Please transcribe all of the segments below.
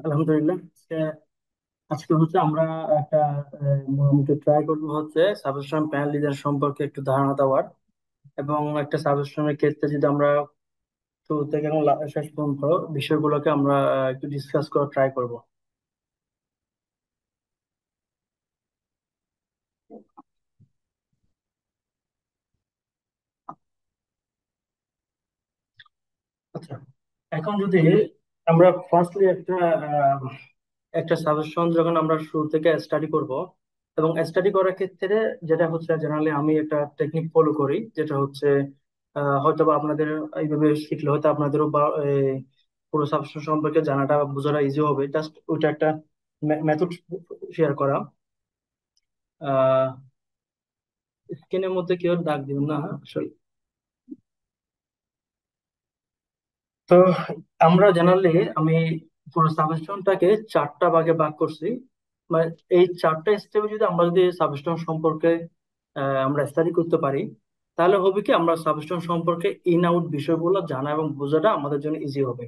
আলহামদুলিল্লাহ। আজকে হচ্ছে আমরা একটা মোটামুটি ট্রাই করবো হচ্ছে সাবস্ক্রিপশন প্যানেলিজম সম্পর্কে একটু ধারণা দেওয়ার, এবং একটা সাবস্ক্রিপশনের ক্ষেত্রে যদি আমরা শুরু থেকে এবং শেষ পর্যন্ত বিষয়গুলোকে আমরা একটু ডিসকাস করার ট্রাই করব। আচ্ছা, এখন যদি আমরা ফার্স্টলি একটা সাজেশন যখন আমরা শুরু থেকে স্টাডি করব, এবং স্টাডি করার ক্ষেত্রে যেটা হচ্ছে জেনারেলি আমি একটা টেকনিক ফলো করি, যেটা হচ্ছে হয়তো বা আপনাদের এইভাবে শিখলে হয়তো আপনাদেরও পুরো সাবজেক্ট সম্পর্কে জানাটা বা বোঝাটা ইজি হবে। জাস্ট ওইটা একটা মেথড শেয়ার করা। আহ স্ক্রিনের মধ্যে কেউ দাগ দিবেন না, হ্যাঁ? তো আমরা জেনারেলি আমি পুরো সাবস্টেশনটাকে চারটা ভাগে ভাগ করছি। মানে এই চারটা স্টেপে যদি আমরা যদি সাবস্টেশন সম্পর্কে আমরা স্টাডি করতে পারি, তাহলে হবে কি আমরা সাবস্টেশন সম্পর্কে ইন আউট বিষয়গুলো জানা এবং বোঝাটা আমাদের জন্য ইজি হবে।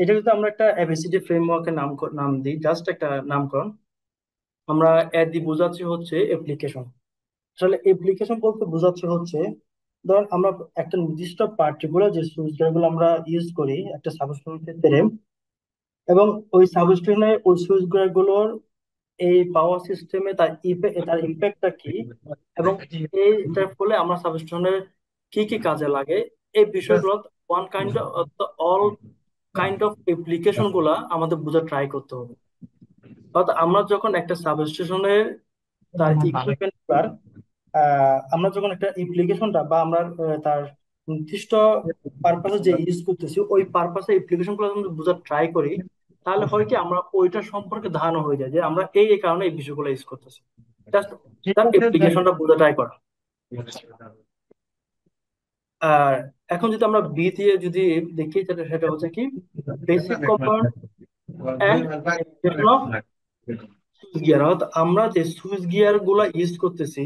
এটা যদি আমরা একটা এবিসিডি ফ্রেমওয়ার্কের নাম দিই, জাস্ট একটা নামকরণ। আমরা এ দি বোঝাচ্ছি হচ্ছে অ্যাপ্লিকেশন। আসলে অ্যাপ্লিকেশন বলতে বোঝাচ্ছে হচ্ছে, ধর আমরা একটা নির্দিষ্ট পার্টিকুলার যে সুইচগুলো আমরা ইউজ করি একটা সাবস্টেশনের ক্ষেত্রে, এবং ওই সাবস্টেশনের ওই সুইচ গুলোর এই পাওয়ার সিস্টেমে তার ইম্প্যাক্টটা কি, এবং এইটার ফলে আমরা সাবস্টেশনের কি কি কাজে লাগে, এই বিষয়গুলো one kind of all kind of application গুলা আমাদের বোঝা ট্রাই করতে হবে। অর্থাৎ আমরা যখন একটা সাবস্টেশনের তার ইকুইপমেন্ট আমরা যখন একটা অ্যাপ্লিকেশনটা বা আমরা তার নির্দিষ্ট পারপাসে যে ইউজ করতেছি ওই পারপাসে অ্যাপ্লিকেশন গুলো যদি বোঝার ট্রাই করি, তাহলে হয় কি আমরা ওইটা সম্পর্কে ধারণা হয়ে যায় যে আমরা এই এই কারণে এই বিষয়গুলো ইউজ করতেছি। জাস্ট তার অ্যাপ্লিকেশনটা বোঝা ট্রাই করা। আর এখন যদি আমরা বি দিয়ে যদি দেখি, সেটা সেটা হচ্ছে কি basic compound end off switch gear. অর্থাৎ আমরা যে সুইচ গিয়ার গুলা ইউজ করতেছি,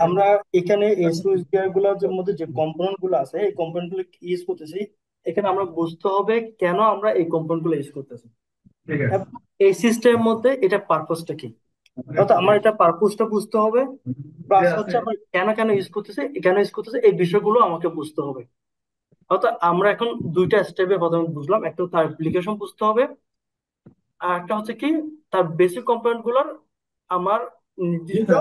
আমরা এখানে এই সুইচ গিয়ার গুলোর মধ্যে যে কম্পোনেন্ট গুলো আছে এই কম্পোনেন্ট গুলো ইউজ করতেছি, এখানে আমরা বুঝতে হবে কেন আমরা এই কম্পোনেন্ট গুলো ইউজ করতেছি, এবং এই সিস্টেমের মধ্যে এটা পারপোজটা কি। অর্থাৎ আমার এটা পারপোজটা বুঝতে হবে, প্লাস হচ্ছে আমরা কেন কেন ইউজ করতেছে, কেন ইউজ করতেছে এই বিষয়গুলো আমাকে বুঝতে হবে। অর্থাৎ আমরা এখন দুইটা স্টেপে প্রথমে বুঝলাম, একটা তার অ্যাপ্লিকেশন বুঝতে হবে, আর একটা হচ্ছে কি তার বেসিক কম্পোনেন্ট গুলোর আমার নির্দিষ্ট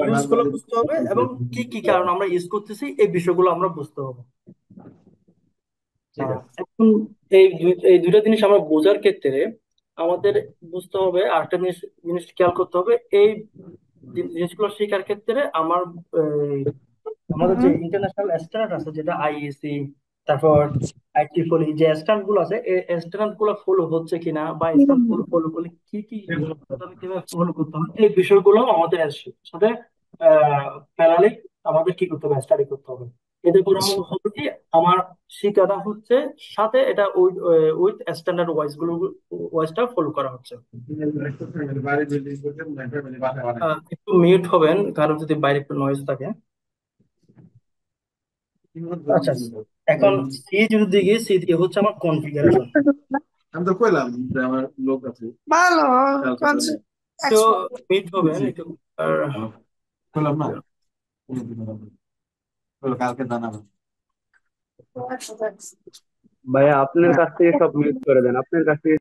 ইউজ গুলো বুঝতে হবে, এবং কি কি কারণ আমরা ইউজ করতেছি এই বিষয়গুলো আমরা বুঝতে হবে। এখন এই দুইটা জিনিস আমরা বোঝার ক্ষেত্রে আমাদের বুঝতে হবে, আরেকটা জিনিস জিনিস খেয়াল করতে হবে। এই জিনিসগুলো শেখার ক্ষেত্রে আমার এই, আমাদের যে ইন্টারন্যাশনাল স্ট্যান্ডার্ড আছে যেটা আইএসি, তারপর আইটিফলি, যে স্ট্যান্ডার্ড গুলো আছে এই স্ট্যান্ডার্ড গুলো ফলো হচ্ছে কিনা, বা স্ট্যান্ডার্ড গুলো ফলো করলে কি কি করতে হবে, কিভাবে ফলো করতে হবে, এই বিষয়গুলো আমাদের সাথে প্যারালি আমাদের কি করতে হবে, স্টাডি করতে হবে। এতে করে হবে কি আমার শিখাটা হচ্ছে সাথে এটা উইথ স্ট্যান্ডার্ড ওয়াইজটা ফলো করা হচ্ছে। একটু মিউট হবেন কারণ যদি বাইরে একটু নয়েজ থাকে। আচ্ছা, এখন সি যদি দেখি, সি দিয়ে হচ্ছে আমার কনফিগারেশন। ভালো তো মিউট হবেন একটু। আর ভাইয়া আপনার কাছ থেকে সব মিউট করে দেন, আপনার কাছ থেকে।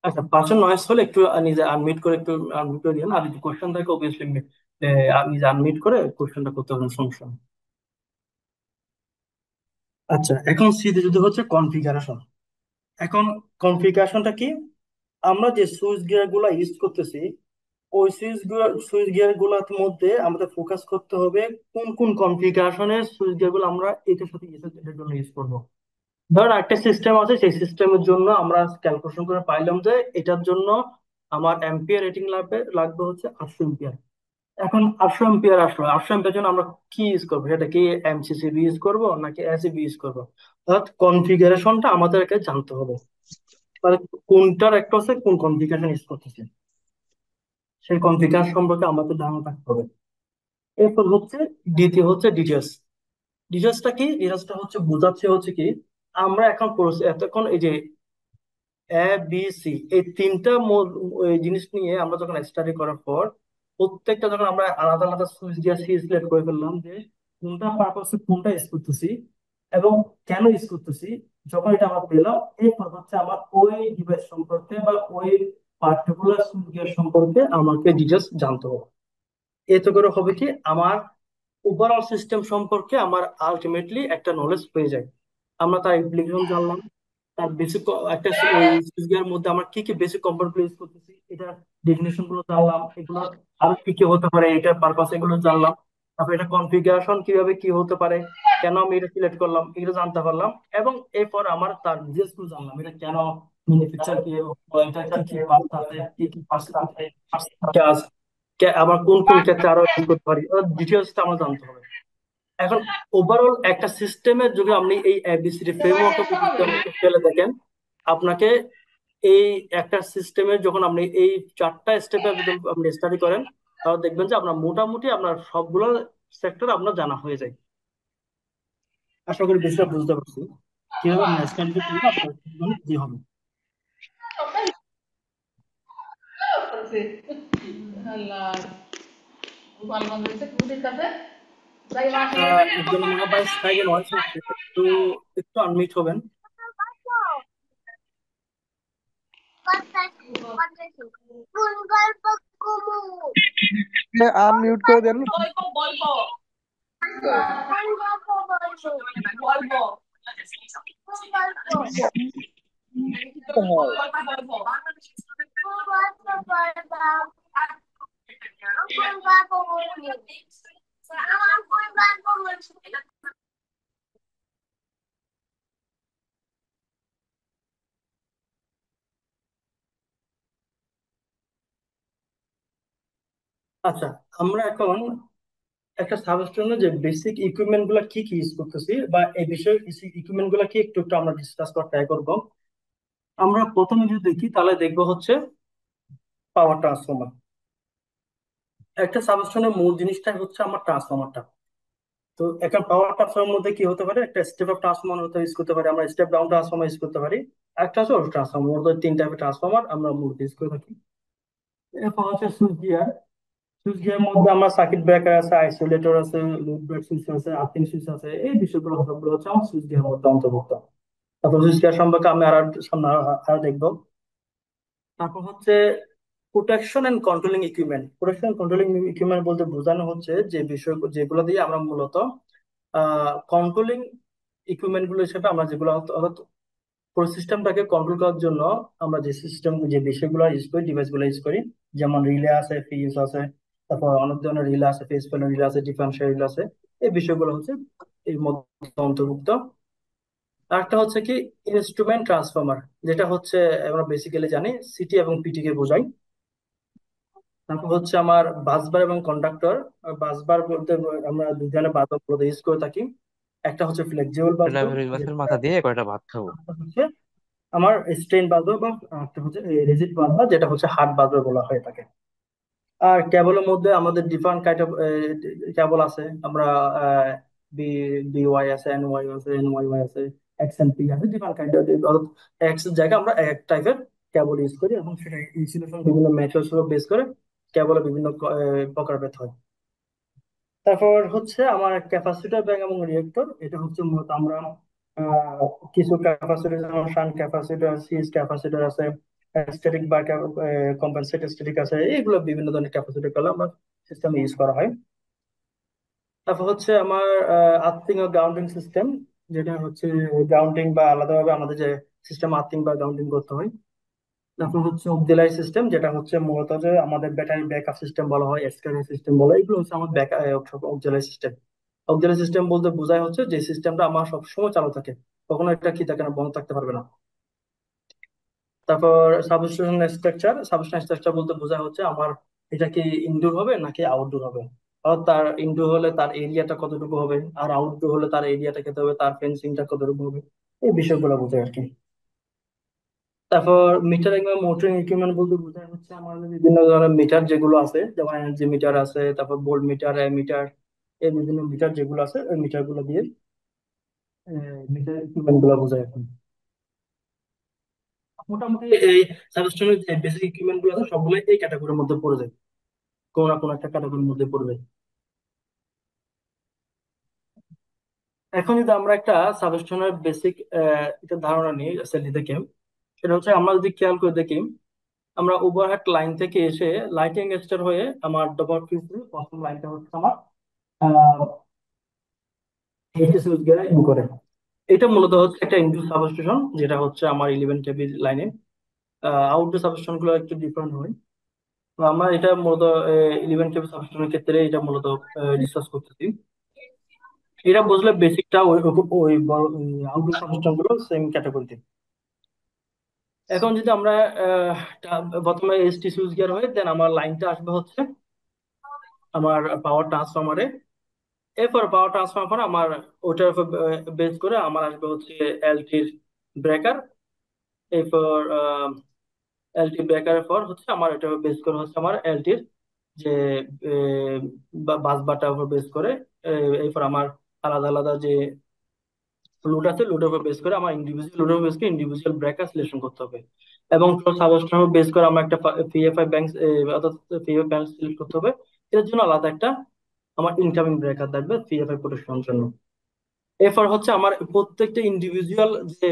আচ্ছা, পাশের নয়েজ হলে একটু নিজে আনমিউট করে একটু আনমিউট করে দিন। আর যদি কোশ্চেন থাকে অবভিয়াসলি আপনি নিজে আনমিউট করে কোশ্চেনটা করতে পারেন, সমস্যা নেই। আচ্ছা, এখন সি তে যদি হচ্ছে কনফিগারেশন। এখন কনফিগারেশনটা কি, আমরা যে সুইচ গিয়ার গুলা ইউজ করতেছি ওই সুইচ গিয়ার গুলোর মধ্যে আমাদের ফোকাস করতে হবে কোন কোন কনফিগারেশনের সুইচ গিয়ার গুলো আমরা এটার সাথে এটার জন্য ইউজ করব। ধর একটা সিস্টেম আছে, সেই সিস্টেমের জন্য আমরা ক্যালকুলেশন করে পাইলাম যে এটার জন্য আমার অ্যাম্পিয়ার রেটিং লাগবে লাগবে হচ্ছে 800 এম্পিয়ার। এখন 800 এম্পিয়ার আসলো, 800 এম্পিয়ার জন্য আমরা কি ইউজ করবো, সেটা কি এমসিসিবি ইউজ করবো নাকি এসিবি ইউজ করবো। অর্থাৎ কনফিগারেশনটা আমাদেরকে জানতে হবে, মানে কোনটার একটা হচ্ছে কোন কনফিগারেশন ইউজ করতেছে সেই কনফিগারেশন সম্পর্কে আমাদের ধারণা থাকতে হবে। এরপর হচ্ছে দ্বিতীয় হচ্ছে ডিটেলস। ডিটেলসটা কি? ডিটেলসটা হচ্ছে বোঝাচ্ছে হচ্ছে কি, আমরা এখন এতক্ষণ এই যে এ বি সি এই তিনটা মূল ওই জিনিস নিয়ে আমরা যখন স্টাডি করার পর, প্রত্যেকটা যখন আমরা আলাদা আলাদা সুইচ দিয়ে সিলেক্ট করে ফেললাম যে কোনটা পারপাসে কোনটা ইউজ করতেছি এবং কেন ইউজ করতেছি, যখন এটা আমরা পেলাম, এরপর হচ্ছে আমার ওই ডিভাইস সম্পর্কে বা ওই পার্টিকুলার সুইচ গিয়ার সম্পর্কে আমাকে ডিটেলস জানতে হবে। এতে করে হবে কি, আমার ওভারঅল সিস্টেম সম্পর্কে আমার আলটিমেটলি একটা নলেজ পেয়ে যায়। আমরা তার অ্যাপ্লিকেশন জানলাম, তার বেসিক একটা ওই সুইচগিয়ার মধ্যে আমরা কি কি বেসিক কম্পোনেন্ট ইউজ করতেছি এটা ডেফিনেশন গুলো জানলাম, এগুলো আর কি কি হতে পারে এটার পারপাস এগুলো জানলাম। তারপর এটা কনফিগারেশন কিভাবে কি হতে পারে, কেন আমি এটা সিলেক্ট করলাম এগুলো জানতে পারলাম। এবং এরপর আমার তার ডিটেলস গুলো জানলাম, এটা কেন ম্যানুফ্যাকচার কি, এটা কি কি পার্টস আছে, কি কি পার্টস কাজ, আবার কোন কোন ক্ষেত্রে আরো ইউজ করতে পারি, ডিটেলসটা আমার জানতে হবে। এখন ওভারঅল একটা সিস্টেমের যদি আপনি এই এবিসিডি ফ্রেমওয়ার্কের মধ্যে যদি আপনি ফেলে দেখেন, আপনাকে এই একটা সিস্টেমের যখন আপনি এই চারটা স্টেপে যদি আপনি স্টাডি করেন, তাহলে দেখবেন যে আপনার মোটামুটি আপনার সবগুলো সেক্টর আপনার জানা হয়ে যায়। আশা করি বিষয়টা বুঝতে পারছি, কিভাবে আপনি স্টাডি করলে আপনার জন্য ইজি হবে। আল্লাহ, গোপাল বন্ধ হয়েছে কুটির কাছে যাই মাসি একজন মনে হয় সাইডে নয়েজ হচ্ছে, একটু একটু আনমিউট হবেন। আনমিউট করে দেন। গল্প গল্প গল্প হয়। আচ্ছা, আমরা এখন একটা সাবস্টেশনে যে বেসিক ইকুইপমেন্ট গুলা কি কি ইউজ করতেছি বা এই বিষয়ে ইকুইপমেন্ট গুলা কি একটু একটু আমরা ডিসকাস করার ট্রাই করবো। আমরা প্রথমে যদি দেখি তাহলে দেখবো হচ্ছে পাওয়ার ট্রান্সফরমার। একটা সাবস্টেশনের মূল জিনিসটাই হচ্ছে আমার ট্রান্সফরমারটা। তো একটা পাওয়ার ট্রান্সফরমার মধ্যে কি হতে পারে, একটা স্টেপ আপ ট্রান্সফরমার হতে ইউজ করতে পারি, আমরা স্টেপ ডাউন ট্রান্সফরমার ইউজ করতে পারি, একটা হচ্ছে অটো ট্রান্সফরমার। মূলত তিন টাইপের ট্রান্সফরমার আমরা মূলত ইউজ করে থাকি। এরপর হচ্ছে সুইচ গিয়ার। সুইচ গিয়ার মধ্যে আমরা সার্কিট ব্রেকার আছে, আইসোলেটর আছে, লুপ ব্রেক সুইচ আছে, আর্থিং সুইচ আছে, এই বিষয়গুলো সবগুলো হচ্ছে আমার সুইচ গিয়ার মধ্যে অন্তর্ভুক্ত। তারপর সুইচ গিয়ার সম্পর্কে আমি সামনে আরো দেখবো। তারপর হচ্ছে protection and controlling equipment. Protection and controlling equipment বলতে বোঝানো হচ্ছে যে বিষয় যেগুলো দিয়ে আমরা মূলত কন্ট্রোলিং ইকুইপমেন্ট গুলো হিসেবে আমরা যেগুলো অর্থাৎ পুরো সিস্টেমটাকে কন্ট্রোল করার জন্য আমরা যে সিস্টেম যে বিষয়গুলো ইউজ করি, ডিভাইস গুলো ইউজ করি, যেমন রিলে আছে, ফিউজ আছে, তারপর অনেক ধরনের রিলে আছে, ফেজ প্যানেল রিলে আছে, ডিফারেন্সিয়াল রিলে আছে, এই বিষয়গুলো হচ্ছে এর মধ্যে অন্তর্ভুক্ত। আরেকটা হচ্ছে কি ইনস্ট্রুমেন্ট ট্রান্সফরমার, যেটা হচ্ছে আমরা বেসিক্যালি জানি সিটি এবং পিটি কে বোঝাই। তারপর হচ্ছে আমার বাসবার এবং কন্ডাক্টর। বাসবার বলতে আমরা দুই ধরনের বাস ইউজ করে থাকি। একটা হচ্ছে ফ্লেক্সিবল বাসবার, ডেলিভারি বাসের যেটা মাথা দিয়ে কয়টা ভাত খাবো। হচ্ছে আমার স্ট্রেন বাসবার বা একটা হচ্ছে রিজিড বাসবার, যেটা হচ্ছে হার্ড বাসবার বলা হয়ে থাকে। আর কেবলের মধ্যে আমাদের ডিফারেন্ট কাইন্ড অফ কেবল আছে। আমরা বি বিওয়াই আছে, এন ওয়াই আছে, এন ওয়াই ওয়াই আছে, এক্স এন পি আছে, ডিফারেন্ট কাইন্ড অফ। এক্স এর জায়গায় আমরা এক টাইপের কেবল ইউজ করি এবং সেটা ইনসুলেশন বিভিন্ন ম্যাটেরিয়ালস উপর বেস করে কেবলের বিভিন্ন প্রকারভেদ হয়। তারপর হচ্ছে আমার ক্যাপাসিটর, ব্যাংক এবং রিয়েক্টর। এটা হচ্ছে মূলত আমরা কিছু ক্যাপাসিটর যেমন শান্ট ক্যাপাসিটর, সিরিজ ক্যাপাসিটর আছে, স্ট্যাটিক বা কম্পেনসেট স্ট্যাটিক আছে, এইগুলো বিভিন্ন ধরনের ক্যাপাসিটর গুলো আমার সিস্টেমে ইউজ করা হয়। তারপর হচ্ছে আমার আর্থিং ও গ্রাউন্ডিং সিস্টেম, যেটা হচ্ছে গ্রাউন্ডিং বা আলাদাভাবে আমাদের যে সিস্টেম আর্থিং বা গ্রাউন্ডিং করতে হয়। তারপর হচ্ছে অক্সিলারি সিস্টেম, যেটা হচ্ছে মূলত যে আমাদের ব্যাটারি ব্যাকআপ সিস্টেম বলা হয়, এসকেডি সিস্টেম বলা হয়, এগুলো হচ্ছে আমার অক্সিলারি সিস্টেম। অক্সিলারি সিস্টেম বলতে বোঝায় হচ্ছে যে সিস্টেমটা আমার সব সময় চালু থাকে, কখনো এটা কি থাকে না, বন্ধ থাকতে পারবে না। তারপর সাবস্টেশন স্ট্রাকচার। সাবস্টেশন স্ট্রাকচার বলতে বোঝায় হচ্ছে আমার এটা কি ইনডোর হবে নাকি আউটডোর হবে, অর্থাৎ তার ইনডোর হলে তার এরিয়াটা কতটুকু হবে, আর আউটডোর হলে তার এরিয়াটা কত হবে, তার ফেন্সিংটা কতটুকু হবে, এই বিষয়গুলো বোঝায় আর কি। তারপর মিটারিং বা মোটরিং ইকুইপমেন্ট বলতে বোঝায় হচ্ছে আমাদের বিভিন্ন ধরনের মিটার যেগুলো আছে, যেমন এনার্জি মিটার আছে, তারপর ভোল্ট মিটার, মিটার, এই বিভিন্ন মিটার যেগুলো আছে ওই মিটার গুলো দিয়ে মিটার ইকুইপমেন্ট গুলো বোঝায় এখন। মোটামুটি এই সাবস্টেশনের যে বেসিক ইকুইপমেন্ট গুলো আছে সবগুলো এই ক্যাটাগরির মধ্যে পড়ে যায়, কোনো না কোনো একটা ক্যাটাগরির মধ্যে পড়বে। এখন যদি আমরা একটা সাবস্টেশনের বেসিক একটা ধারণা নিই এসএলডি থেকে, সেটা হচ্ছে আমরা যদি খেয়াল করে দেখি, আমরা ওভারহেড লাইন থেকে এসে লাইটিং এক্সটার হয়ে আমার ডবল ফিউজে প্রথম লাইনটা হচ্ছে আমার এইচএস গিয়ে ইন করে। এটা মূলত হচ্ছে একটা ইনডোর সাবস্টেশন, যেটা হচ্ছে আমার 11 কেভি লাইনে। আউটডোর সাবস্টেশন গুলো একটু ডিফারেন্ট হয়। তো আমরা এটা মূলত 11 কেভি সাবস্টেশনের ক্ষেত্রে এটা মূলত ডিসকাস করতেছি। এটা বুঝলে বেসিকটা ওই ওই আউটডোর সাবস্টেশন গুলো সেম ক্যাটাগরিতে। এখন যদি আমরা প্রথমে এসটি সুইচ গিয়ার হয়ে দেন আমার লাইনটা আসবে হচ্ছে আমার পাওয়ার ট্রান্সফরমারে। এরপর পাওয়ার ট্রান্সফার আমার ওটার উপর বেস করে আমার আসবে হচ্ছে এলটির ব্রেকার। এরপর এলটি ব্রেকারের পর হচ্ছে আমার এটা বেস করে হচ্ছে আমার এলটির যে বাস বারটার উপর বেস করে এরপর আমার আলাদা আলাদা যে লোড আছে লোডের উপর বেস করে আমার ইন্ডিভিজুয়াল লোডের উপর বেস করে ইন্ডিভিজুয়াল ব্রেকার সিলেকশন করতে হবে। এবং সাবস্টেশনের উপর বেস করে আমার একটা পিএফআই ব্যাংক অর্থাৎ পিএফআই ব্যাংক সিলেক্ট করতে হবে। এর জন্য আলাদা একটা আমার ইনকামিং ব্রেকার থাকবে পিএফআই প্রোটেকশনের জন্য। এরপর হচ্ছে আমার প্রত্যেকটা ইন্ডিভিজুয়াল যে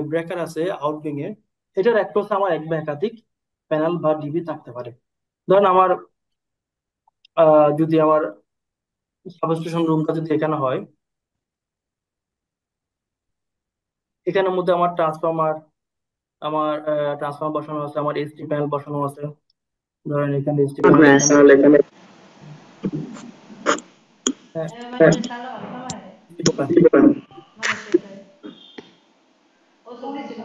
ব্রেকার আছে আউটগোয়িং এ, এটার একটা হচ্ছে আমার এক বা একাধিক প্যানেল বা ডিবি থাকতে পারে। ধরেন আমার যদি আমার সাবস্টেশন রুমটা যদি এখানে হয়, এখানের মধ্যে আমার ট্রান্সফরমার বসানো আছে, আমার এসটি প্যানেল বসানো আছে। ধরেন এখানে এসটি প্যানেল এখানে। হ্যাঁ, মানে তাহলে ভালো হয় জি বলেন। মানে সেটাই ওষুধ দিছিল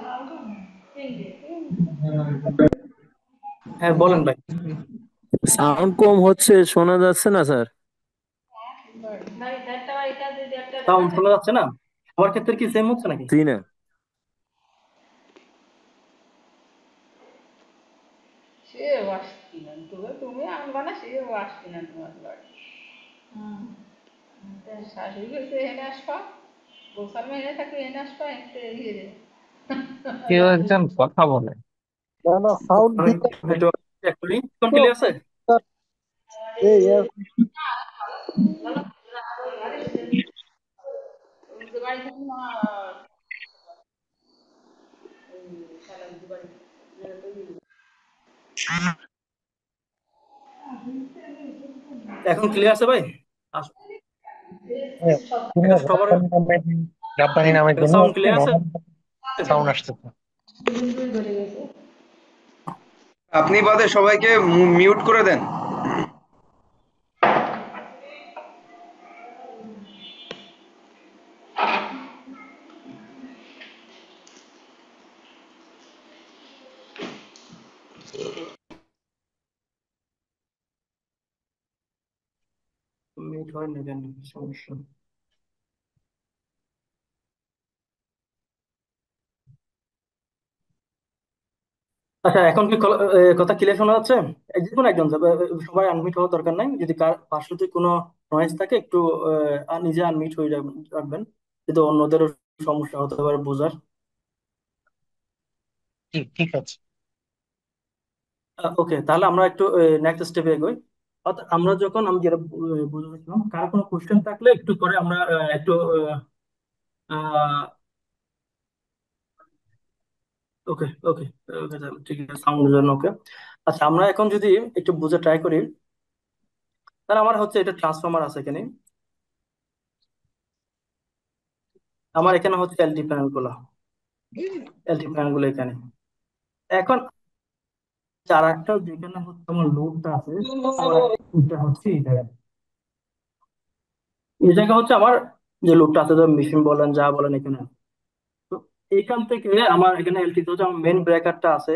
হ্যাঁ বলেন ভাই। সাউন্ড কম হচ্ছে, শোনা যাচ্ছে না স্যার। ভাই একটা এটা যদি একটা সাউন্ড শোনা যাচ্ছে না? আমার ক্ষেত্রে কি সেম হচ্ছে নাকি? জি না। সে ওয়াশ কিনেন তুমি তুমি আনবা না সে ওয়াশ কিনেন তোমার বাড়ি শাশুড়ি হয়েছে এনে আসবা গোসাল এনে থাকবে এনে আসবা এনে ইয়ে রে কেউ একজন কথা বলে। না না সাউন্ড আমি দিতে হবে একটু একটু তো ক্লিয়ার আছে? এই এর বাড়ি থেকে না সারা বাড়ি এখন ক্লিয়ার আছে ভাই? কোনো এখন সবার রাব্বানি নামে জন্য সাউন্ড ক্লিয়ার আছে? সাউন্ড আসতেছে। আপনি বাদে সবাইকে মিউট করে দেন। মিউট হয় না কেন? সমস্যা। আচ্ছা, এখন কি কথা ক্লিয়ার শোনা যাচ্ছে? যে কোনো একজন যাবে, সবাই আনমিউট হওয়ার দরকার নাই। যদি কার পার্শ্বতে যদি কোনো নয়েজ থাকে একটু নিজে আনমিউট হয়ে রাখবেন, কিন্তু অন্যদেরও সমস্যা হতে পারে বোঝার। ঠিক আছে। ওকে, তাহলে আমরা একটু নেক্সট স্টেপে এগোই। অর্থাৎ আমরা যখন আমি যেটা বুঝেছিলাম, কার কোনো কোশ্চেন থাকলে একটু পরে আমরা একটু ওকে ওকে ওকে, ঠিক আছে, সাউন্ডের জন্য ওকে। আচ্ছা, আমরা এখন যদি একটু বুঝে ট্রাই করি, তাহলে আমার হচ্ছে এটা ট্রান্সফরমার আছে এখানে, আমার এখানে হচ্ছে এলটি প্যানেল গুলো এখানে। এখন চার একটা যেখানে হচ্ছে আমার লোডটা আছে, আমার এটা হচ্ছে এই জায়গায়। এই জায়গা হচ্ছে আমার যে লোডটা আছে, মেশিন বলেন যা বলেন এখানে। তো এইখান থেকে আমার এখানে এলটি হচ্ছে আমার মেন ব্রেকারটা আছে।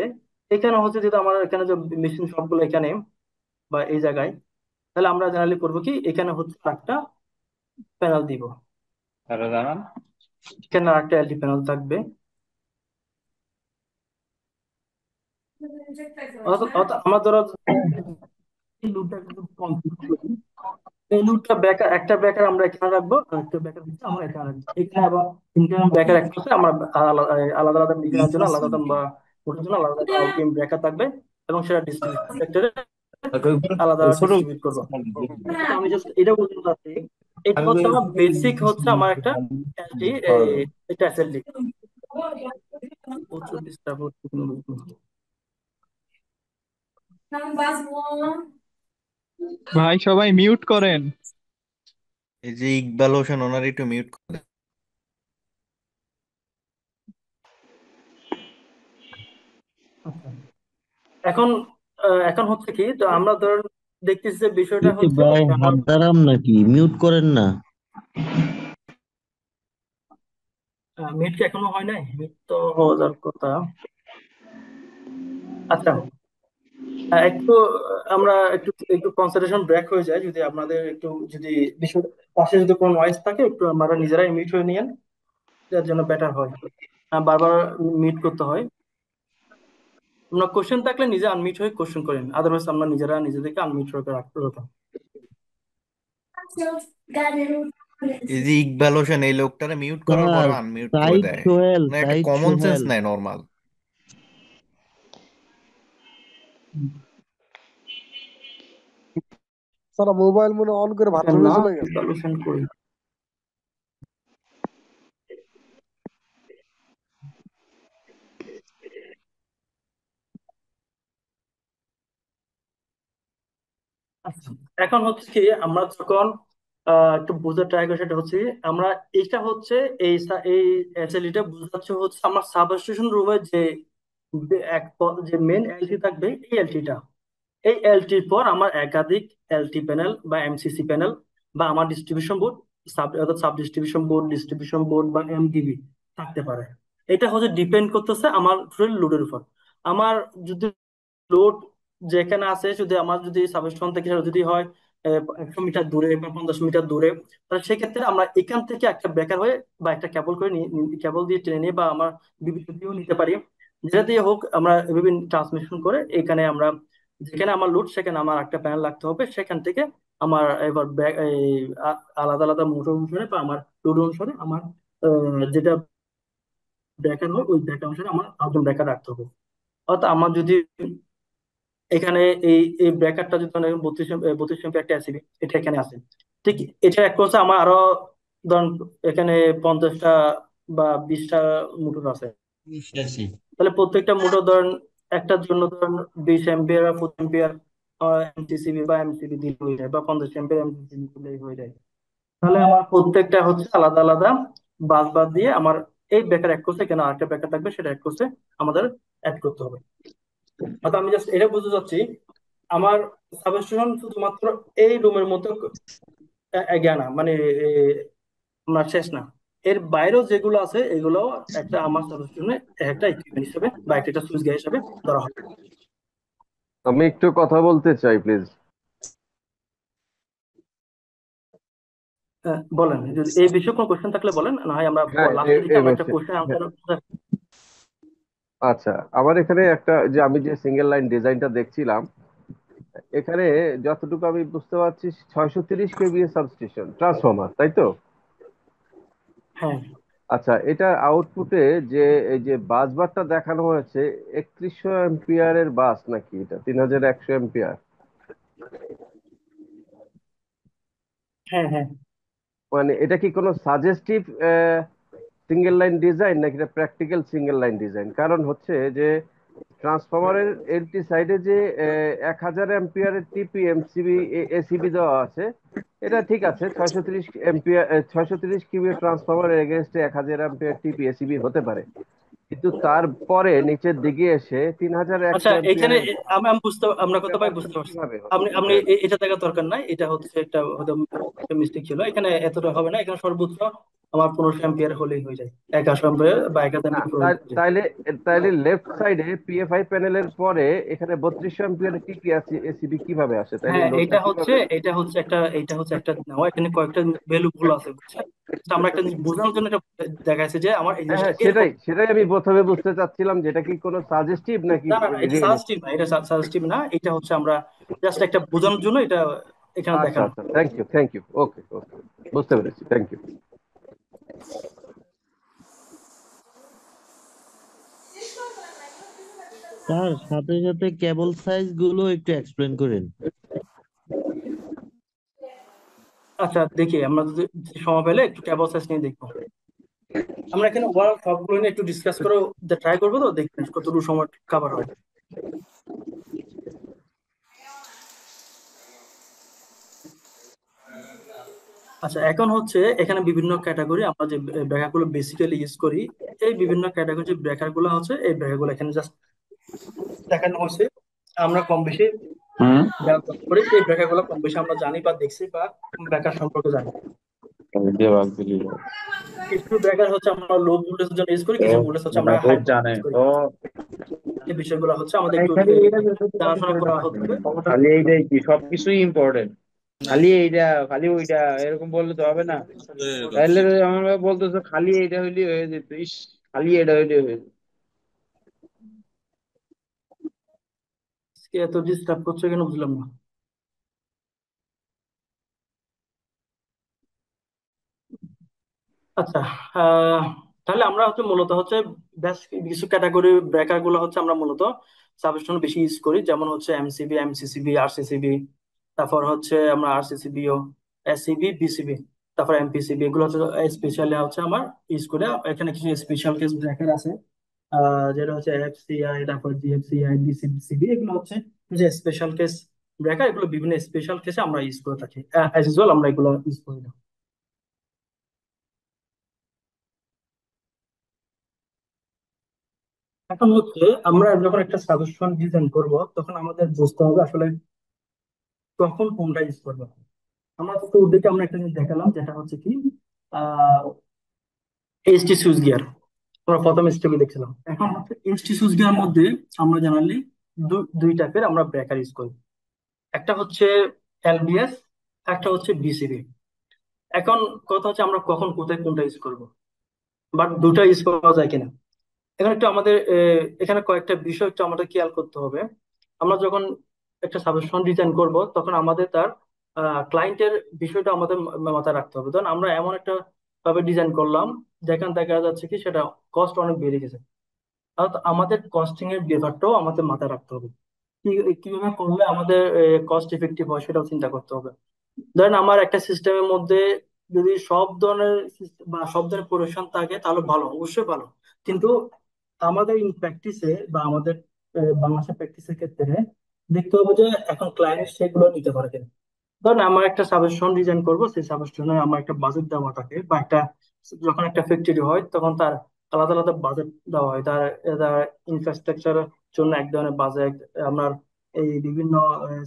এখানে হচ্ছে যদি আমার এখানে যে মেশিন সবগুলো এখানে বা এই জায়গায়, তাহলে আমরা জেনারেলি করবো কি, এখানে হচ্ছে একটা প্যানেল দিব, তাহলে জানান। এখানে আর একটা এলটি প্যানেল থাকবে। আমার ধরো এই লুপটা কিন্তু কমপ্লিট করি। এই লুপটা বেকার, একটা বেকার আমরা এখানে রাখবো আর একটা বেকার হচ্ছে আমরা এখানে রাখবো। এখানে আবার তিনটা বেকার একটা হচ্ছে আমরা আলাদা আলাদা আলাদা লিখার জন্য আলাদা আলাদা বা ওটার জন্য আলাদা আলাদা আউটগেম বেকার থাকবে এবং সেটা ডিস্ট্রিবিউশন ফ্যাক্টরে আলাদা ডিস্ট্রিবিউট করবো। তো আমি জাস্ট এটা বলতে চাচ্ছি, এটা হচ্ছে আমার বেসিক হচ্ছে আমার একটা এলটি, এটা এসএলডি। প্রচুর ডিস্টার্ব হচ্ছে কোনো বুঝতে। ভাই সবাই মিউট করেন। এই যে ইকবাল হোসেন ওনার একটু মিউট করে। আচ্ছা, এখন এখন হচ্ছে কি, তো আমরা ধর দেখতেছি যে বিষয়টা কি হচ্ছে ভাই যে আমার হাত দাঁড়াম নাকি মিউট করেন না? মিট কি এখনো হয় নাই? মিট তো হওয়ার কথা। আচ্ছা, একটু আমরা একটু একটু কনসেন্ট্রেশন ব্রেক হয়ে যায় যদি আপনাদের একটু, যদি বিষয় পাশে যদি কোনো নয়েজ থাকে একটু আপনারা নিজেরাই মিট হয়ে নিয়েন, যার জন্য বেটার হয়। বারবার মিট করতে হয়। আপনার কোশ্চেন থাকলে নিজে আনমিট হয়ে কোশ্চেন করেন, আদারওয়াইজ আমরা নিজেরা নিজেদেরকে আনমিট করে রাখতে। এই যে ইকবাল হোসেন এই লোকটারে মিউট করার স্যার পরে আনমিউট করে সাইদ দেয়। সোহেল, মানে একটা সাইদ কমন সেন্স সোহেল। নাই নর্মাল। স্যার মোবাইল মনে অন করে বাথরুমে না, চলে গেছে। সলিউশন করি। আচ্ছা, এখন হচ্ছে কি, আমরা যখন একটু বোঝার ট্রাই করি, সেটা হচ্ছে আমরা এটা হচ্ছে এই এসএলইটা বোঝাচ্ছে হচ্ছে আমার সাবস্টেশন রুমের যে যে মেন এলটি থাকবে, এই এলটিটা, এই এলটির পর আমার একাধিক এলটি প্যানেল বা এমসিসি প্যানেল বা আমার distribution board, sub distribution board বা এমডিবি থাকতে পারে। এটা হচ্ছে ডিপেন্ড করতেছে আমার লোডের উপর। আমার যদি লোড যেখানে আছে, যদি আমার যদি সাবস্টেশন থেকে সেটা যদি হয় 100 মিটার দূরে বা 50 মিটার দূরে, তাহলে সেক্ষেত্রে আমরা এখান থেকে একটা বেকার হয়ে বা একটা কেবল করে কেবল দিয়ে টেনে নিয়ে বা আমার বিদ্যুৎ দিয়েও নিতে পারি, যেটা দিয়ে হোক আমরা বিভিন্ন ট্রান্সমিশন করে এখানে আমরা, যেখানে আমার লোড সেখানে আমার একটা প্যানেল লাগতে হবে, সেখান থেকে আমার এবার আলাদা আলাদা মোটর অনুসারে বা আমার লোড অনুসারে আমার যেটা ব্রেকার হয় ওই ব্রেকার অনুসারে আমার আউটডোর ব্রেকার রাখতে হবে। অর্থাৎ আমার যদি এখানে এই এই ব্র্যাকেটটা যদি ধরেন 32 এমপি একটা অ্যাসিডি, এটা এখানে আছে, ঠিক এটা এক করছে আমার আরো ধরেন এখানে 50টা বা 20টা মোটর আছে, তাহলে প্রত্যেকটা মোটর ধরেন একটার জন্য ধরেন 20 এমপিয়ার বা 25 এমপিয়ার এমটিসিবি বা এমসিবি দিলে হয়ে যায়, বা 50 এমপিয়ার এমসিবি দিলেই হয়ে যায়। তাহলে আমার প্রত্যেকটা হচ্ছে আলাদা আলাদা বাস বাদ দিয়ে আমার এই ব্যাকার এক করছে, কেন আরেকটা ব্যাকার থাকবে সেটা এক করছে আমাদের অ্যাড করতে হবে। অর্থাৎ আমি জাস্ট এটা বুঝতে চাচ্ছি, আমার সাবস্টেশন শুধুমাত্র এই রুমের মতো জ্ঞান না, মানে আমার শেষ না, এর বাইরেও যেগুলো আছে এগুলো একটা আমার সাবস্টেশনে একটা ইকুইপমেন্ট হিসেবে বা একটা সুইচ গিয়ার হিসেবে ধরা হয়। আমি একটু কথা বলতে চাই প্লিজ। বলেন, যদি এই বিষয়ে কোনো কোশ্চেন থাকলে বলেন, না হয় আমরা হ্যাঁ, লাস্টের দিকে আমরা একটা বলছি। কোশ্চেন হ্যাঁ, আনসার। আচ্ছা, আমার এখানে একটা, যে আমি যে সিঙ্গেল লাইন ডিজাইনটা দেখছিলাম, এখানে যতটুকু আমি বুঝতে পারছি 630 কেভিএ সাবস্টেশন ট্রান্সফরমার, তাই তো? হ্যাঁ আচ্ছা, এটা আউটপুটে যে এই যে বাস বারটা দেখানো হয়েছে 3100 এম্পিয়ারের বাস নাকি এটা 3100 এম্পিয়ার? হ্যাঁ হ্যাঁ মানে এটা কি কোনো সাজেস্টিভ সিঙ্গেল লাইন ডিজাইন নাকি এটা প্র্যাকটিক্যাল সিঙ্গেল লাইন ডিজাইন? কারণ হচ্ছে যে ট্রান্সফরমারের এলটি সাইডে যে 1000 এম্পিয়ারের টিপি এমসিবি এসিবি দেওয়া আছে, এটা ঠিক আছে। 630 এম্পিয়ার 630 কিউএ ট্রান্সফরমারের এগেনস্টে 1000 এম্পিয়ার টিপি এসিবি হতে পারে, কিন্তু তারপরে নিচের দিকে এসে আচ্ছা, 3100 এখানে এম্পিয়ারের আমি বুঝতে, আমরা কথা ভাই ব্যাপারটা বুঝতে পারছি। কিভাবে হবে আপনি এটা? এটা দেখার দরকার নাই, এটা হচ্ছে একটা হয়তো মিস্টেক ছিল, এখানে এতটা হবে না, এখানে সর্বোচ্চ আমার 1500 এম্পিয়ার হলেই হয়ে যায়, 1000 এম্পিয়ার বা 1000 না, এম্পিয়ার হয়ে যায়। তাইলে তাইলে লেফট সাইডে পিএফআই প্যানেলের পরে এখানে 3200 এম্পিয়ারের টিপি এসিবি কিভাবে আসে? তাইলে হ্যাঁ, লোডটা এটা হচ্ছে কিভাবে? এটা হচ্ছে একটা নেওয়া, এখানে কয়েকটা ভ্যালু ভুল আছে, বুঝছেন? তো আমরা একটা জিনিস বোঝানোর জন্য এটা দেখাইছে যে আমার এই হ্যাঁ জিনিসটা হ্যাঁ, এরকম। সেটাই সেটাই আমি প্রথমে বুঝতে চাচ্ছিলাম যেটা কি কোনো সাজেস্টিভ নাকি না না না, এটা রিয়েলিস্টিক। সাজেস্টিভ না, এটা সাজেস্টিভ না, এটা হচ্ছে আমরা জাস্ট একটা বোঝানোর জন্য এটা এখানে আচ্ছা দেখানো। আচ্ছা, থ্যাংক ইউ থ্যাংক ইউ, ওকে ওকে, বুঝতে পেরেছি, থ্যাংক ইউ। তার সাথে সাথে কেবল সাইজ গুলো একটু এক্সপ্লেন করেন। আচ্ছা দেখি, আমরা যদি সময় পেলে একটু কেবল সাইজ নিয়ে দেখবো। আমরা এখানে ওভারঅল সবগুলো নিয়ে একটু ডিসকাস করে ট্রাই করবো, তো দেখবেন কতটুকু সময় কভার হয়। আচ্ছা এখন হচ্ছে এখানে বিভিন্ন ক্যাটাগরি আমরা যে ব্রেকার গুলো বেসিক্যালি ইউজ করি, এই বিভিন্ন ক্যাটাগরি যে ব্রেকার গুলো হচ্ছে এই ব্রেকার গুলো এখানে জাস্ট দেখানো হয়েছে। আমরা কম বেশি ব্যবহার করি, এই ব্রেকার গুলো কম বেশি আমরা জানি বা দেখছি বা ব্রেকার সম্পর্কে জানি। কিছু ব্রেকার হচ্ছে আমরা লো ভোল্টেজের জন্য ইউজ করি, কিছু ভোল্টেজ হচ্ছে আমরা হাই ভোল্টেজ ইউজ করি। এই বিষয়গুলো হচ্ছে আমাদের একটু জানাশোনা করা হতে হবে। খালি এইটাই কি সবকিছুই ইম্পর্টেন্ট, খালি এইটা খালি ওইটা এরকম বললে তো হবে না। তাহলে আমরা বলতেছো খালি এইটা হইলে হয়ে যেত, ইস খালি এটা হইলে হয়ে যেত। আজকে এত ডিস্টার্ব করছে কেন বুঝলাম না। আচ্ছা, আহ তাহলে আমরা হচ্ছে মূলত হচ্ছে বেশ কিছু ক্যাটাগরি ব্রেকার গুলো হচ্ছে আমরা মূলত সাবস্টেশন বেশি ইউজ করি, যেমন হচ্ছে এমসিবি, এমসিসিবি, আরসিসিবি, তারপর হচ্ছে আমরা আরসিসিবিও, এসসিবি, বিসিবি, তারপর এমপিসিবি, এগুলো হচ্ছে স্পেশালি হচ্ছে আমার ইউজ করে। এখানে কিছু স্পেশাল কেস ব্রেকার আছে, যেটা হচ্ছে এফসিআই, তারপর জিএফসিআই, ডিসিবিসিবি, এগুলো হচ্ছে যে স্পেশাল কেস ব্রেকার, এগুলো বিভিন্ন স্পেশাল কেসে আমরা ইউজ করে থাকি। অ্যাজ ইউজুয়াল আমরা এগুলো ইউজ করি না। এখন হচ্ছে আমরা যখন একটা সাজেশন ডিজাইন করব তখন আমাদের বুঝতে হবে আসলে কখন কোনটা ইউজ করবো। আমরা তো ওদিকে আমরা একটা জিনিস দেখালাম, যেটা হচ্ছে কি আহ এইচটি সুইচ গিয়ার, আমরা প্রথম স্টেপে দেখছিলাম। এখন হচ্ছে এইচটি সুইচ গিয়ার মধ্যে আমরা জানালি দুই টাইপের আমরা ব্রেকার ইউজ করি, একটা হচ্ছে এলবিএস, একটা হচ্ছে বিসিবি। এখন কথা হচ্ছে আমরা কখন কোথায় কোনটা ইউজ করব, বাট দুটা ইউজ করা যায় কিনা। এখন একটু আমাদের এখানে কয়েকটা বিষয় একটু আমাদের খেয়াল করতে হবে। আমরা যখন একটা সাজেশন ডিজাইন করব তখন আমাদের তার ক্লায়েন্টের বিষয়টা আমাদের মাথায় রাখতে হবে। ধরুন আমরা এমন একটা ভাবে ডিজাইন করলাম যেখানে দেখা যাচ্ছে কি সেটা কস্ট অনেক বেড়ে গেছে, তাহলে আমাদের কস্টিং এর ব্যাপারটাও আমাদের মাথায় রাখতে হবে। কিভাবে করলে আমাদের কস্ট ইফেক্টিভ হয় সেটাও চিন্তা করতে হবে। ধরেন আমার একটা সিস্টেমের মধ্যে যদি সব ধরনের বা সব ধরনের পরিবেশন থাকে তাহলে ভালো, অবশ্যই ভালো। কিন্তু আমাদের ইন প্র্যাকটিসে বা আমাদের বাংলাদেশের প্র্যাকটিসের ক্ষেত্রে দেখতে হবে যে এখন ক্লায়েন্ট সেগুলো নিতে পারে কিনা। ধরেন আমার একটা সাজেশন ডিজাইন করব, সেই সাজেশনে আমার একটা বাজেট দেওয়া থাকে, বা একটা যখন একটা ফ্যাক্টরি হয় তখন তার আলাদা আলাদা বাজেট দেওয়া হয়। তার তার ইনফ্রাস্ট্রাকচারের জন্য এক ধরনের বাজেট, আপনার এই বিভিন্ন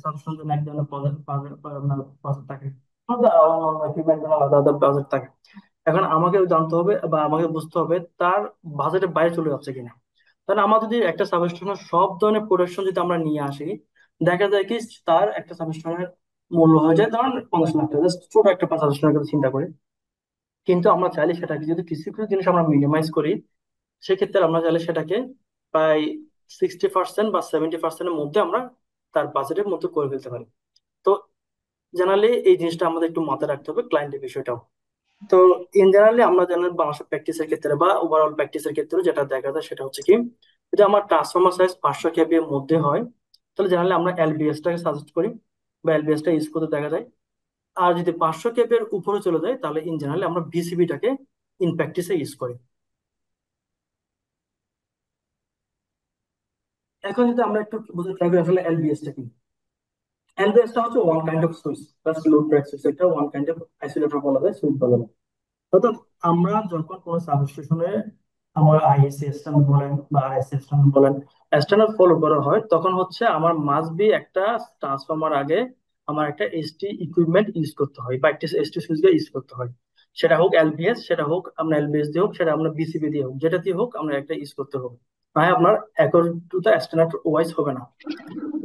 সাজেশনের জন্য এক ধরনের বাজেট থাকে, equipment জন্য আলাদা আলাদা বাজেট থাকে। এখন আমাকে জানতে হবে বা আমাকে বুঝতে হবে তার বাজেটের বাইরে চলে যাচ্ছে কিনা। তাহলে আমার যদি একটা সাবস্ক্রিপশনের সব ধরনের প্রোডাকশন যদি আমরা নিয়ে আসি, দেখা যায় কি তার একটা সাবস্ক্রিপশনের মূল্য হয়ে যায় ধরুন 50 লাখ টাকা, জাস্ট ছোট একটা সাবস্ক্রিপশনের কথা চিন্তা করি। কিন্তু আমরা চাইলে সেটাকে যদি কিছু কিছু জিনিস আমরা মিনিমাইজ করি, সেক্ষেত্রে আমরা চাইলে সেটাকে প্রায় 60% বা 70%-এর মধ্যে আমরা তার বাজেটের মধ্যে করে ফেলতে পারি। তো জেনারেলি এই জিনিসটা আমাদের একটু মাথায় রাখতে হবে, ক্লায়েন্টের বিষয়টাও। তো ইন জেনারেলি আমরা জানেন বাংলাদেশের প্র্যাকটিসের ক্ষেত্রে বা ওভারঅল প্র্যাকটিসের ক্ষেত্রে যেটা দেখা যায় সেটা হচ্ছে কি, যদি আমার ট্রান্সফরমার সাইজ 500 কেবি এর মধ্যে হয় তাহলে জেনারেলি আমরা এলবিএস টাকে সাজেস্ট করি বা এলবিএস টা ইউজ করতে দেখা যায়। আর যদি 500 কেবি এর উপরে চলে যায় তাহলে ইন জেনারেলি আমরা বিসিবি টাকে ইন প্র্যাকটিসে ইউজ করি। এখন যদি আমরা একটু বুঝতে ট্রাই করি আসলে এলবিএস টা কি। এলবিএস টা হচ্ছে one kind of switch, just load break switch, এটা ওয়ান কাইন্ড অফ আইসোলেটর বলা যায়, সুইচ বলা যায়। অর্থাৎ আমরা যখন কোনো সাবস্টেশনে আমার আইএসসি স্ট্যান্ড বলেন বা আরএসসি স্ট্যান্ড বলেন স্ট্যান্ডার্ড ফলো করা হয়, তখন হচ্ছে আমার মাস্ট বি একটা ট্রান্সফরমার আগে আমার একটা এসটি ইকুইপমেন্ট ইউজ করতে হয় বা একটা এসটি সুইচ ইউজ করতে হয়। সেটা হোক এলবিএস, সেটা হোক আমরা এলবিএস দিয়ে হোক, সেটা আমরা বিসিবি দিয়ে হোক, যেটা দিয়ে হোক আমরা একটা ইউজ করতে হবে। না হয় আপনার according to the standard wise হবে না।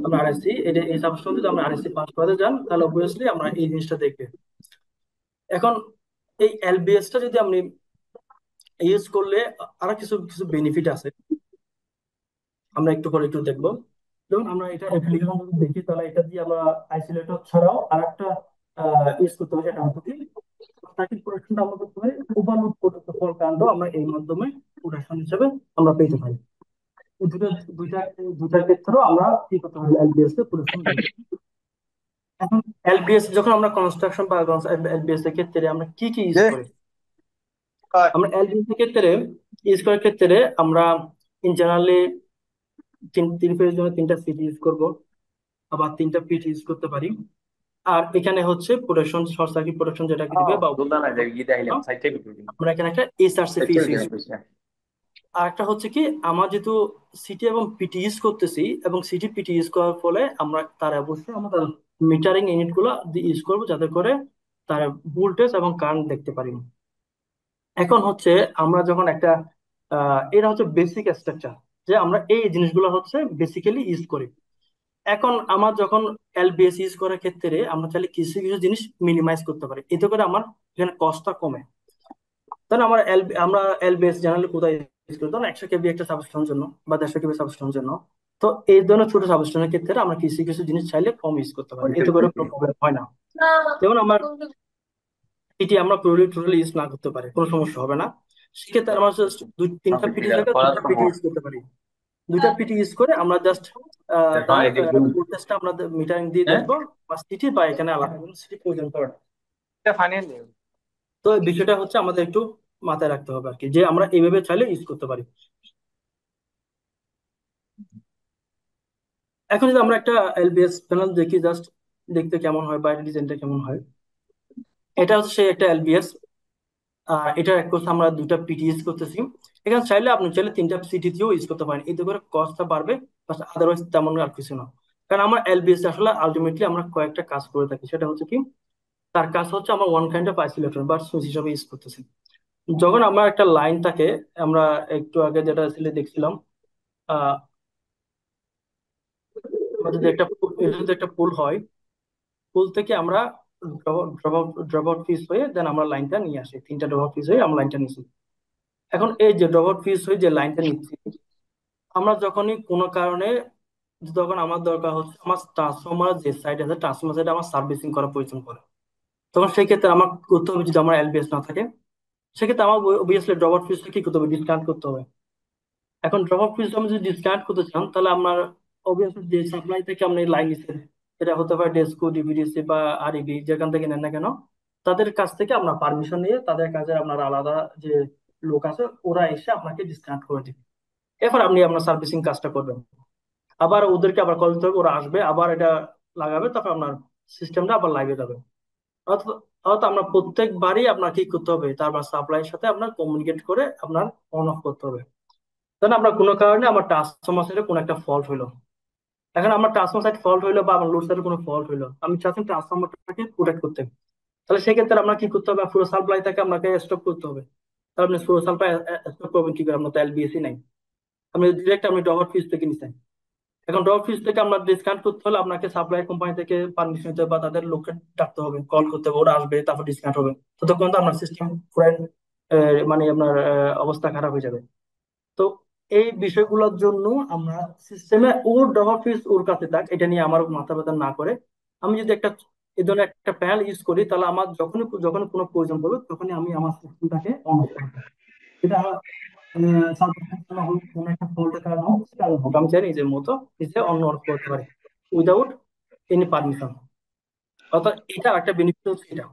আমরা আরএসসি এই সাবস্টেশন যদি আমরা আরএসসি পাস করে যান তাহলে অবভিয়াসলি আমরা এই জিনিসটা দেখবে। এখন এই এলবিএস টা যদি আপনি ইউজ করলে আরো কিছু কিছু বেনিফিট আছে, আমরা একটু পরে একটু দেখবো। যেমন আমরা এটা অ্যাপ্লিকেশন যদি দেখি, তাহলে এটা দিয়ে আমরা আইসোলেটর ছাড়াও আরেকটা ইউজ করতে পারি। সেটা হচ্ছে কি সার্কিট প্রোটেকশনটা আমরা করতে পারি, ওভারলোড প্রোটোকল কাণ্ড আমরা এই মাধ্যমে প্রোটেকশন হিসেবে আমরা পেতে পারি। এই দুইটা দুইটার ক্ষেত্রেও আমরা কি করতে পারি, এলবিএস এর প্রোটেকশন পেতে পারি। এখন এলবিএস যখন আমরা কনস্ট্রাকশন বা এলবিএস এর ক্ষেত্রে আমরা কি কি ইউজ করি, আমরা এলবিএস এর ক্ষেত্রে ইউজ করার ক্ষেত্রে আমরা ইন জেনারেলি তিন ফেজের জন্য তিনটা সিটি ইউজ করব, আবার তিনটা পিট ইউজ করতে পারি। আর এখানে হচ্ছে প্রোটেকশন, শর্ট সার্কিট প্রোটেকশন যেটাকে দিবে বা আমরা এখানে একটা এসআরসি ফিস ইউজ করি। আর একটা হচ্ছে কি, আমার যেহেতু সিটি এবং পিটি ইউজ করতেছি এবং সিটি পিটি ইউজ করার ফলে আমরা তার অবশ্যই আমাদের মিটারিং ইউনিট গুলো ইউজ করবো, যাতে করে তার ভোল্টেজ এবং কারেন্ট দেখতে পারি। এখন হচ্ছে আমরা যখন একটা এটা হচ্ছে বেসিক স্ট্রাকচার, যে আমরা এই জিনিসগুলো হচ্ছে বেসিক্যালি ইউজ করি। এখন আমার যখন এলবিএস ইউজ করার ক্ষেত্রে আমরা চাইলে কিছু কিছু জিনিস মিনিমাইজ করতে পারি, এতে করে আমার এখানে কস্টটা কমে। তাহলে আমরা এলবিএস জেনারেলি কোথায় ইউজ করি, ধরুন 100 কেবি একটা সাবস্টেশনের জন্য বা 150 কেবি সাবস্টেশনের জন্য। তো এই ধরনের ছোট সাবস্টেশনের ক্ষেত্রে আমরা কিছু কিছু জিনিস চাইলে কম ইউজ করতে পারি, এতে করে কোনো প্রবলেম হয় না। যেমন আমার পিটি আমরা টোটালি ইউজ না করতে পারি, কোনো সমস্যা হবে না। সেক্ষেত্রে আমরা জাস্ট তিনটা পিটি জায়গায় দুটা পিটি ইউজ করতে পারি। দুইটা পিটি ইউজ করে আমরা জাস্ট তার ভোল্টেজটা আমরা মিটারিং দিয়ে দেখবো, বা সিটি বা এখানে আলাদা কোনো সিটি প্রয়োজন পড়ে না। তো এই বিষয়টা হচ্ছে আমাদের একটু মাথায় রাখতে হবে আর কি, যে আমরা এইভাবে চাইলে ইউজ করতে পারি। এখন যদি আমরা একটা এলবিএস প্যানেল দেখি, জাস্ট দেখতে কেমন হয়, বাইরের ডিজাইনটা কেমন হয়। এটা হচ্ছে সেই একটা এলবিএস, আর এটা এক কোর্স আমরা দুটা পিটি ইউজ করতেছি। এখানে চাইলে আপনি চাইলে তিনটা সিটি দিয়েও ইউজ করতে পারেন, এতে করে কস্টটা বাড়বে, আদারওয়াইজ তেমন আর কিছু না। কারণ আমার এলবিএস আসলে আলটিমেটলি আমরা কয়েকটা কাজ করে থাকি, সেটা হচ্ছে কি, তার কাজ হচ্ছে আমরা ওয়ান কাইন্ড অফ আইসোলেটর বা সুইচ হিসাবে ইউজ করতেছি। যখন আমার একটা লাইন থাকে, আমরা একটু আগে যেটা আসলে দেখছিলাম, আহ আমাদের যদি এটা যদি একটা পুল হয়, পুল থেকে আমরা ড্রপ আউট ফিস হয়ে দেন আমরা লাইনটা নিয়ে আসি, তিনটা ড্রপ আউট ফিস হয়ে আমরা লাইনটা নিচ্ছি। এখন এই যে ড্রপ আউট ফিস হয়ে যে লাইনটা নিচ্ছি, আমরা যখনই কোনো কারণে, যখন আমার দরকার হচ্ছে আমার ট্রান্সফরমার যে সাইড আছে, ট্রান্সফরমার সাইডে আমার সার্ভিসিং করা প্রয়োজন পড়ে, তখন সেই ক্ষেত্রে আমার করতে হবে, যদি আমার এলবিএস না থাকে সেক্ষেত্রে আমার অবভিয়াসলি ড্রপ আউট ফিসটা কি করতে হবে, ডিসকাউন্ট করতে হবে। এখন ড্রপ আউট ফিস আমি যদি ডিসকাউন্ট করতে চান, তাহলে আমার অবভিয়াসলি যে সাপ্লাই থেকে আপনি লাইন নিচ্ছেন, এটা হতে পারে ডেসকো, ডিভিডিসি বা আরইবি, যেখান থেকে নেন না কেন, তাদের কাছ থেকে আমরা পারমিশন নিয়ে তাদের কাছে আপনার আলাদা যে লোক আছে, ওরা এসে আপনাকে ডিসকাউন্ট করে দিবে। এরপর আপনি আপনার সার্ভিসিং কাজটা করবেন, আবার ওদেরকে আবার কল দিতে হবে, ওরা আসবে আবার এটা লাগাবে, তারপর আপনার সিস্টেমটা আবার লাগিয়ে যাবে। অর্থাৎ অর্থাৎ আমরা প্রত্যেকবারই আপনার কি করতে হবে, তারপর সাপ্লাইয়ের সাথে আপনার কমিউনিকেট করে আপনার অন অফ করতে হবে। তাহলে আমরা কোনো কারণে আমার ট্রান্সফরমার সাইডে কোনো একটা ফল্ট হইলো, এখন আমার ট্রান্সফরমার সাইড ফল্ট হইলো বা আমার লোড সাইডে কোনো ফল্ট হইলো, আমি চাচ্ছি ট্রান্সফরমারটাকে প্রোটেক্ট করতে, তাহলে সেক্ষেত্রে আমরা কি করতে হবে, পুরো সাপ্লাইটাকে আপনাকে স্টপ করতে হবে। তাহলে আপনি পুরো সাপ্লাই স্টপ করবেন কি করে, আপনার তো এলবিএসি নাই, আপনি ডিরেক্ট আপনি ডলার ফিস থেকে নিচ্ছেন। এখন ড্রপ ফিস থেকে আপনার ডিসকাউন্ট করতে হলে আপনাকে সাপ্লাই কোম্পানি থেকে পারমিশন নিতে হবে বা তাদের লোককে ডাকতে হবে, কল করতে হবে, ওরা আসবে, তারপর ডিসকাউন্ট হবে। ততক্ষণ তো আপনার সিস্টেম পুরো মানে আপনার অবস্থা খারাপ হয়ে যাবে। তো এই বিষয়গুলোর জন্য আমরা সিস্টেমে ওর ড্রপ ফিস ওর কাছে থাক, এটা নিয়ে আমার মাথা ব্যথা না করে, আমি যদি একটা এই ধরনের একটা প্যানেল ইউজ করি, তাহলে আমার যখনই যখনই কোনো প্রয়োজন পড়বে তখনই আমি আমার সিস্টেমটাকে অন করবো। এটা সাবস্ক্রিপশন হোক, কোনো একটা ফল্টের কারণে হোক, কারণ হোক, আমি চাই নিজের মতো নিজে অন্য অর্থ করতে পারি উইদাউট এনি পারমিশন। অর্থাৎ এটা একটা বেনিফিট হচ্ছে এটা।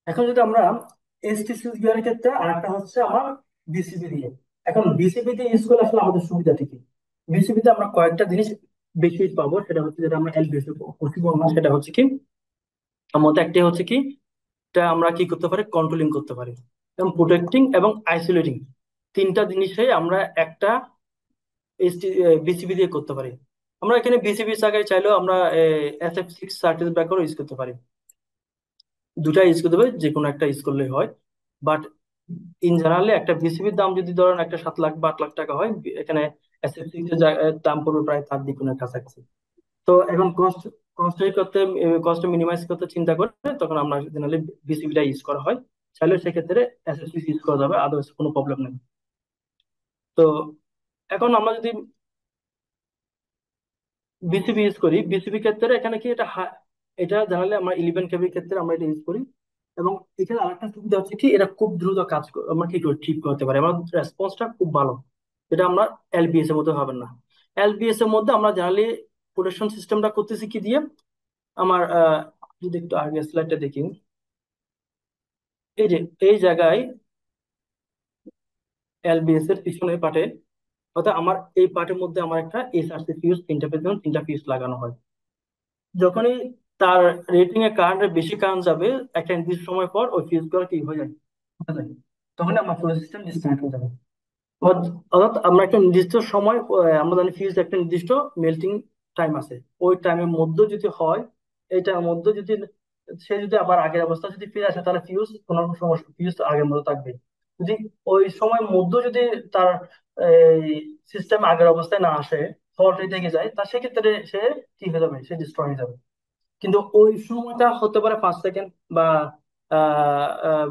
এখন যদি আমরা এসটি সুইচ গিয়ারের ক্ষেত্রে, আরেকটা হচ্ছে আমার বিসিবি দিয়ে। এখন বিসিবি দিয়ে ইউজ করলে আসলে আমাদের সুবিধাটা কি, বিসিবি তে আমরা কয়েকটা জিনিস বেশি পাবো, সেটা হচ্ছে যেটা আমরা এলবিএস করতে পারবো না, সেটা হচ্ছে কি, আমাদের একটি হচ্ছে কি, এটা আমরা কি করতে পারি, কন্ট্রোলিং করতে পারি এবং প্রোটেক্টিং এবং আইসোলেটিং, তিনটা জিনিসই আমরা একটা বিসিবি দিয়ে করতে পারি। আমরা এখানে বিসিবি জায়গায় চাইলেও আমরা SF6 সার্কিট ব্রেকারও ইউজ করতে পারি, দুটা ইউজ করতে পারি, যে কোনো একটা ইউজ করলেই হয়। বাট ইন জেনারেলি একটা বিসিবির দাম যদি ধরেন একটা 7 লাখ বা 8 লাখ টাকা হয়, এখানে এসএফসি এর দাম পড়বে প্রায় তার দ্বিগুণের কাছাকাছি। তো এখন কস্ট মিনিমাইজ করতে চিন্তা করে তখন আমরা জেনারেলি বিসিবিটা ইউজ করা হয়। চাইলে সেক্ষেত্রে এসএসসি ইউজ করা যাবে, আদার্স কোনো প্রবলেম নেই। তো এখন আমরা যদি বিসিবি ইউজ করি, বিসিবি ক্ষেত্রে এখানে কি এটা জেনারেলি আমরা 11 কেবির ক্ষেত্রে আমরা এটা ইউজ করি। এবং এখানে আরেকটা সুবিধা হচ্ছে কি, এটা খুব দ্রুত আমরা কি করি ঠিক করতে পারি, আমার রেসপন্সটা খুব ভালো। এটা আমরা এলবিএস এর মধ্যে হবে না। এলবিএস এর মধ্যে আমরা জেনারেলি প্রোটেকশন সিস্টেমটা করতেছি কি দিয়ে, আমার যদি একটু আগে স্লাইডটা দেখি, এই যে এই জায়গায় এলবিএস এর পিছনে পার্টে, অর্থাৎ আমার এই পার্টের মধ্যে আমার একটা এসআরসি ফিউজ, তিনটা পেছনে 3টা ফিউজ লাগানো হয়। যখনই তার রেটিং এ কারেন্টের বেশি কারেন্ট যাবে, একটা নির্দিষ্ট সময় পর ওই ফিউজ গুলো কি হয়ে যায়, ফুটে যায়। তখন আমার পুরো সিস্টেম ডিসকানেক্ট হয়ে যাবে। অর্থাৎ আমরা একটা নির্দিষ্ট সময়, আমরা জানি ফিউজ একটা নির্দিষ্ট মেল্টিং টাইম আছে, ওই টাইমের মধ্যে যদি হয়, এইটার মধ্যে যদি সে যদি আবার আগের অবস্থা যদি ফিরে আসে, তাহলে ফিউজ কোনো সমস্যা, ফিউজ আগের মতো থাকবে। যদি ওই সময়ের মধ্যে যদি তার সিস্টেম আগের অবস্থায় না আসে, ফল্ট থেকে যায়, তা সেক্ষেত্রে সে কি হয়ে যাবে, সে ডিস্ট্রয় হয়ে যাবে। কিন্তু ওই সময়টা হতে পারে 5 সেকেন্ড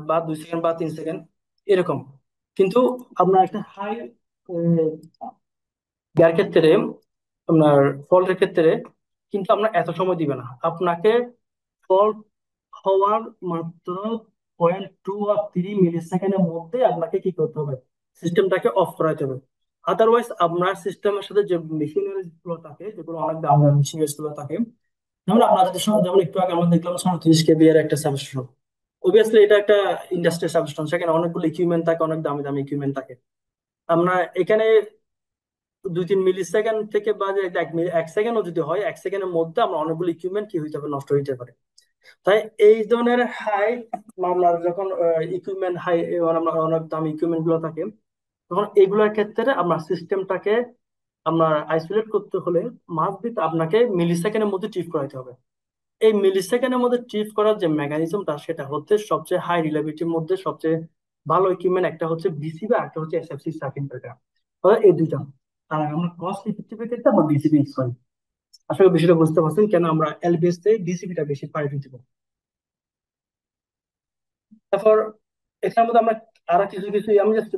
বা 2 সেকেন্ড বা 3 সেকেন্ড এরকম। কিন্তু আপনার একটা হাই ইয়ার ক্ষেত্রে, আপনার ফল্টের ক্ষেত্রে কিন্তু আমরা এত সময় দিবে না আপনাকে। ফল্ট হওয়ার মাত্র 0.2 বা 3 মিলি সেকেন্ডের মধ্যে আপনাকে কি করতে হবে, সিস্টেমটাকে অফ করাতে হবে। আদারওয়াইজ আপনার সিস্টেমের সাথে যে মেশিনারি গুলো থাকে, যেগুলো অনেক দাম দামি মেশিনারি গুলো থাকে, যেমন আপনাদের সঙ্গে যেমন একটু আগে আমরা দেখলাম 37 কেবি এর একটা সাবস্টেশন, অবভিয়াসলি এটা একটা ইন্ডাস্ট্রি সাবস্টেশন, সেখানে অনেকগুলো ইকুইপমেন্ট থাকে, অনেক দামি দামি ইকুইপমেন্ট থাকে। আমরা এখানে 2-3 মিলি সেকেন্ড থেকে বা যে 1 সেকেন্ডও যদি হয়, 1 সেকেন্ডের মধ্যে আমরা অনেকগুলো ইকুইপমেন্ট কি হইতে পারে, নষ্ট হইতে পারে। তাই এই ধরনের হাই মামলার যখন ইকুইপমেন্ট হাই, আমরা অনেক দামি ইকুইপমেন্ট গুলো থাকে, তখন এইগুলোর ক্ষেত্রে আমরা সিস্টেমটাকে আপনার আইসোলেট করতে হলে মাস্ট বি আপনাকে মিলি সেকেন্ডের মধ্যে ট্রিপ করাতে হবে। এই মিলি সেকেন্ডের মধ্যে ট্রিপ করার যে মেকানিজমটা, সেটা হচ্ছে সবচেয়ে হাই রিলায়েবিলিটির মধ্যে সবচেয়ে ভালো ইকুইপমেন্ট একটা হচ্ছে বিসিবি, আর একটা হচ্ছে এসএফসি সার্কিট ব্রেকার। এই দুইটা, আর আমরা কস্ট ইফেক্টিভ ক্ষেত্রে আমরা বিসিবি ইউজ করি। আশা করি বিষয়টা বুঝতে পারছেন কেন আমরা এলবিএস তে বিসিবিটা বেশি প্রায়োরিটি দিব। তারপর এখানের মধ্যে আমরা আরো কিছু কিছু আমি জাস্ট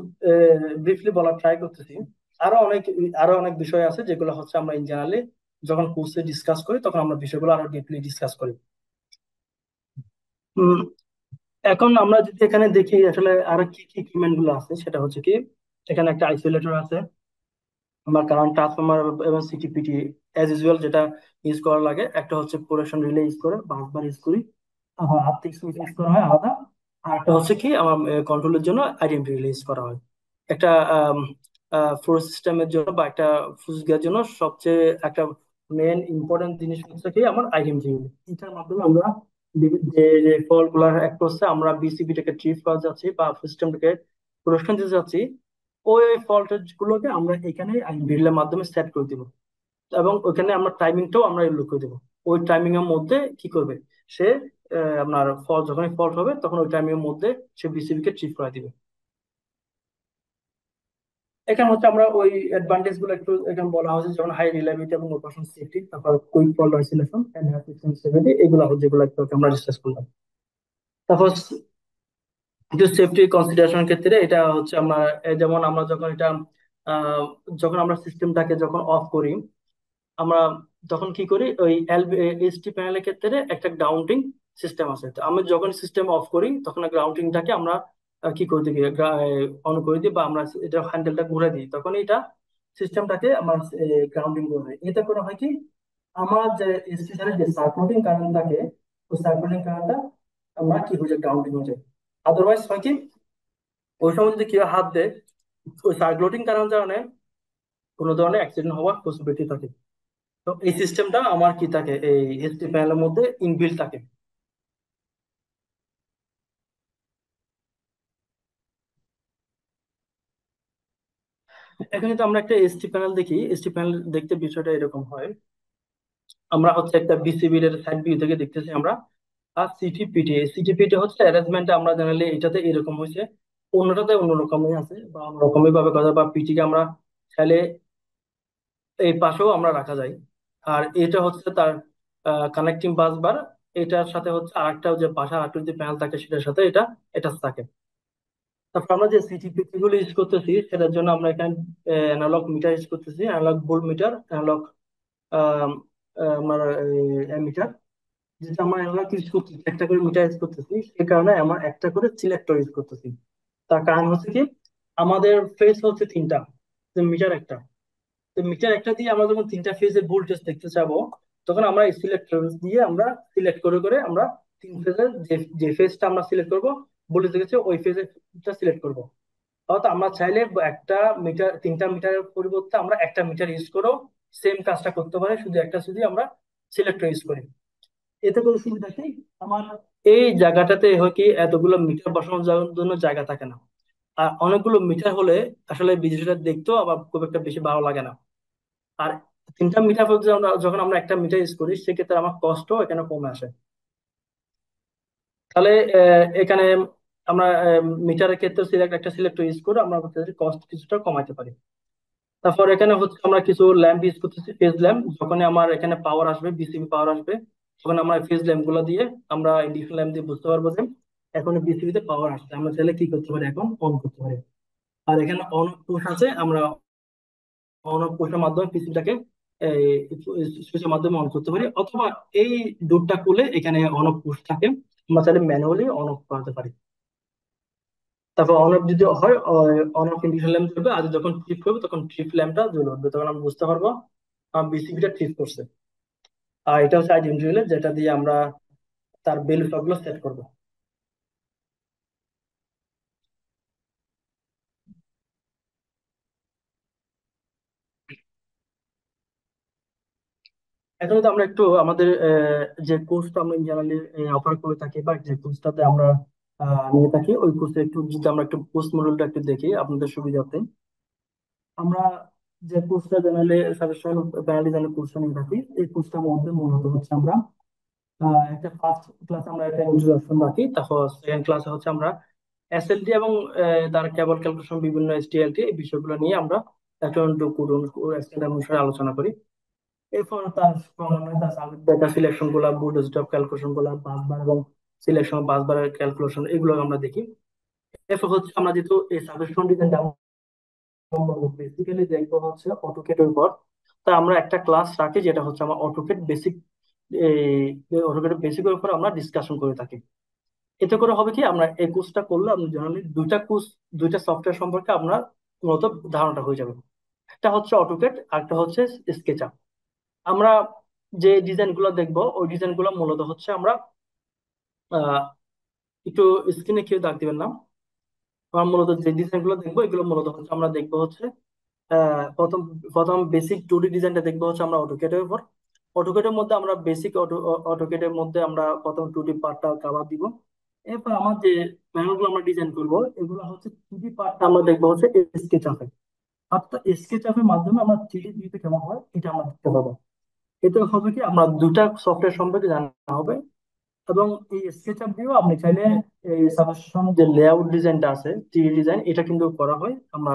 ব্রিফলি বলার ট্রাই করতেছি। আরো অনেক বিষয় আছে যেগুলো হচ্ছে আমরা ইন জেনারেলি যখন কোর্সে ডিসকাস করি, তখন আমরা বিষয়গুলো আরো ডিপলি ডিসকাস করি। উম, এখন আমরা যদি এখানে দেখি আসলে আরো কি কি ইকুইপমেন্ট গুলো আছে, সেটা হচ্ছে কি, এখানে একটা আইসোলেটর আছে, আমার কারণ ট্রান্সফরমার এবং সিটিপিটি অ্যাজ ইউজুয়াল যেটা ইউজ করা লাগে। একটা হচ্ছে প্রোটেকশন রিলে ইউজ করে, বাসবার ইউজ করি, আর্থিক সুইচ ইউজ করা হয় আলাদা। আর একটা হচ্ছে কি, আমার কন্ট্রোলের জন্য আইডেন্টি রিলে ইউজ করা হয়। একটা ফোর সিস্টেমের জন্য বা একটা ফুজ গিয়ার জন্য সবচেয়ে একটা মেন ইম্পর্টেন্ট জিনিস হচ্ছে কি, আমার আইডেন্টি রিলে। এটার মাধ্যমে আমরা যে ফল্ট গুলার অ্যাক্রসে আমরা বিসিবিটাকে ট্রিপ করা যাচ্ছি বা সিস্টেমটাকে প্রোটেকশন দিতে যাচ্ছি, ওই ফল্ট গুলোকে আমরা এখানে রিলের মাধ্যমে সেট করে দিব। এবং ওখানে আমরা টাইমিংটাও আমরা উল্লেখ করে দেবো। ওই টাইমিং এর মধ্যে কি করবে সে, আপনার ফল্ট যখনই ফল্ট হবে, তখন ওই টাইমিং এর মধ্যে সে বিসিবি কে ট্রিপ করে দিবে। এখানে হচ্ছে আমরা ওই অ্যাডভান্টেজ গুলো একটু এখানে বলা হয়েছে, যেমন হাই রিলায়েবিলিটি এবং অপারেশন সেফটি, তারপর quick fault isolation and system stability, এগুলো হচ্ছে যেগুলো একটু আগে আমরা ডিসকাস করলাম। তারপর কিছু সেফটি কনসিডারেশন ক্ষেত্রে এটা হচ্ছে আমরা যেমন আমরা যখন এটা আহ, যখন আমরা সিস্টেমটাকে যখন অফ করি, আমরা তখন কি করি, ওই এইচটি প্যানেলের ক্ষেত্রে একটা গ্রাউন্ডিং সিস্টেম আছে। তো আমি যখন সিস্টেম অফ করি, তখন গ্রাউন্ডিংটাকে আমরা কি করে দিই, অন করে দিই বা আমরা এটা হ্যান্ডেলটা ঘুরে দিই, তখন এটা সিস্টেমটাকে আমার গ্রাউন্ডিং করে দেয়। এতে করে হয় কি, আমার যে এসটি যে সার্কুলেটিং কারেন্ট থাকে, ওই সার্কুলেটিং কারেন্টটা আমরা কি হয়ে যায়, গ্রাউন্ডিং হয়ে যায়। আদারওয়াইজ হয় কি, ওই সময় যদি কেউ হাত দেয়, ওই সার্কুলেটিং কারেন্ট কারণে কোনো ধরনের অ্যাক্সিডেন্ট হওয়ার পসিবিলিটি থাকে। তো এই সিস্টেমটা আমার কি থাকে, এই এইচডি প্যানেলের মধ্যে ইনবিল্ট থাকে। এখন যদি আমরা একটা এইচডি প্যানেল দেখি, এইচডি প্যানেল দেখতে বিষয়টা এরকম হয়। আমরা হচ্ছে একটা বিসিবি এর সাইড ভিউ থেকে দেখতেছি আমরা। আর সিটিপিটি হচ্ছে অ্যারেঞ্জমেন্ট, আমরা জানালে এটাতে এরকম হয়েছে। অন্যটাতে অন্যরকমই আছে বা অন্যরকমই ভাবে কথা, বা পিটিকে আমরা চাইলে এই পাশেও আমরা রাখা যায়। আর এটা হচ্ছে তার কানেক্টিং বাস বার। এটার সাথে হচ্ছে আরেকটা যে পাশে আরেকটা যে প্যানেল থাকে সেটার সাথে এটা এটা থাকে। তারপর আমরা যে সিটিপিসি গুলো ইউজ করতেছি সেটার জন্য আমরা এখানে অ্যানালগ মিটার ইউজ করতেছি, অ্যানালগ ভোল্ট মিটার, অ্যানালগ আমার মিটার। যেটা আমরা অ্যানালগ ইউজ করতেছি, একটা করে মিটার ইউজ করতেছি, সে কারণে আমরা একটা করে সিলেক্টর ইউজ করতেছি। তার কারণ হচ্ছে কি, আমাদের ফেজ হচ্ছে তিনটা, মিটার একটা। তো মিটার একটা দিয়ে আমরা যখন তিনটা ফেজের ভোল্টেজ দেখতে চাবো, তখন আমরা এই সিলেক্টর দিয়ে আমরা সিলেক্ট করে করে আমরা তিন ফেজের যে যে ফেজটা আমরা সিলেক্ট করব, ভোল্টেজ দেখেছে ওই ফেজটা সিলেক্ট করব। অর্থাৎ আমরা চাইলে একটা মিটার, তিনটা মিটারের পরিবর্তে আমরা একটা মিটার ইউজ করেও সেম কাজটা করতে পারি, শুধু একটা শুধু আমরা সিলেক্টর ইউজ করি। এতে করে সুবিধা কি, আমার এই জায়গাটাতে হয় কি এতগুলো মিটার বসানোর জন্য জায়গা থাকে না। আর অনেকগুলো মিটার হলে আসলে বিষয়টা দেখতেও আবার খুব একটা বেশি ভালো লাগে না। আর তিনটা মিটার বলতে যখন আমরা একটা মিটার ইউজ করি, সেক্ষেত্রে আমার কষ্ট এখানে কমে আসে। তাহলে এখানে আমরা মিটারের ক্ষেত্রে একটা সিলেক্টর ইউজ করে আমরা কস্ট কিছুটা কমাইতে পারি। তারপর এখানে হচ্ছে আমরা কিছু ল্যাম্প ইউজ করতেছি, ফেজ ল্যাম্প। যখন আমার এখানে পাওয়ার আসবে, বিসিবি পাওয়ার আসবে, তখন আমরা ফেজ ল্যাম্প গুলো দিয়ে আমরা ইন্ডিকেশন ল্যাম্প দিয়ে বুঝতে পারবো যে এখন বিসিবি তে পাওয়ার আসছে। আমরা চাইলে কি করতে পারি, এখন অন করতে পারি। আর এখানে অন পুশ আছে, আমরা অন অফ পুশের মাধ্যমে পিসিটাকে সুইচের মাধ্যমে অন করতে পারি, অথবা এই ডোরটা খুলে এখানে অন অফ পুশ থাকে, আমরা চাইলে ম্যানুয়ালি অন অফ করাতে পারি। তারপর অন অফ যদি হয়, অন অফ ইন্ডিকেশন ল্যাম্প জ্বলবে, আর যখন ট্রিপ করবে তখন ট্রিপ ল্যাম্পটা জ্বলে উঠবে, তখন আমরা বুঝতে পারবো আমার বিসিবিটা ট্রিপ করছে। আর এটা হচ্ছে আইডেন্টি রিলে, যেটা দিয়ে আমরা তার ভ্যালু সবগুলো সেট করবো। এখন তো আমরা একটু আমাদের যে কোর্সটা আমরা জেনারেলি অফার করে থাকি, বা যে কোর্সটাতে আমরা নিয়ে থাকি, ওই কোর্সে একটু যদি আমরা একটু কোর্স মডিউলটা একটু দেখি আপনাদের সুবিধার্থে। আমরা যে কোর্সটা জেনারেলি সাজেশন প্যানেলে যে কোর্সটা নিয়ে থাকি, এই কোর্সটার মধ্যে মূলত হচ্ছে আমরা একটা ফার্স্ট ক্লাস আমরা একটা ইন্ট্রোডাকশন রাখি, তারপর সেকেন্ড ক্লাসে হচ্ছে আমরা এসএলডি এবং তার কেবল ক্যালকুলেশন, বিভিন্ন এসটিএলটি, এই বিষয়গুলো নিয়ে আমরা একটা অনুসারে আলোচনা করি। এরপর তার ক্রমান্বয়ে তার সার্কিট ডেটা সিলেকশন গুলা, বুট স্টপ ক্যালকুলেশন গুলা, বাসবার এবং সিলেকশন বাসবারের ক্যালকুলেশন, এগুলো আমরা দেখি। এরপর হচ্ছে আমরা যেহেতু এই সাজেশন ডিজাইনটা বেসিক্যালি দেখবো হচ্ছে অটোকেটের উপর, তা আমরা একটা ক্লাস রাখি যেটা হচ্ছে আমার অটোকেট বেসিক। এই অটোকেট বেসিকের উপর আমরা ডিসকাশন করে থাকি। এতে করে হবে কি, আমরা এই কোর্সটা করলে আপনি জেনারেলি দুইটা কোর্স, দুইটা সফটওয়্যার সম্পর্কে আপনার মূলত ধারণাটা হয়ে যাবে। একটা হচ্ছে অটোকেট, আর একটা হচ্ছে স্কেচআপ। আমরা যে ডিজাইন গুলো দেখবো, ওই ডিজাইন গুলো মূলত হচ্ছে আমরা আহ একটু স্ক্রিনে কেউ দাগ দিবেন না। আমরা মূলত যে ডিজাইন গুলো দেখবো, এগুলো মূলত হচ্ছে আমরা দেখবো হচ্ছে প্রথম প্রথম বেসিক 2D ডিজাইনটা দেখবো হচ্ছে আমরা অটোকেটের উপর। অটোকেটের মধ্যে আমরা বেসিক অটোকেটের মধ্যে আমরা প্রথম 2D পার্টটা কভার দিব। এরপর আমার যে প্যানেল গুলো আমরা ডিজাইন করবো, এগুলো হচ্ছে 2D পার্টটা আমরা দেখবো হচ্ছে স্কেচ আপে। অর্থাৎ স্কেচ আপের মাধ্যমে আমরা 3D ভিউতে কেমন হয় এটা আমরা দেখতে পাবো। এতে হবে কি, আমরা দুটা সফটওয়্যার সম্পর্কে জানা হবে। এবং এই স্কেচআপ দিয়েও আপনি চাইলে এই সাজেশন যে লেআউট ডিজাইনটা আছে, 3D ডিজাইন, এটা কিন্তু করা হয়। আমরা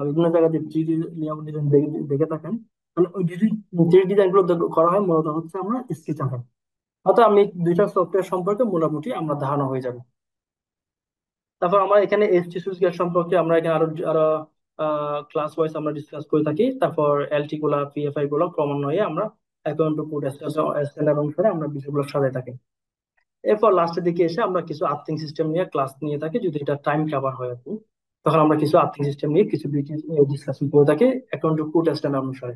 বিভিন্ন জায়গায় যে 3D লেআউট ডিজাইন দেখে থাকেন, মানে ওই 3D ডিজাইন গুলো করা হয় মূলত হচ্ছে আমরা স্কেচআপে। অর্থাৎ আমি দুইটা সফটওয়্যার সম্পর্কে মোটামুটি আমরা ধারণা হয়ে যাবে। তারপর আমরা এখানে এসটি সুইচ গেট সম্পর্কে আমরা এখানে আরো আরো ক্লাস ওয়াইজ আমরা ডিসকাস করে থাকি। তারপর এলটি গুলা, পিএফআই গুলো ক্রমান্বয়ে আমরা অ্যাকাউন্ট টু কোড স্ট্যান্ডার্ড অনুসারে আমরা বিষয়গুলো সাজাই থাকি। এরপর লাস্টের দিকে এসে আমরা কিছু আর্থিং সিস্টেম নিয়ে ক্লাস নিয়ে থাকি, যদি এটা টাইম কভার হয় আর কি। তখন আমরা কিছু আর্থিং সিস্টেম নিয়ে কিছু ডিসকাশন করে থাকি অ্যাকাউন্ট টু কোড স্ট্যান্ডার্ড অনুসারে।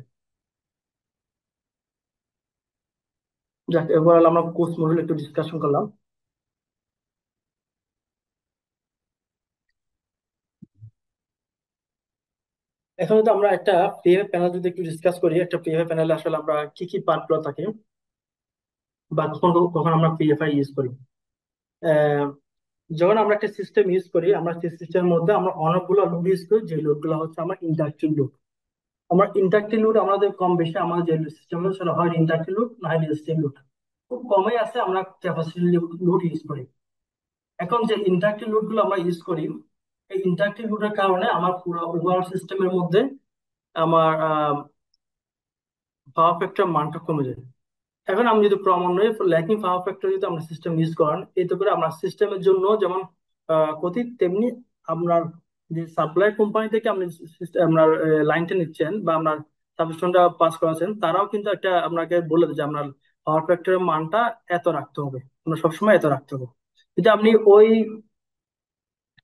যাক, এবার আমরা কোর্স মডিউল একটু ডিসকাশন করলাম। এখন যদি আমরা একটা পিএফ প্যানেল যদি একটু ডিসকাস করি, একটা পিএফ প্যানেলে আসলে আমরা কি কি পার্ট গুলো থাকে, বা কখন কখন আমরা পিএফআই ইউজ করি। আহ, যখন আমরা একটা সিস্টেম ইউজ করি, আমরা সেই সিস্টেমের মধ্যে আমরা অনেকগুলো লোড ইউজ করি, যে লোড গুলো হচ্ছে আমরা ইন্ডাকটিভ লোড। আমরা ইন্ডাকটিভ লোড আমাদের কম বেশি, আমাদের যে সিস্টেম সেটা হয় ইন্ডাকটিভ লোড না হয় রেজিস্টিভ লোড। খুব কমই আছে আমরা ক্যাপাসিটিভ লোড ইউজ করি। এখন যে ইন্ডাকটিভ লোড গুলো আমরা ইউজ করি, এই ইন্টারঅ্যাক্টিভ লোডের কারণে আমার পুরো ওভারঅল সিস্টেমের মধ্যে আমার পাওয়ার ফ্যাক্টর মানটা কমে যায়। এখন আমি যদি ক্রমান্বয়ে ল্যাকিং পাওয়ার ফ্যাক্টর যদি আমরা সিস্টেম ইউজ করেন, এতে করে আমরা সিস্টেমের জন্য যেমন ক্ষতি, তেমনি আপনার যে সাপ্লাই কোম্পানি থেকে আপনি আপনার লাইনটা নিচ্ছেন বা আপনার সাবস্টেশনটা পাস করাচ্ছেন, তারাও কিন্তু একটা আপনাকে বলে দেয় যে আপনার পাওয়ার ফ্যাক্টরের মানটা এত রাখতে হবে, আপনার সবসময় এত রাখতে হবে। যদি আপনি ওই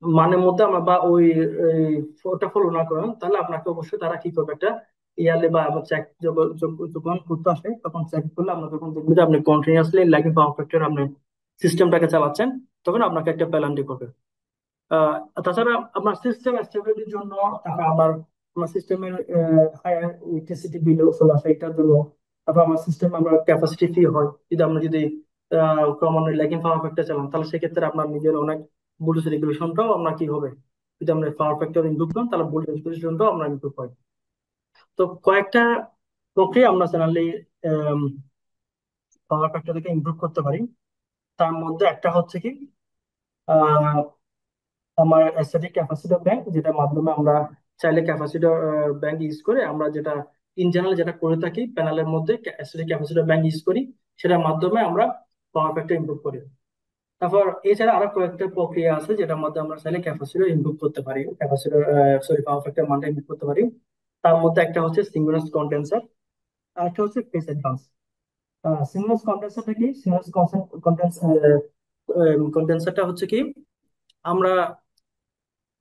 মানের মধ্যে আমরা বা ওই ওটা ফলো না করেন, তাহলে আপনাকে অবশ্যই তারা কি করবে, একটা ইয়ারলি বা আবার চেক যখন করতে আসে তখন চেক করলে আমরা যখন দেখবো যে আপনি কন্টিনিউয়াসলি ল্যাকিং পাওয়ার ফ্যাক্টর আপনি সিস্টেমটাকে চালাচ্ছেন, তখন আপনাকে একটা পেনাল্টি করবে। আহ তাছাড়া আপনার সিস্টেম স্টেবিলিটির জন্য, তারপর আমার সিস্টেমের হায়ার ইলেকট্রিসিটি বিল চলে আসে এটার জন্য, তারপর আমার সিস্টেম আমরা ক্যাপাসিটি ফ্রি হয় যদি আমরা যদি ক্রমান্বয়ে ল্যাগিং পাওয়ার ফ্যাক্টর চালান, তাহলে সেক্ষেত্রে আপনার নিজের অনেক ভোল্টেজ রেগুলেশনটাও আমরা কি হবে, যদি আমরা পাওয়ার ফ্যাক্টর ইমপ্রুভ করেন তাহলে ভোল্টেজ রেগুলেশনটাও আমরা ইমপ্রুভ হয়। তো কয়েকটা প্রক্রিয়া আমরা চ্যানেলে পাওয়ার ফ্যাক্টরকে ইমপ্রুভ করতে পারি। তার মধ্যে একটা হচ্ছে কি, আহ আমার স্ট্যাটিক ক্যাপাসিটর ব্যাংক, যেটার মাধ্যমে আমরা চাইলে ক্যাপাসিটর ব্যাংক ইউজ করে আমরা যেটা ইন জেনারেল যেটা করে থাকি প্যানেলের মধ্যে স্ট্যাটিক ক্যাপাসিটর ব্যাংক ইউজ করি, সেটার মাধ্যমে আমরা পাওয়ার ফ্যাক্টর ইমপ্রুভ করি। তারপর এছাড়া আরো কয়েকটা প্রক্রিয়া আছে যেটার মধ্যে আমরা চাইলে ক্যাপাসিটর ইমপ্রুভ করতে পারি, ক্যাপাসিটর পাওয়ার ফ্যাক্টর মানটা ইমপ্রুভ করতে পারি। তার মধ্যে একটা হচ্ছে সিঙ্ক্রোনাস কন্ডেন্সার, আর একটা হচ্ছে ফেজ অ্যাডভান্স। সিঙ্ক্রোনাস কন্ডেন্সারটা কি? সিঙ্ক্রোনাস কন্ডেন্সারটা হচ্ছে কি, আমরা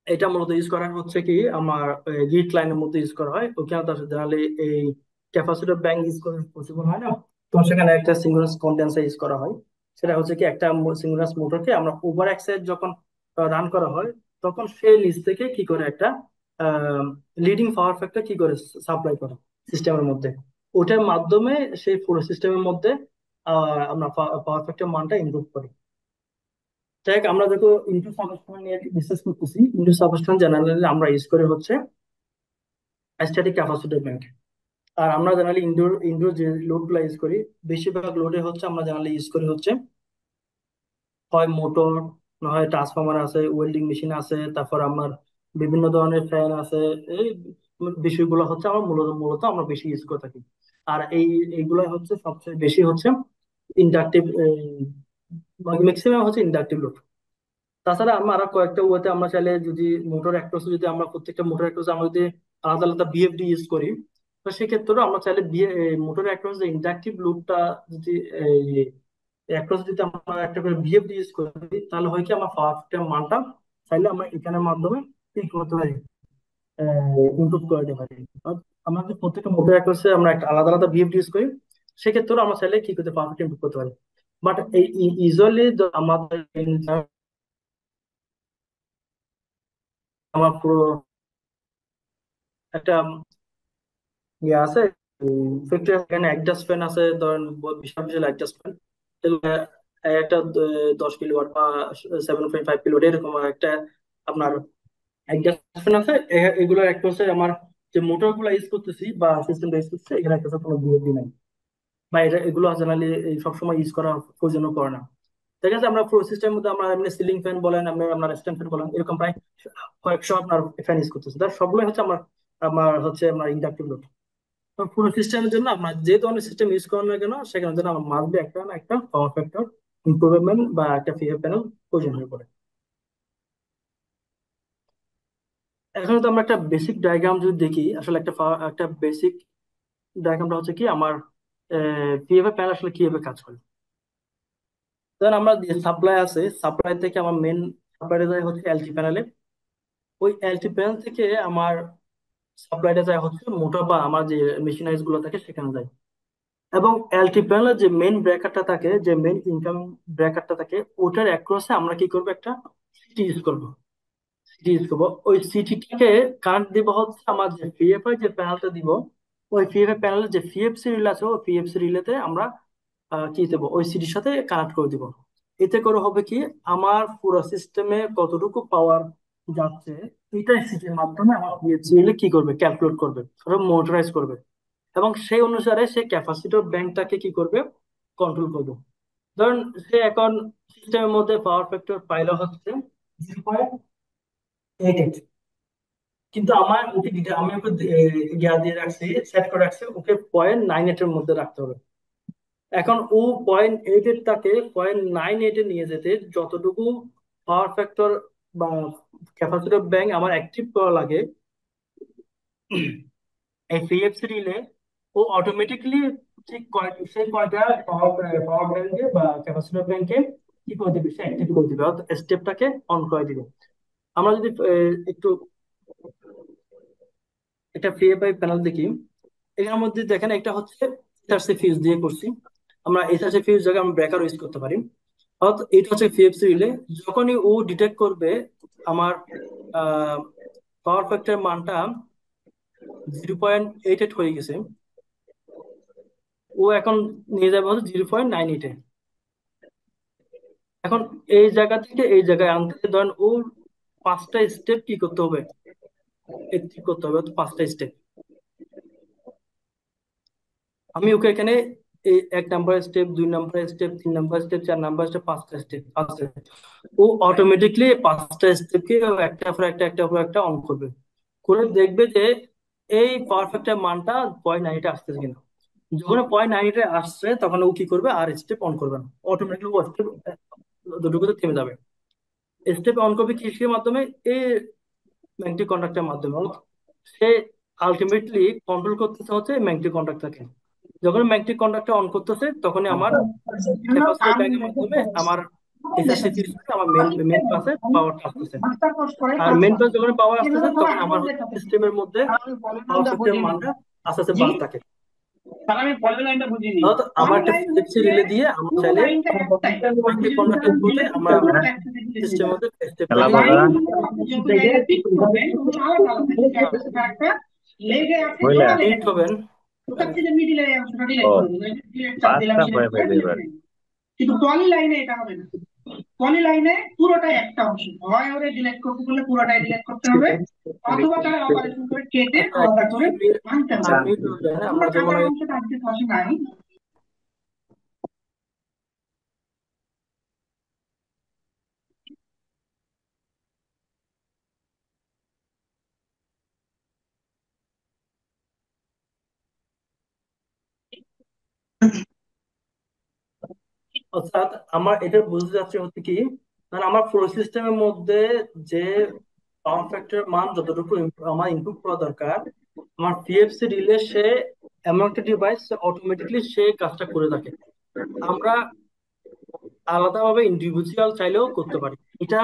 এটা মূলত ইউজ করা হচ্ছে কি আমার গিট লাইনের মধ্যে ইউজ করা হয়, ওখানে তো জেনারেলি এই ক্যাপাসিটর ব্যাংক ইউজ করা পসিবল হয় না, তো সেখানে একটা সিঙ্ক্রোনাস কন্ডেন্সার ইউজ করা হয়। সেটা হচ্ছে কি, একটা সিঙ্ক্রোনাস মোটরকে আমরা ওভার এক্সাইট যখন রান করা হয়, তখন সে নিচ থেকে কি করে একটা লিডিং পাওয়ার ফ্যাক্টর কি করে সাপ্লাই করে সিস্টেমের মধ্যে, ওটার মাধ্যমে সেই পুরো সিস্টেমের মধ্যে আমরা পাওয়ার ফ্যাক্টর মানটা ইমপ্রুভ করি। দেখ, আমরা দেখো ইনটু সাবস্টেশন নিয়ে ডিসকাস করতেছি। ইনটু সাবস্টেশন জেনারেলি আমরা ইউজ করি হচ্ছে স্ট্যাটিক ক্যাপাসিটর ব্যাংক। আর আমরা জেনারেলি ইনডোর ইনডোর যে লোড গুলা ইউজ করি, বেশিরভাগ লোডে হচ্ছে আমরা জেনারেলি ইউজ করি হচ্ছে হয় মোটর, না হয় ট্রান্সফরমার আছে, ওয়েল্ডিং মেশিন আছে, তারপর আমার বিভিন্ন ধরনের ফ্যান আছে। এই বিষয়গুলো হচ্ছে আমরা মূলত মূলত আমরা বেশি ইউজ করে থাকি। আর এইগুলো হচ্ছে সবচেয়ে বেশি হচ্ছে ইন্ডাকটিভ, ম্যাক্সিমাম হচ্ছে ইন্ডাকটিভ লোড। তাছাড়া আমরা আরো কয়েকটা ওয়েতে আমরা চাইলে যদি মোটর অ্যাক্রোসে যদি আমরা প্রত্যেকটা মোটর অ্যাক্রোসে আমরা যদি আলাদা আলাদা বিএফডি ইউজ করি, তো সেক্ষেত্রেও আমরা চাইলে মোটর অ্যাক্রোস যে ইন্ডাকটিভ লুপটা যদি অ্যাক্রোস যদি আমরা একটা করে বিএফডি ইউজ করি, তাহলে হয় কি আমার পাওয়ার ফ্যাক্টর মানটা চাইলে আমরা এখানের মাধ্যমে কি করতে পারি, ইমপ্রুভ করে দিতে পারি। আমরা যদি প্রত্যেকটা মোটর অ্যাক্রোসে আমরা একটা আলাদা আলাদা বিএফডি ইউজ করি, সেক্ষেত্রেও আমরা চাইলে কি করতে পাওয়ার ফ্যাক্টর ইমপ্রুভ করতে পারি। বাট এই ইউজুয়ালি আমাদের আমার পুরো একটা ইয়ে আছে, ফ্যাক্টরি, এখানে অ্যাডজাস্ট ফ্যান আছে, ধরেন বিশাল বিশাল অ্যাডজাস্ট ফ্যান, একটা 10 কিলোওয়াট বা 7.5 কিলোওয়াট এরকম একটা আপনার অ্যাডজাস্ট ফ্যান আছে। এগুলো একটা হচ্ছে আমার যে মোটর গুলো ইউজ করতেছি বা সিস্টেমটা ইউজ করতেছি, এখানে একটা কোনো বিরোধী নাই, বা এগুলো জেনারেলি সবসময় ইউজ করা প্রয়োজন করে না। ঠিক আছে, আমরা পুরো সিস্টেমের মধ্যে আমরা এমনি সিলিং ফ্যান বলেন, আপনার স্ট্যান্ড ফ্যান বলেন, এরকম প্রায় কয়েকশো আপনার ফ্যান ইউজ করতেছি, তার সবগুলোই হচ্ছে আমার আমার হচ্ছে আমার ইন্ডাকটিভ লোড। তো পুরো সিস্টেমের জন্য আপনার যে ধরনের সিস্টেম ইউজ করেন না কেন, সেখানে জন্য আমার মাসবে একটা না একটা পাওয়ার ফ্যাক্টর ইমপ্রুভমেন্ট বা একটা ফিয়ার প্যানেল প্রয়োজন হয়ে পড়ে। এখন তো আমরা একটা বেসিক ডায়াগ্রাম যদি দেখি, আসলে একটা বেসিক ডায়াগ্রামটা হচ্ছে কি আমার পিএফআই প্যানেল আসলে কিভাবে কাজ করে। ধরেন আমরা যে সাপ্লাই আছে, সাপ্লাই থেকে আমার মেন সাপ্লাইটা যায় হচ্ছে এলটি প্যানেলে, ওই এলটি প্যানেল থেকে আমার সাপ্লাইটা যায় হচ্ছে মোটর বা আমার যে মেশিনারিজ গুলো থাকে সেখানে যায়। এবং এলটি প্যানেলের যে মেইন ব্রেকারটা থাকে, যে মেইন ইনকাম ব্রেকারটা থাকে, ওটার অ্যাক্রসে আমরা কি করবো, একটা সিটি ইউজ করবো। সিটি ইউজ করবো, ওই সিটিটাকে কারেন্ট দিব হচ্ছে আমার যে পিএফআই যে প্যানেলটা দিব, ওই পিএফআই প্যানেলের যে পিএফসি রিলে আছে, ওই পিএফসি রিলেতে আমরা কি দেবো, ওই সিটির সাথে কানেক্ট করে দিব। এতে করে হবে কি, আমার পুরো সিস্টেমে কতটুকু পাওয়ার যাচ্ছে, এটা সিটির মাধ্যমে আমার পিএফসি রিলে কি করবে, ক্যালকুলেট করবে, মোটরাইজ করবে, এবং সেই অনুসারে সে ক্যাপাসিটর ব্যাংকটাকে কি করবে, কন্ট্রোল করবে। ধরুন সে এখন সিস্টেমের মধ্যে পাওয়ার ফ্যাক্টর পাইল হচ্ছে এইট এইট, কিন্তু আমার ওকে আমি ওকে ইয়া দিয়ে রাখছি, সেট করে রাখছি ওকে 0.98 এর মধ্যে রাখতে হবে। এখন ও 0.8 এর তাকে 0.98 এ নিয়ে যেতে যতটুকু পাওয়ার ফ্যাক্টর বা ক্যাপাসিটর ব্যাংক আমার অ্যাক্টিভ করা লাগে, এই সিএফসি রিলে ও অটোমেটিকলি ঠিক সেই কয়টা পাওয়ার ব্যাংকে বা ক্যাপাসিটর ব্যাংকে কি করে দিবে, সে অ্যাক্টিভ করে দিবে, অর্থাৎ স্টেপটাকে অন করে দিবে। আমরা যদি একটু একটা পিএফআই প্যানেল দেখি, এর মধ্যে দেখেন একটা হচ্ছে এইচআরসি ফিউজ দিয়ে করছি। আমরা এইচআরসি ফিউজ জায়গায় আমরা ব্রেকার ইউজ করতে পারি। অর্থাৎ এটা হচ্ছে সিএফসি রিলে, যখনই ও ডিটেক্ট করবে আমার পাওয়ার ফ্যাক্টর মানটা 0.88 হয়ে গেছে, ও এখন নিয়ে যাবে হচ্ছে 0.98-এ। এখন এই জায়গা থেকে এই জায়গায় আনতে ধরেন ও 5টা স্টেপ কি করতে হবে, ঠিক করতে হবে, অর্থাৎ 5টা স্টেপ। আমি ওকে এখানে এই 1 number step, 2 number step, 3 number step, 4 number step, 5টা স্টেপ আছে। ও অটোমেটিকলি 5টা স্টেপকে একটা পর একটা একটা পর একটা অন করবে, করে দেখবে যে এই পারফেক্টের মানটা 0.98 আসতেছে কিনা। যখন 0.98 আসছে তখন ও কি করবে, আর স্টেপ অন করবে না, অটোমেটিকলি ও স্টেপ দুটোতে থেমে যাবে। স্টেপ অন করবে কিসের মাধ্যমে, এই ম্যাগনেটিক কন্ডাক্টের মাধ্যমে। সে আলটিমেটলি কন্ট্রোল করতেছে হচ্ছে ম্যাগনেটিক কন্ডাক্টরকে। যখন ম্যাগনেটিক কন্ডাক্টর অন করতেছে তখনই আমার ক্যাপাসিটর ব্যাংকের মাধ্যমে আমার এসএসসি ফিউজটা আমার মেন মেন পাসে পাওয়ারটা আসতেছে। আর মেন পাস যখন পাওয়ার আসতেছে তখন আমার সিস্টেমের মধ্যে পাওয়ার ফ্যাক্টর মানটা আস্তে আস্তে বাড়তে থাকে। অর্থাৎ আমার একটা ফ্লেক্সি রিলে দিয়ে আমরা চাইলে ম্যাগনেটিক কন্ডাক্টর থ্রুতে আমরা সিস্টেমের মধ্যে খেলা স্টেপটাকে বাধা বুঝলা হিট হবেন। ও পাঁচটা পয়ে পেতে এবার কিন্তু পলি লাইনে এটা হবে না। পলি লাইনে পুরোটাই একটা অংশ, হয় ওরে ডিলেট করতে বলে পুরোটাই ডিলেট করতে হবে, অথবা তারা অপারেশন করে কেটে আচ্ছা, আলাদা করে আনতে হবে। আপনি তো জানেন আমরা আমরা যখন কাটার অংশটা আজকে পাশে নাই। অর্থাৎ আমার এটা বুঝতে যাচ্ছে হচ্ছে কি, মানে আমার পুরো সিস্টেমের মধ্যে যে পাওয়ার ফ্যাক্টর মান যতটুকু আমার ইনপুট করা দরকার, আমার পিএফসি রিলে সে এমন একটা ডিভাইস অটোমেটিকলি সে কাজটা করে থাকে। আমরা আলাদাভাবে ইন্ডিভিজুয়াল চাইলেও করতে পারি। এটা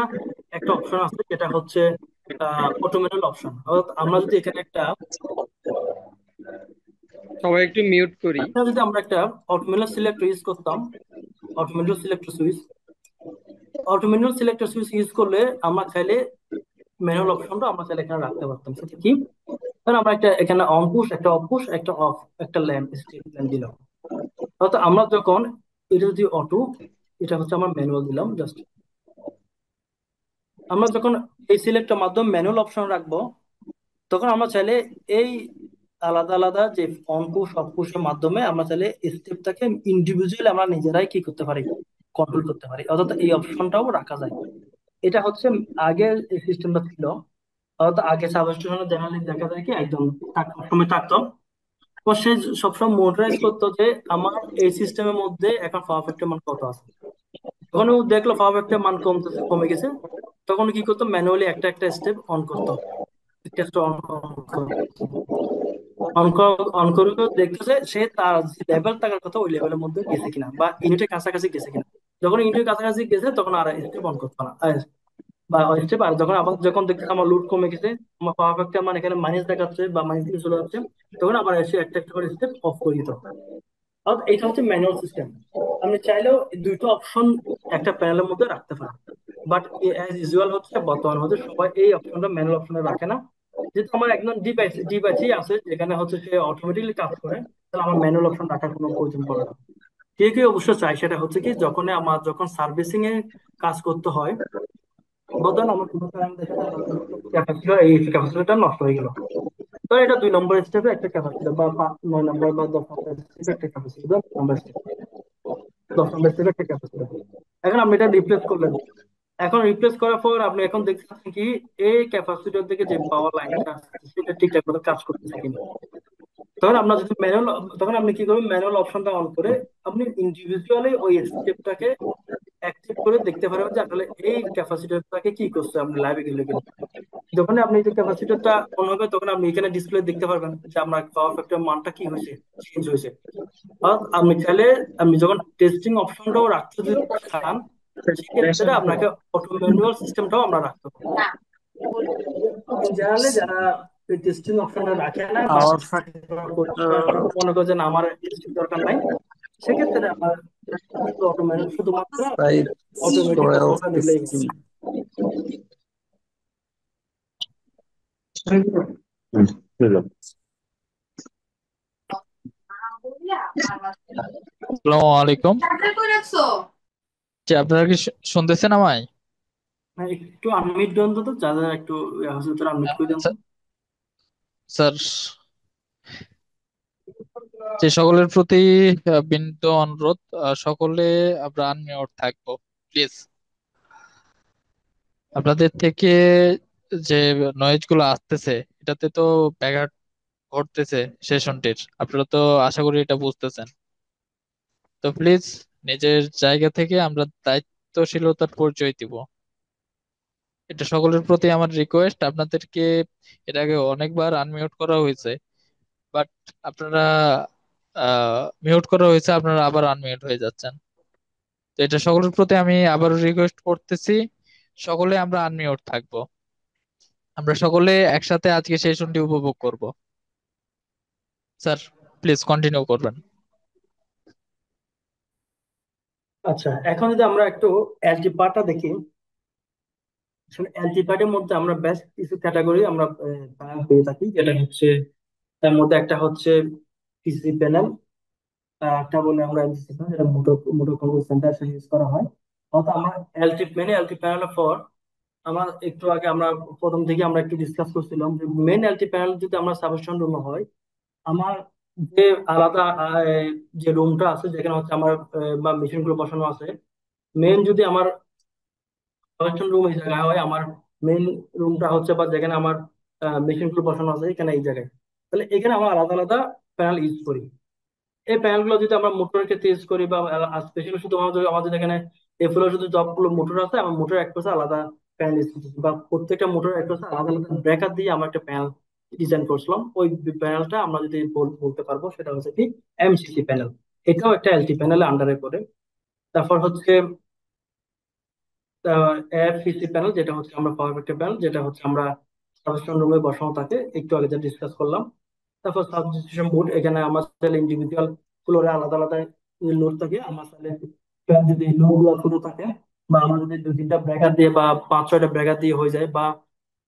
একটা অপশন আছে যেটা হচ্ছে অটোমেটেড অপশন। অর্থাৎ আমরা যদি এখানে একটা সবাই একটু মিউট করি। যদি আমরা একটা অটোমেটেড সিলেক্টর ইউজ করতাম, automated selector switch, automated selector switch use করলে আমরা চাইলে ম্যানুয়াল অপশনটা আমরা চাইলে এখানে রাখতে পারতাম। সেটা কি, কারণ আমরা একটা এখানে অন পুশ, একটা অফ পুশ, একটা অফ, একটা ল্যাম্প স্ট্রিপ ল্যাম্প দিলাম। অর্থাৎ আমরা যখন এটা যদি অটো, এটা হচ্ছে আমার ম্যানুয়াল দিলাম জাস্ট। আমরা যখন এই সিলেক্টের মাধ্যমে ম্যানুয়াল অপশন রাখবো তখন আমরা চাইলে এই আলাদা আলাদা যে অন পুশ অফ পুশের মাধ্যমে আমরা চাইলে স্টেপটাকে ইন্ডিভিজুয়ালি আমরা নিজেরাই কি করতে পারি, কন্ট্রোল করতে পারি। অর্থাৎ এই অপশনটাও রাখা যায়। এটা হচ্ছে আগে এই সিস্টেমটা ছিল। অর্থাৎ আগে সাবস্টেশনে জেনারেলি দেখা যায় কি একদম সবসময় থাকতো, তো সে সবসময় মোটরাইজ করতো যে আমার এই সিস্টেমের মধ্যে এখন পাওয়ার ফ্যাক্টর মান কত আছে। যখন ও দেখলো পাওয়ার ফ্যাক্টর মান কমতেছে, কমে গেছে, তখন কি করতো, ম্যানুয়ালি একটা একটা স্টেপ অন করতো, একটা অন করে দেখতেছে সে তার যে লেভেল থাকার কথা ওই লেভেলের মধ্যে গেছে কিনা বা ইউনিটের কাছাকাছি গেছে কিনা। যখন ইউনিটের কাছাকাছি গেছে তখন আর স্টেপ অন করতো না, বা স্টেপ। আর যখন আবার যখন দেখতেছে আমার লোড কমে গেছে, আমার পাওয়ার ফ্যাক্টর মানে এখানে মাইনাস দেখাচ্ছে বা মাইনাস দিকে চলে যাচ্ছে, তখন আবার এসে একটা একটা করে স্টেপ অফ করে দিত। অর্থাৎ এটা হচ্ছে ম্যানুয়াল সিস্টেম। আপনি চাইলেও এই দুইটা অপশন একটা প্যানেলের মধ্যে রাখতে পারেন, বাট অ্যাজ ইউজুয়াল হচ্ছে বর্তমান হচ্ছে সবাই এই অপশনটা ম্যানুয়াল অপশনে রাখে না। যেহেতু আমার একদম ডিভাইসই আছে যেখানে হচ্ছে সে অটোমেটিকলি কাজ করে, তাহলে আমার ম্যানুয়াল অপশন রাখার কোনো প্রয়োজন পড়ে না। কেউ কেউ অবশ্য চাই, সেটা হচ্ছে কি যখন আমার যখন সার্ভিসিং এ কাজ করতে হয়, বদল আমার কোনো কারণে দেখা যায় ক্যাপাসিটর এই ক্যাপাসিটরটা নষ্ট হয়ে গেল, তো এটা 2 নম্বর স্টেপে একটা ক্যাপাসিটর বা 9 নম্বর বা 10 নম্বর স্টেপে একটা ক্যাপাসিটর, 10 নম্বর স্টেপে একটা ক্যাপাসিটর। এখন আপনি এটা রিপ্লেস করলেন, এখন রিপ্লেস করার পর আপনি এখন দেখতেছেন কি এই ক্যাপাসিটর থেকে যে পাওয়ার লাইনটা আসছে সেটা ঠিকঠাক মতো কাজ করতেছে কিনা। তখন আপনার যদি ম্যানুয়াল, তখন আপনি কি করবেন, ম্যানুয়াল অপশনটা অন করে আপনি ইন্ডিভিজুয়ালি ওই স্টেপটাকে অ্যাক্টিভ করে দেখতে পারবেন যে আসলে এই ক্যাপাসিটরটাকে কি করছে আপনি লাইভে গেলে কিনা। যখন আপনি যে ক্যাপাসিটরটা অন হবে তখন আপনি এখানে ডিসপ্লে দেখতে পারবেন যে আপনার পাওয়ার ফ্যাক্টর মানটা কি হয়েছে, চেঞ্জ হয়েছে। আর আপনি চাইলে, আপনি যখন টেস্টিং অপশনটাও রাখতে যদি চান সেক্ষেত্রে আপনাকে অটো ম্যানুয়াল সিস্টেমটাও আমরা রাখতে পারবো। জেনারেলি যারা টেস্টিং অপশনটা রাখে না বা পাওয়ার ফ্যাক্টর মনে করছেন আমার টেস্টিং দরকার নাই, সেক্ষেত্রে আমার অটোমেটিক শুধুমাত্র সাইজ অটোমেটিক 12 পাওয়ারটা দিলেই হবে। 16 আসসালামু আলাইকুম। জি, আপনারা কি শুনতেছেন আমায়? হ্যাঁ, একটু আনমিট দেন তো, যারা একটু তোরা আনমিট করে দেন তো। স্যার, যে সকলের প্রতি বিনীত অনুরোধ, সকলে আমরা আনমিউট থাকবো প্লিজ। আপনাদের থেকে যে নয়েজ গুলো আসতেছে এটাতে তো ব্যাঘাত ঘটতেছে সেশনটির, আপনারা তো আশা করি এটা বুঝতেছেন। তো প্লিজ নিজের জায়গা থেকে আমরা দায়িত্বশীলতার পরিচয় দিব, এটা সকলের প্রতি আমার রিকোয়েস্ট। আপনাদেরকে এর আগে অনেকবার আনমিউট করা হয়েছে, বাট আপনারা মিউট করা হয়েছে, আপনারা আবার আনমিউট হয়ে যাচ্ছেন। তো এটা সকলের প্রতি আমি আবারও রিকোয়েস্ট করতেছি, সকলে আমরা আনমিউট থাকবো, আমরা সকলে একসাথে আজকে সেশনটি উপভোগ করব। স্যার, প্লিজ কন্টিনিউ করবেন। আচ্ছা, এখন যদি আমরা একটু এলটি পার্টটা দেখি, আসলে এলটি পার্টের মধ্যে আমরা বেশ কিছু ক্যাটাগরি আমরা পেয়ে থাকি, যেটা হচ্ছে তার মধ্যে একটা হচ্ছে পিসি প্যানেল, একটা বলে আমরা এমসিসি প্যানেল, যেটা মোটো মোটো কন্ট্রোল সেন্টার ইউজ করা হয়। অর্থাৎ আমরা এলটি প্যানেলের পর আমার একটু আগে আমরা প্রথম থেকে আমরা একটু ডিসকাস করছিলাম যে মেন এলটি প্যানেল যদি আমরা সাবস্টেশন রুমে হয়, আমার যে আলাদা যে রুমটা আছে যেখানে হচ্ছে আমার বা মেশিন গুলো বসানো আছে, মেন যদি আমার সাবস্টেশন রুম এই জায়গায় হয়, আমার মেন রুমটা হচ্ছে বা যেখানে আমার মেশিন গুলো বসানো আছে এখানে এই জায়গায়, তাহলে এখানে আমরা আলাদা আলাদা প্যানেল ইউজ করি। এই প্যানেল গুলো যদি আমরা মোটরের ক্ষেত্রে ইউজ করি বা স্পেশালি শুধু আমাদের এখানে এফএল শুধু যতগুলো মোটর আছে আমার মোটর এক পাশে আলাদা প্যানেল ইউজ করতেছি, বা প্রত্যেকটা মোটর এক পাশে আলাদা আলাদা ব্রেকার দিয়ে আমরা একটা প্যানেল ডিজাইন করছিলাম। ওই প্যানেলটা আমরা যদি বলতে পারবো সেটা হচ্ছে কি এমসিসি প্যানেল। এটাও একটা এলটি প্যানেলের আন্ডারে পড়ে। তারপর হচ্ছে এফপিসি প্যানেল, যেটা হচ্ছে আমরা পাওয়ার ফ্যাক্টর প্যানেল, যেটা হচ্ছে আমরা সাবস্টেশন রুমে বসানো থাকে, একটু আগে যা ডিসকাস করলাম। তারপর সাবস্টেশন বোর্ড, এখানে আমার চাইলে ইন্ডিভিজুয়াল ফ্লোরে আলাদা আলাদা লোড থাকে, আমার চাইলে যদি লোড গুলো ছোট থাকে বা আমার যদি দু তিনটা ব্রেকার দিয়ে বা পাঁচ ছয়টা ব্রেকার দিয়ে হয়ে যায় বা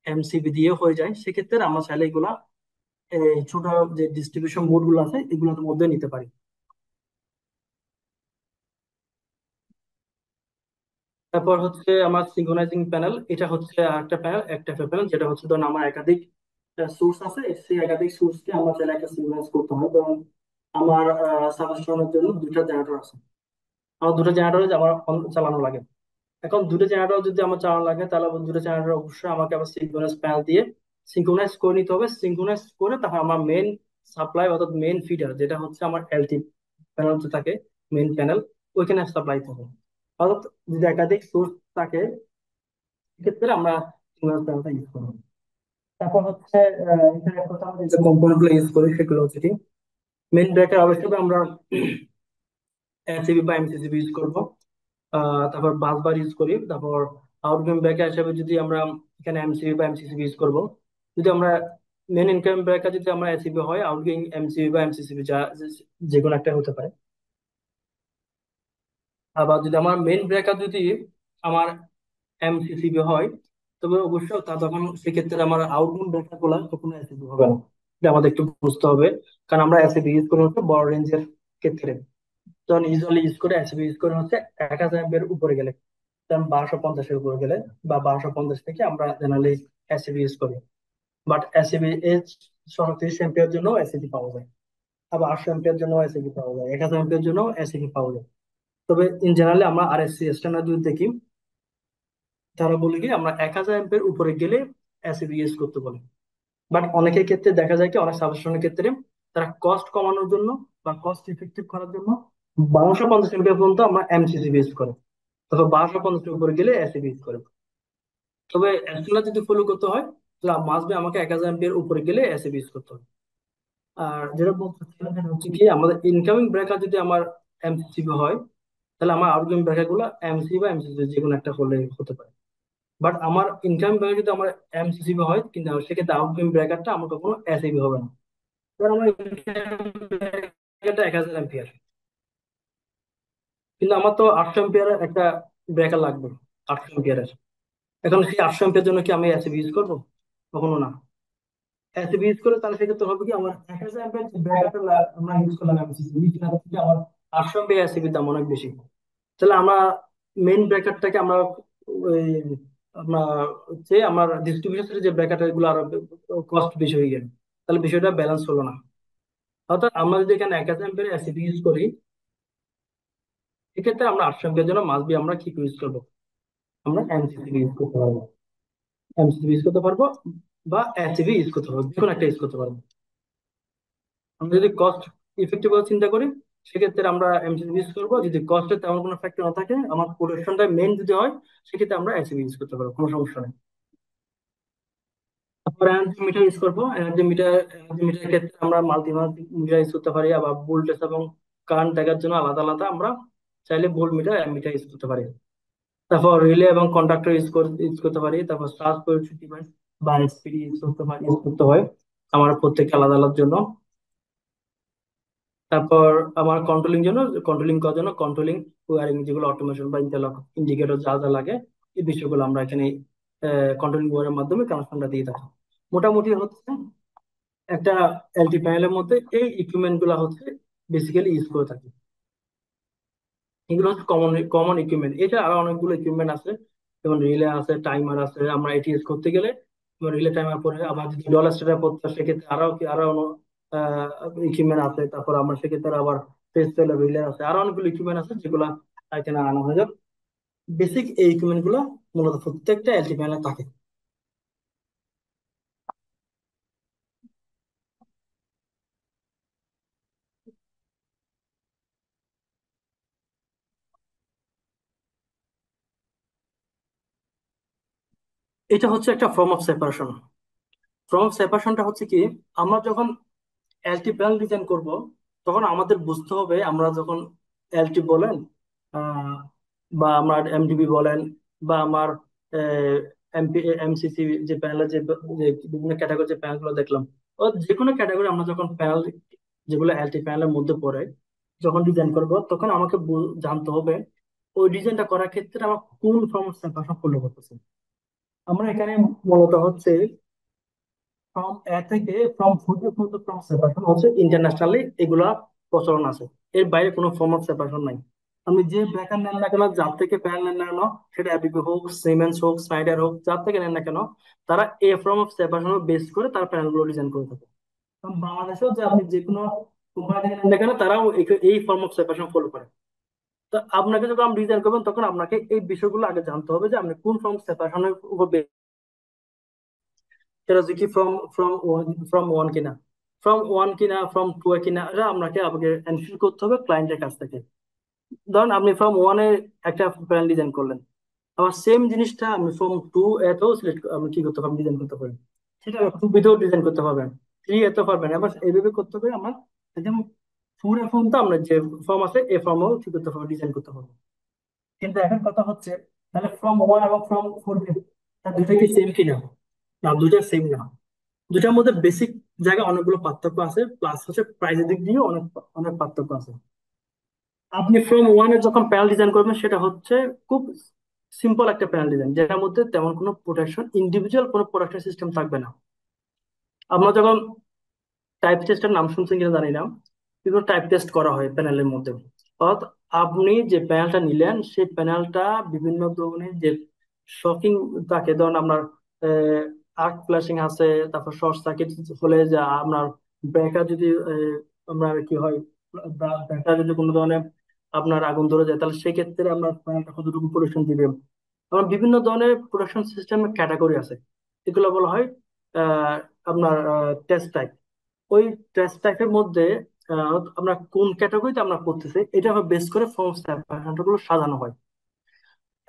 এমসিবি দিয়ে হয়ে যায়, সেক্ষেত্রে আমরা চাইলে এগুলা এই ছোট যে ডিস্ট্রিবিউশন বোর্ড গুলো আছে এগুলোর মধ্যে নিতে পারি। তারপর হচ্ছে আমার সিঙ্ক্রোনাইজিং প্যানেল, এটা হচ্ছে একটা প্যানেল, একটা প্যানেল, যেটা হচ্ছে ধরুন আমার একাধিক সোর্স আছে, সেই একাধিক সোর্সকে আমার চাইলে একটা সিঙ্ক্রোনাইজ করতে হয়। ধরুন আমার সাবস্টেশনের জন্য দুইটা জেনারেটর আছে, আমার দুটো জেনারেটর আমার চালানো লাগে। এখন দুটো জেনারেটর যদি আমার চালানো লাগে তাহলে আবার দুটো জেনারেটর অবশ্যই আমাকে আবার সিঙ্ক্রোনাইজ প্যানেল দিয়ে সিঙ্ক্রোনাইজ করে নিতে হবে। সিঙ্ক্রোনাইজ করে তারপর আমার মেন সাপ্লাই অর্থাৎ মেন ফিডার যেটা হচ্ছে আমার এলটি প্যানেল যে থাকে, মেন প্যানেল, ওইখানে সাপ্লাই হবে। অর্থাৎ যদি একাধিক সোর্স থাকে সেক্ষেত্রে আমরা সিঙ্ক্রোনাইজ প্যানেলটা ইউজ করবো। তারপর হচ্ছে এখানে একটা আমরা যে কম্পোনেন্ট গুলো ইউজ করি সেগুলো হচ্ছে কি মেন ব্রেকার, অবশ্যই আমরা এসিবি বা এমসিসিবি ইউজ করবো। তারপর বাস বার ইউজ করি। তারপর আউটগোয়িং ব্রেকার হিসেবে যদি আমরা এখানে এমসিবি বা এমসিসিবি ইউজ করব। যদি আমরা মেন ইনকাম ব্রেকার যদি আমরা এসিবি হয়, আউটগোয়িং এমসিবি বা এমসিসিবি যা যে কোনো একটা হতে পারে। আবার যদি আমার মেন ব্রেকার যদি আমার এমসিসিবি হয়, তবে অবশ্যই তা তখন সেক্ষেত্রে আমার আউটগোয়িং ব্রেকার গুলা কখনো এসিবি হবে না, এটা আমাদের একটু বুঝতে হবে। কারণ আমরা এসিবি ইউজ করি হচ্ছে বড় রেঞ্জের ক্ষেত্রে, তখন ইউজুয়ালি ইউজ করে এসিবি ইউজ করে হচ্ছে 1000 উপরে গেলে, যেমন 1250-এর উপরে গেলে বা 1250 থেকে আমরা জেনারেলি এসিবি ইউজ করি। বাট এসিবি এর 37 এম্পিয়ার জন্য এসিবি পাওয়া যায়, আবার 800 এম্পিয়ার জন্য এসিবি পাওয়া যায়, 1000 এম্পিয়ার জন্য এসিবি পাওয়া যায়। তবে ইন জেনারেলি আমরা আরএসসি স্ট্যান্ডার্ড যদি দেখি, তারা বলে কি আমরা 1000 অ্যাম্পের উপরে গেলে এসিবি ইউজ করতে বলে। বাট অনেকের ক্ষেত্রে দেখা যায় কি অনেক সাবস্টেশনের ক্ষেত্রে তারা কস্ট কমানোর জন্য বা কস্ট ইফেক্টিভ করার জন্য 1250 অ্যাম্পিয়ার পর্যন্ত আমরা এমসিসি ইউজ করে, তবে 1250 উপরে গেলে এসিবি ইউজ করে। তবে এগুলা যদি ফলো করতে হয় তাহলে মাস্ট বি আমাকে 1000 অ্যাম্পিয়ার উপরে গেলে এসিবি ইউজ করতে হবে। আর যেটা বলছিলাম সেটা হচ্ছে কি আমাদের ইনকামিং ব্রেকার যদি আমার এমসিসি হয় তাহলে আমার আউটগোয়িং ব্রেকার গুলো এমসি বা এমসিসি যে কোনো একটা হলে হতে পারে। বাট আমার ইনকামিং ব্রেকার যদি আমার এমসিসি হয় কিন্তু সেক্ষেত্রে আউটগোয়িং ব্রেকারটা আমার কখনো এসিবি হবে না, কারণ আমার ব্রেকারটা 1000 অ্যাম্পিয়ার, কিন্তু আমার তো 800 অ্যাম্পিয়ারের একটা ব্রেকার লাগবে, 800 অ্যাম্পিয়ারের। এখন সেই 800 অ্যাম্পিয়ার জন্য কি আমি এসিবি ইউজ করবো? কখনো না। এসিবি ইউজ করে তাহলে সেক্ষেত্রে হবে কি আমার 1000 অ্যাম্পিয়ার যে ব্রেকারটা আমরা ইউজ করলাম এমসিসি থেকে আমার 800 অ্যাম্পিয়ার এসিবির দাম অনেক বেশি। তাহলে আমরা মেইন ব্র্যাকেটটাকে আমরা ওই আমরা হচ্ছে আমার ডিস্ট্রিবিউশনের যে ব্র্যাকেট এগুলো আরো কস্ট বেশি হয়ে গেল, তাহলে বিষয়টা ব্যালেন্স হলো না। অর্থাৎ আমরা যদি এখানে 1000 অ্যাম্পিয়ার এসিপি ইউজ করি সেক্ষেত্রে আমরা 800 অ্যাম্পিয়ার জন্য মাস্ট বি আমরা কি ইউজ করবো? আমরা এমসিসি ইউজ করতে পারবো, এমসিসি ইউজ করতে পারবো বা এসিবি ইউজ করতে পারবো, যে কোনো একটা ইউজ করতে পারবো। আমরা যদি কস্ট ইফেক্টিভ চিন্তা করি সেক্ষেত্রে আমরা এমসিসি ইউজ করবো। যদি কস্টের তেমন কোনো ফ্যাক্টর না থাকে, আমার প্রোডাকশনটা মেইন যদি হয় সেক্ষেত্রে আমরা এসিবি ইউজ করতে পারবো, কোনো সমস্যা নেই। তারপর এনার্জি মিটার ইউজ করবো। এনার্জি মিটার ক্ষেত্রে আমরা মিটার ইউজ করতে পারি, আবার ভোল্টেজ এবং কারেন্ট দেখার জন্য আলাদা আলাদা আমরা চাইলে ভোল্ট মিটার মিটার ইউজ করতে পারি। তারপর রিলে এবং কন্ডাক্টর ইউজ করতে পারি। তারপর চার্জ পরিস্থিতি ডিভাইস বা এসপিডি ইউজ করতে হয় আমার প্রত্যেকটা আলাদা আলাদার জন্য। তারপর আমার কন্ট্রোলিং করার জন্য কন্ট্রোলিং ওয়ারিং যেগুলো অটোমেশন বা ইন্টারলক ইন্ডিকেটর যা যা লাগে এই বিষয়গুলো আমরা এখানে কন্ট্রোলিং ওয়ারের মাধ্যমে কানেকশনটা দিয়ে থাকি। মোটামুটি হচ্ছে একটা এলটি প্যানেলের মধ্যে এই ইকুইপমেন্ট গুলা হচ্ছে বেসিক্যালি ইউজ করে থাকি। এগুলো হচ্ছে কমন কমন ইকুইপমেন্ট। এটা আরো অনেকগুলো ইকুইপমেন্ট আছে, যেমন রিলে আছে, টাইমার আছে। আমরা এটি ইউজ করতে গেলে রিলে টাইমার পরে আবার যদি ডলার স্টেটার করতে হয়, সেক্ষেত্রে আরো ইকুইপমেন্ট আছে। তারপর আমরা সেক্ষেত্রে আবার ফেস ফেল রিলে আছে, আরো অনেকগুলো ইকুইপমেন্ট আছে যেগুলো এখানে আনানো হয়ে যাবে। বেসিক এই ইকুইপমেন্ট গুলো মূলত প্রত্যেকটা এলটি প্যানেলে থাকে। এটা হচ্ছে একটা form of separation. Form of সেপারেশনটা হচ্ছে কি আমরা যখন এলটি প্যানেল ডিজাইন করব তখন আমাদের বুঝতে হবে আমরা যখন এলটি বলেন আহ, বা আমার এমডিবি বলেন বা আমার এমপি এমসিসি যে প্যানেলের যে বিভিন্ন ক্যাটাগরি যে প্যানেল গুলো দেখলাম, ও যে কোনো ক্যাটাগরি আমরা যখন প্যানেল যেগুলো এলটি প্যানেলের মধ্যে পড়ে যখন ডিজাইন করব তখন আমাকে জানতে হবে ওই ডিজাইনটা করার ক্ষেত্রে আমার কোন ফর্ম অফ সেপারেশন ফলো করতেছে। আমরা এখানে মূলত হচ্ছে ফ্রম এ থেকে ফ্রম ফুড পর্যন্ত ফ্রম সেপারেশন হচ্ছে ইন্টারন্যাশনালি এগুলা প্রচলন আছে। এর বাইরে কোনো ফর্ম অফ সেপারেশন নাই। আপনি যে ব্র্যাকেট নেন না কেন, যার থেকে প্যানেল নেন না কেন, সেটা অ্যাবিবি হোক, সিমেন্স হোক, স্নাইডার হোক, যার থেকে নেন না কেন, তারা এই ফর্ম অফ সেপারেশন বেস করে তার প্যানেল গুলো ডিজাইন করে থাকে। কারণ বাংলাদেশেও যে আপনি যে কোনো কোম্পানি থেকে নেন না কেন তারাও এই ফর্ম অফ সেপারেশন ফলো করে। তো আপনাকে যখন আপনি ডিজাইন করবেন তখন আপনাকে এই বিষয়গুলো আগে জানতে হবে যে আপনি কোন ফর্ম সেপারেশনের উপর সেটা হচ্ছে কি ফ্রম ওয়ান কিনা, ফ্রম টু কিনা, এটা আপনাকে আপনাকে এনশিওর করতে হবে ক্লায়েন্টের কাছ থেকে। ধরুন আপনি ফ্রম ওয়ানে একটা প্যানেল ডিজাইন করলেন, আবার সেম জিনিসটা আপনি ফ্রম টু এতেও সিলেক্ট আপনি কি করতে পারবেন, ডিজাইন করতে পারেন। সেটা টু বিতেও ডিজাইন করতে পারবেন, থ্রি এতেও পারবেন। এবার এইভাবে করতে হবে আমরা একদম ফোর এ ফর্ম তো আমরা যে ফর্ম আছে এই ফর্মও কি করতে পারবো, ডিজাইন করতে পারবো। কিন্তু এখন কথা হচ্ছে তাহলে ফ্রম ওয়ান এবং ফ্রম ফোর দুইটা কি সেম কিনা? না, দুইটা সেম না। দুটার মধ্যে বেসিক জায়গায় অনেকগুলো পার্থক্য আছে, প্লাস হচ্ছে প্রাইসের দিক দিয়েও অনেক অনেক পার্থক্য আছে। আপনি ফ্রম ওয়ানে যখন প্যানেল ডিজাইন করবেন সেটা হচ্ছে খুব সিম্পল একটা প্যানেল ডিজাইন, যেটার মধ্যে তেমন কোনো প্রোটেকশন ইন্ডিভিজুয়াল কোনো প্রোটেকশন সিস্টেম থাকবে না। আমরা যখন টাইপ টেস্টের নাম শুনছেন কিনা জানি না, কিন্তু টাইপ টেস্ট করা হয় প্যানেলের মধ্যে। অর্থাৎ আপনি যে প্যানেলটা নিলেন সেই প্যানেলটা বিভিন্ন ধরনের যে শকিং থাকে, ধরুন আপনার আর্ক ফ্ল্যাশিং আছে, তারপর শর্ট সার্কিট হলে যা আপনার ব্রেকার যদি আপনার কি হয়, ব্রেকার যদি কোনো ধরনের আপনার আগুন ধরে যায় তাহলে সেক্ষেত্রে আপনার প্যানেলটা কতটুকু পরিশ্রম দিবে, আমার বিভিন্ন ধরনের প্রোডাকশন সিস্টেমের ক্যাটাগরি আছে, এগুলো বলা হয় আহ, আপনার টেস্ট টাইপ। ওই টেস্ট টাইপের মধ্যে আমরা কোন ক্যাটাগরিতে আমরা পড়তেছি এটা বেস করে ফর্ম গুলো সাজানো হয়।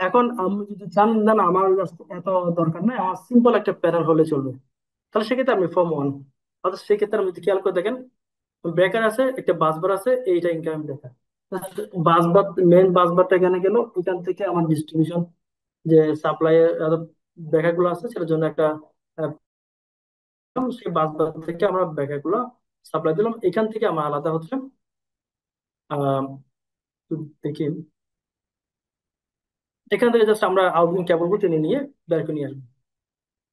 এখন আমি যদি চান না না, আমার just এত দরকার নাই, আমার সিম্পল একটা প্যানেল হলে চলবে, তাহলে সেক্ষেত্রে আমি ফর্ম ওয়ান। অর্থাৎ সেক্ষেত্রে আপনি যদি খেয়াল করে দেখেন, ব্রেকার আছে, একটা বাসবার আছে, এইটা ইনকামিং ব্রেকার। বাসবার, মেন বাসবারটা এখানে গেল, এখান থেকে আমার ডিস্ট্রিবিউশন যে সাপ্লাই ব্রেকার গুলো আছে সেটার জন্য একটা সেই বাসবার থেকে আমরা ব্রেকার গুলো সাপ্লাই দিলাম। এখান থেকে আমার আলাদা হচ্ছে আহ দেখি, এখান থেকে জাস্ট আমরা আউটগোয়িং কেবল গুলো টেনে নিয়ে বের করে নিয়ে আসবো,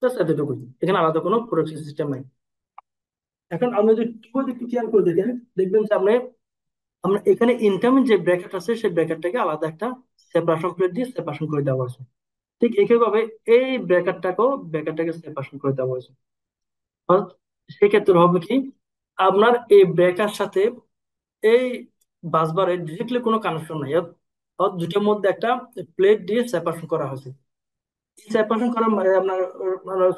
জাস্ট এতটুকুই। এখানে আলাদা কোনো প্রোডাকশন সিস্টেম নাই। এখন আপনি যদি টু একটু খেয়াল করে দেখেন, দেখবেন যে আমরা এখানে ইনকামিং যে ব্র্যাকেট আছে সেই ব্র্যাকেটটাকে আলাদা একটা সেপারেশন প্লেট দিয়ে সেপারেশন করে দেওয়া হয়েছে। ঠিক একইভাবে এই ব্র্যাকেটটাকে সেপারেশন করে দেওয়া হয়েছে। অর্থাৎ সেক্ষেত্রে হবে কি, আপনার এই ব্র্যাকের সাথে এই বাসবারের ডিরেক্টলি কোনো কানেকশন নাই, অর্থাৎ দুটোর মধ্যে একটা প্লেট দিয়ে সেপারেশন করা হয়েছে। এই সেপারেশন করার আপনার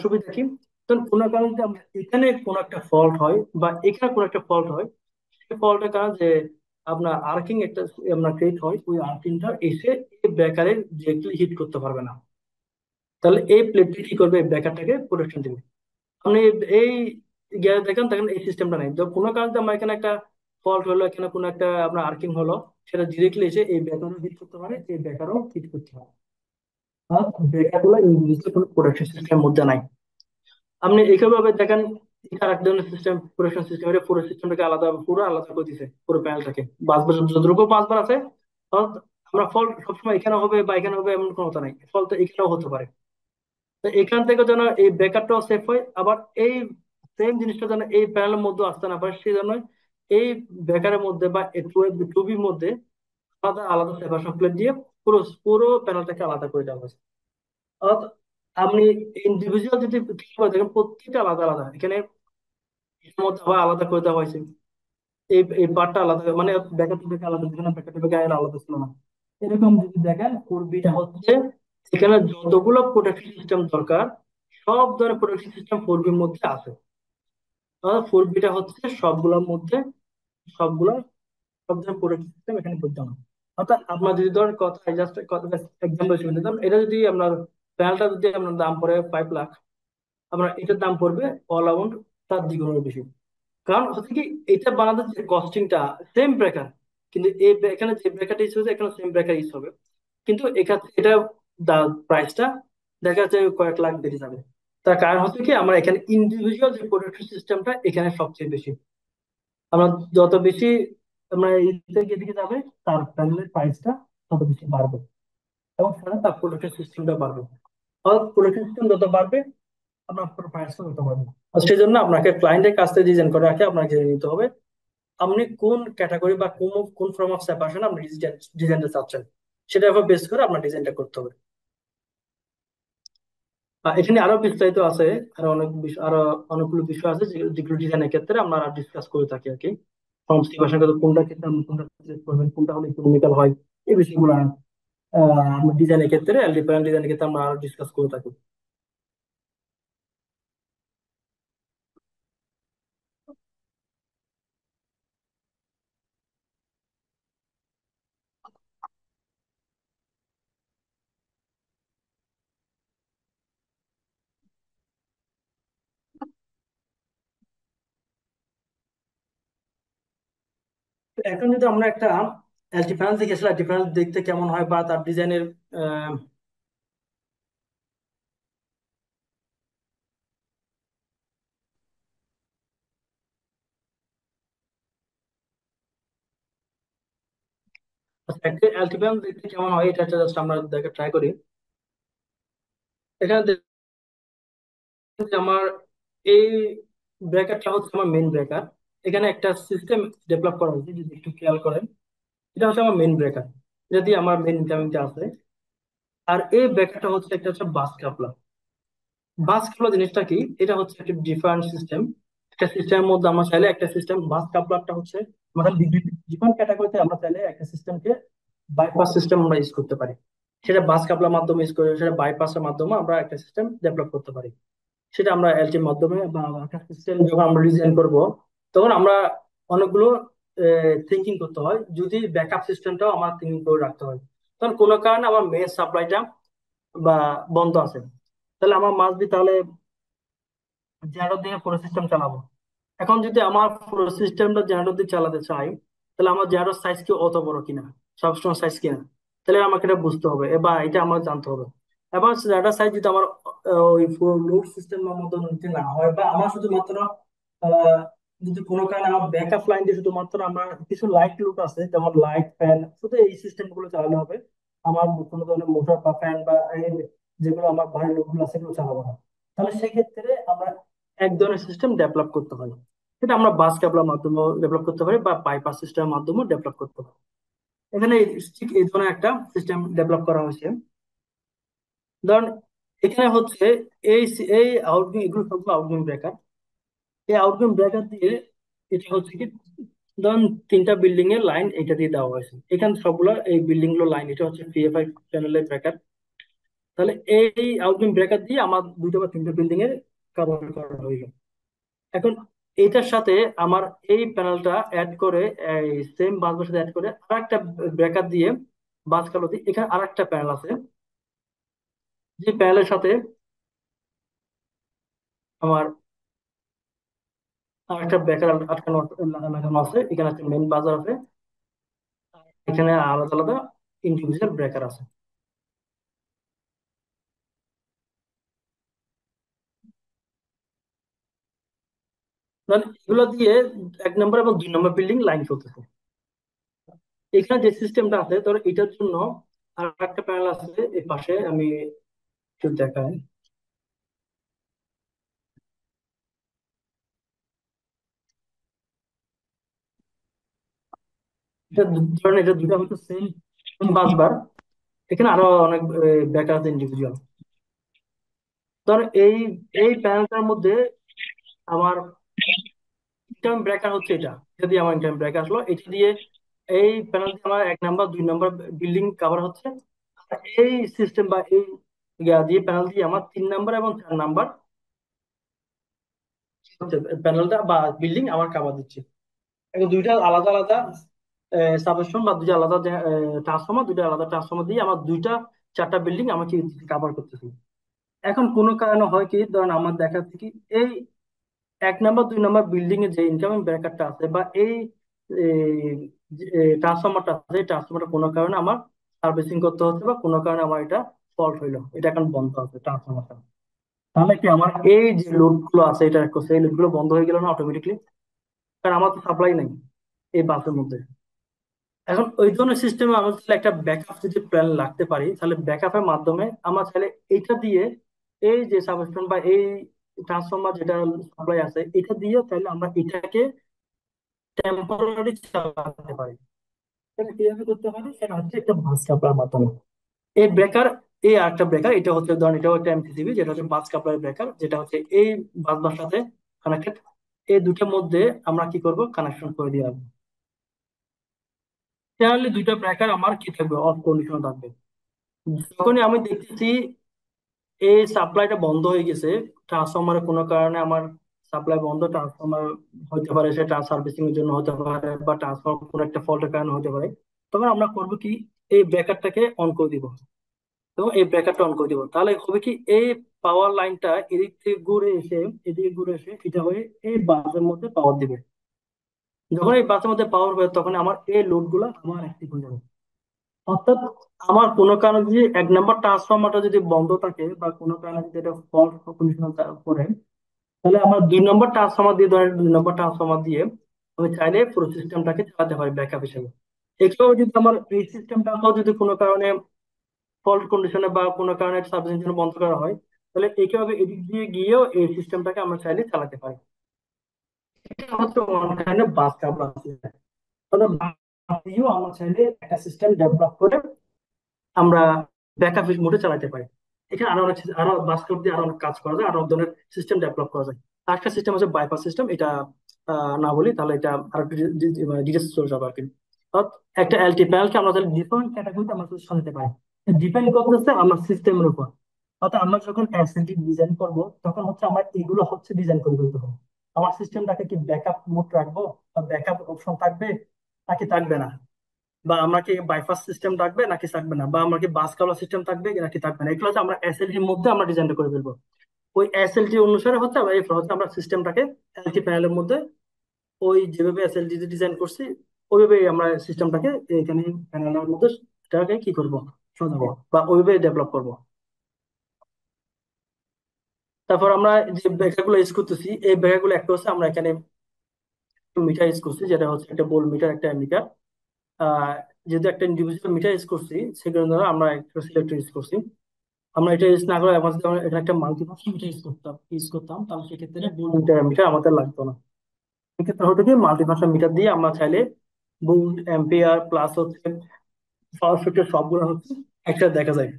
সুবিধা কি, তখন কোনো কারণে যদি এখানে কোনো একটা ফল্ট হয় বা এখানে কোনো একটা ফল্ট হয়, সেই ফল্টের কারণে যে আপনার আর্কিং একটা আপনার ক্রিয়েট হয়, ওই আর্কিংটা এসে এই ব্রেকারে ডিরেক্টলি হিট করতে পারবে না। তাহলে এই প্লেটটি কি করবে, ব্রেকারটাকে প্রোটেকশন দিবে। আপনি এই গিয়ে দেখেন, তখন এই সিস্টেমটা নাই। তো কোনো কারণে আমার এখানে একটা ফল্ট হলো, এখানে কোনো একটা আপনার আর্কিং হলো, সেটা ডিরেক্টলি এসে এই ব্রেকারও হিট করতে পারে, এই ব্রেকারও হিট করতে পারে। আর ব্রেকার গুলো ইন্ডিভিজুয়াল কোনো প্রোটেকশন সিস্টেমের মধ্যে নাই। আপনি এইভাবে দেখেন, আর এক ধরনের সিস্টেম, প্রোডাকশন সিস্টেম, এটা পুরো সিস্টেমটাকে আলাদা, পুরো আলাদা করে দিছে, পুরো প্যানেলটাকে। বাসবার যতটুকু বাসবার আছে, অর্থাৎ আমরা ফল্ট সবসময় এখানে হবে বা এখানে হবে এমন কোনো কথা নাই, ফল্ট তো এখানেও হতে পারে। তো এখান থেকে যেন এই ব্যাকআপটাও সেফ হয়, আবার এই সেম জিনিসটা যেন এই প্যানেলের মধ্যে আসতে না পারে, সেই জন্য এই ব্যাকারের মধ্যে বা টু বির মধ্যে আলাদা আলাদা সেপারেশন প্লেট দিয়ে পুরো পুরো প্যানেলটাকে আলাদা করে দেওয়া হয়েছে। অর্থাৎ আপনি ইন্ডিভিজুয়াল যদি খেয়াল করে দেখেন, প্রত্যেকটা আলাদা আলাদা। এখানে এর মধ্যে আবার আলাদা করে দেওয়া হয়েছে, এই এই পার্টটা আলাদা, মানে ব্যাকআপ টু ব্যাকআপ আলাদা ছিল না, ব্যাকআপ টু ব্যাকআপ আলাদা ছিল না। এরকম যদি দেখেন, ফোরবিটা হচ্ছে এখানে যতগুলো প্রোটেকশন সিস্টেম দরকার, সব ধরনের প্রোটেকশন সিস্টেম ফোরবির মধ্যে আছে। ফোরবিটা হচ্ছে সবগুলোর মধ্যে, সবগুলো সব ধরনের প্রোটেকশন সিস্টেম এখানে বিদ্যমান। অর্থাৎ আপনার যদি ধরেন কথা, জাস্ট কথা এক্সাম্পল হিসেবে দিলাম, এটা যদি আপনার প্যানেলটা যদি আপনার দাম পড়ে 5 লাখ, আপনার এটার দাম পড়বে অল অ্যামাউন্ট তার দ্বিগুণের বেশি। কারণ হচ্ছে কি, এটা বানাতে যে কস্টিংটা সেম ব্রেকার, কিন্তু এখানে যে ব্রেকারটা ইউজ হয়েছে এখানে সেম ব্রেকার ইউজ হবে, কিন্তু এখানে এটা প্রাইসটা দেখা যাচ্ছে কয়েক লাখ বেড়ে যাবে। তার কারণ হচ্ছে কি, আমরা এখানে ইন্ডিভিজুয়াল যে প্রোডাকশন সিস্টেমটা এখানে সবচেয়ে বেশি। আমরা যত বেশি আমরা এদিকে যাবে, তার প্যানেলের প্রাইসটা তত বেশি বাড়বে, এবং সাথে তার প্রোডাকশন সিস্টেমটা বাড়বে। আর প্রোডাকশন সিস্টেম যত বাড়বে, আপনার প্রাইসটা তত বাড়বে। আর সেই জন্য আপনাকে ক্লায়েন্টের কাছ থেকে ডিজাইন করে রাখে আপনাকে জেনে নিতে হবে আপনি কোন ক্যাটাগরি বা কোন কোন ফর্ম অফ সেপারেশন আপনি ডিজাইনটা চাচ্ছেন, সেটার উপর বেস করে আপনার ডিজাইনটা করতে হবে। এখানে আরো বিস্তারিত আছে, আরো অনেক বিষয়, আরো অনেকগুলো বিষয় আছে যেগুলো ডিজাইনের ক্ষেত্রে আমরা ডিসকাস করে থাকি আর কি। ফর্ম সেপারেশন কোনটা ক্ষেত্রে আপনি কোনটা select করবেন, কোনটা হলে ইকোনমিক্যাল হয়, এই বিষয়গুলো আমরা ডিজাইনের ক্ষেত্রে, ডিফারেন্ট ডিজাইনের ক্ষেত্রে আমরা আরো ডিসকাস করে থাকি। তো এখন যদি আমরা একটা ডিফারেন্স দেখে আসলে ডিফারেন্স দেখতে কেমন হয় বা তার ডিজাইনের একটা অ্যালটিফ্যান দেখতে কেমন হয়, এটা জাস্ট আমরা দেখে ট্রাই করি। এখানে দেখুন যে আমার এই ব্রেকারটা হচ্ছে আমার মেইন ব্রেকার। এখানে একটা সিস্টেম ডেভেলপ করা হয়েছে, যদি একটু খেয়াল করেন, এটা হচ্ছে আমার মেইন ব্রেকার, যদি আমার মেইন ইনকামিংটা আছে। আর এই ব্রেকারটা হচ্ছে একটা হচ্ছে বাস কাপলা। বাস কাপলা জিনিসটা কি, এটা হচ্ছে একটা ডিফারেন্ট সিস্টেম। একটা সিস্টেমের মধ্যে আমরা চাইলে একটা সিস্টেম, বাস কাপলারটা হচ্ছে আমাদের ডিফারেন্ট ক্যাটাগরিতে আমরা চাইলে একটা সিস্টেমকে বাইপাস সিস্টেম আমরা ইউজ করতে পারি। সেটা বাস কাপলার মাধ্যমে ইউজ করে, সেটা বাইপাসের মাধ্যমে আমরা একটা সিস্টেম ডেভেলপ করতে পারি। সেটা আমরা এলটির মাধ্যমে বা একটা সিস্টেম যখন আমরা ডিজাইন করব, তখন আমরা অনেকগুলো থিঙ্কিং করতে হয়, যদি ব্যাকআপ সিস্টেমটাও আমার থিঙ্কিং করে রাখতে হয়। তখন কোনো কারণে আমার মেন সাপ্লাইটা বা বন্ধ আছে, তাহলে আমার মাস বি তাহলে জেনারেটর দিয়ে পুরো সিস্টেম চালাবো। এখন যদি আমার পুরো সিস্টেমটা জেনারেটর দিয়ে চালাতে চাই, তাহলে আমার জেনারেটর সাইজ কি অত বড় কিনা, সবসময় সাইজ কিনা, তাহলে আমাকে এটা বুঝতে হবে বা এটা আমার জানতে হবে। এবার জেনারেটর সাইজ যদি আমার ওই পুরো লোড সিস্টেমের মতো নিতে না হয়, বা আমার শুধুমাত্র আহ, যদি কোনো কারণে আমার ব্যাকআপ লাইন দিয়ে শুধুমাত্র আমার কিছু লাইট লোড আছে, যেমন লাইট ফ্যান, শুধু এই সিস্টেম গুলো চালানো হবে, আমার কোনো ধরনের মোটর বা ফ্যান বা যেগুলো আমার বাড়ির লোকগুলো আছে সেগুলো চালাবো না, তাহলে সেক্ষেত্রে আমরা এক ধরনের সিস্টেম ডেভেলপ করতে হয়। সেটা আমরা বাস ক্যাবলার মাধ্যমে ডেভেলপ করতে পারি বা বাইপাস সিস্টেমের মাধ্যমে ডেভেলপ করতে পারি। এখানে ঠিক এই ধরনের একটা সিস্টেম ডেভেলপ করা হয়েছে। ধরুন এখানে হচ্ছে এই এই আউটগোয়িং, এগুলো সবগুলো আউটগোয়িং ব্রেকার। এই আউটগোয়িং ব্রেকার দিয়ে এটা হচ্ছে কি, ধরুন তিনটা বিল্ডিং এর লাইন এটা দিয়ে দেওয়া হয়েছে, এখানে সবগুলো এই বিল্ডিং গুলো লাইন, এটা হচ্ছে পিএফআই চ্যানেলের ব্রেকার। তাহলে এই আউটগোয়িং ব্রেকার দিয়ে আমার দুটো বা তিনটা বিল্ডিং এর কভার করা হয়ে গেল। এখন এটার সাথে আমার এই প্যানেলটা অ্যাড করে, এই সেম বাসের সাথে অ্যাড করে আর একটা ব্রেকার দিয়ে বাস কালো দিয়ে এখানে আর একটা প্যানেল আছে, যে প্যানেলের সাথে আমার আর একটা ব্রেকার আটকানো লাগানো আছে। এখানে একটা মেইন বাজার আছে, এখানে আলাদা আলাদা ইন্ডিভিজুয়াল ব্রেকার আছে। তাহলে এগুলো দিয়ে 1 নম্বর এবং 2 নম্বর বিল্ডিং লাইন চলতেছে। এখানে যে সিস্টেমটা আছে, ধরো এটার জন্য আর একটা প্যানেল আছে এই পাশে, আমি একটু দেখাই। এটা ধরেন এটা দুটো হচ্ছে সেম বাসবার, এখানে আরো অনেক ব্রেকার আছে ইন্ডিভিজুয়াল। ধর এই এই প্যানেলটার মধ্যে আমার ইনকাম ব্রেকার হচ্ছে এটা, যদি আমার ইনকাম ব্রেকার আসলো এটা দিয়ে এই প্যানেল দিয়ে আমার 1 নম্বর 2 নম্বর বিল্ডিং কভার হচ্ছে। আর এই সিস্টেম বা এই দিয়ে প্যানেল দিয়ে আমার 3 নম্বর এবং 4 নম্বর প্যানেলটা বা বিল্ডিং আমার কভার দিচ্ছে। এখন দুইটা আলাদা আলাদা সাবস্টেশন বা দুইটা আলাদা ট্রান্সফর্মার, দুইটা আলাদা ট্রান্সফর্মার দিয়ে আমার দুইটা চারটা বিল্ডিং আমাকে কভার করতেছে। এখন কোনো কারণে হয় কি, ধরেন আমার দেখা যাচ্ছে কি এই 1 নম্বর 2 নম্বর বিল্ডিং এর যে ইনকামিং ব্রেকারটা আছে বা এই ট্রান্সফরমারটা আছে, এই ট্রান্সফরমারটা কোনো কারণে আমার সার্ভিসিং করতে হচ্ছে, বা কোনো কারণে আমার এটা ফল্ট হইলো, এটা এখন বন্ধ আছে ট্রান্সফরমারটা। তাহলে কি আমার এই যে লোড গুলো আছে, এটা করছে এই লোড গুলো বন্ধ হয়ে গেল না অটোমেটিকলি, কারণ আমার তো সাপ্লাই নাই এই বাসের মধ্যে। এখন ওই ধরনের সিস্টেমে আমরা চাইলে একটা ব্যাকআপ যদি প্ল্যান রাখতে পারি, তাহলে ব্যাকআপের মাধ্যমে আমরা চাইলে এইটা দিয়ে এই যে সাবস্টেশন বা এই ট্রান্সফরমার যেটা সাপ্লাই আছে, এটা দিয়ে তাহলে আমরা এটাকে টেম্পোরারি চালাতে পারি। সেটা কিভাবে করতে পারি, সেটা হচ্ছে একটা বাস কাপলার মাধ্যমে। এই ব্রেকার, এই আরেকটা ব্রেকার, এটা হচ্ছে ধরেন এটাও একটা এমসিসিবি, যেটা হচ্ছে বাস কাপলার ব্রেকার, যেটা হচ্ছে এই বাসবার সাথে কানেক্টেড। এই দুটোর মধ্যে আমরা কি করব, কানেকশন করে দিয়ে আসবো। তাহলে দুইটা ব্রেকার আমার কি থাকবে, অফ কন্ডিশনে থাকবে। যখনই আমি দেখতেছি এই সাপ্লাইটা বন্ধ হয়ে গেছে, ট্রান্সফরমারের কোনো কারণে আমার সাপ্লাই বন্ধ, ট্রান্সফরমার হতে পারে সেটা সার্ভিসিং এর জন্য হতে পারে, বা ট্রান্সফরমার কোনো একটা ফল্টের কারণে হতে পারে, তখন আমরা করবো কি, এই ব্রেকারটাকে অন করে দিব। তো এই ব্রেকারটা অন করে দিব, তাহলে হবে কি, এই পাওয়ার লাইনটা এদিক থেকে ঘুরে এসে, এদিকে ঘুরে এসে এটা হয়ে এই বাসের মধ্যে পাওয়ার দিবে। যখন এই বাসের মধ্যে পাওয়ার হবে, তখন আমার এই লোড গুলা আমার অ্যাক্টিভ হয়ে যাবে। অর্থাৎ আমার কোনো কারণে যদি 1 নম্বর ট্রান্সফরমারটা যদি বন্ধ থাকে, বা কোনো কারণে যদি এটা ফল্ট কন্ডিশন করে, তাহলে আমার 2 নম্বর ট্রান্সফরমার দিয়ে, ধরেন 2 নম্বর ট্রান্সফরমার দিয়ে আমি চাইলে পুরো সিস্টেমটাকে চালাতে পারি ব্যাকআপ হিসেবে। এছাড়াও যদি আমার এই সিস্টেমটাও যদি কোনো কারণে ফল্ট কন্ডিশনে বা কোনো কারণে সার্ভিসের জন্য বন্ধ করা হয়, তাহলে এইভাবে এদিক দিয়ে গিয়েও এই সিস্টেমটাকে আমরা চাইলে চালাতে পারি। এটা হচ্ছে অনলাইনে বাস কাপলার সিস্টেম। তাহলে বাস দিয়েও আমরা চাইলে একটা সিস্টেম ডেভেলপ করে আমরা ব্যাকআপ মোডে চালাতে পারি। এখানে আরো অনেক আরো বাস্তব দিয়ে আরো অনেক কাজ করা যায়, আরো অনেক ধরনের সিস্টেম ডেভেলপ করা যায়। আরেকটা সিস্টেম হচ্ছে বাইপাস সিস্টেম, এটা না বলি তাহলে এটা আরো ডিটেলস চলে যাবে আর কি। অর্থাৎ একটা এলটি প্যানেলকে আমরা তাহলে ডিফারেন্ট ক্যাটাগরিতে আমরা সাজাতে পারি। ডিপেন্ড করতেছে আমার সিস্টেমের উপর। অর্থাৎ আমরা যখন এসএলটি ডিজাইন করব, তখন হচ্ছে আমার এগুলো হচ্ছে ডিজাইন করে ফেলতে হবে। আমার সিস্টেমটাকে কি ব্যাকআপ মোড রাখবো, বা ব্যাকআপ অপশন থাকবে নাকি থাকবে না, বা আমরা কি বাইপাস সিস্টেম থাকবে নাকি থাকবে না, বা আমরা কি বাস কাভার সিস্টেম থাকবে নাকি থাকবে না, এগুলো হচ্ছে আমরা এসএলটির মধ্যে আমরা ডিজাইনটা করে ফেলবো। ওই এসএলটি অনুসারে হচ্ছে আমরা এরপর হচ্ছে আমরা সিস্টেমটাকে এলটি প্যানেলের মধ্যে ওই যেভাবে এসএলটি ডিজাইন করছি ওইভাবে আমরা সিস্টেমটাকে এখানে প্যানেলের মধ্যে এটাকে কি করব, সাজাবো বা ওইভাবে ডেভেলপ করব। তারপর আমরা যে ব্যাখ্যাগুলো ইউজ করতেছি, এই ব্যাখ্যাগুলো একটা হচ্ছে আমরা এখানে মিটার ইউজ করছি, যেটা হচ্ছে একটা বোল মিটার, একটা মিটার। আহ যেহেতু একটা ইন্ডিভিজুয়াল মিটার ইউজ করছি, সেই কারণে আমরা একটা সিলেক্টর ইউজ করছি। আমরা এটা ইউজ না করে আমরা যদি আমরা এটা একটা মাল্টিফাংশন মিটার ইউজ করতাম তাহলে সেক্ষেত্রে বোল মিটার মিটার আমাদের লাগতো না। সেক্ষেত্রে হতো কি, মাল্টিফাংশন মিটার দিয়ে আমরা চাইলে ভোল্ট, অ্যাম্পিয়ার প্লাস হচ্ছে পাওয়ার ফ্যাক্টর সবগুলো হচ্ছে একসাথে দেখা যায়।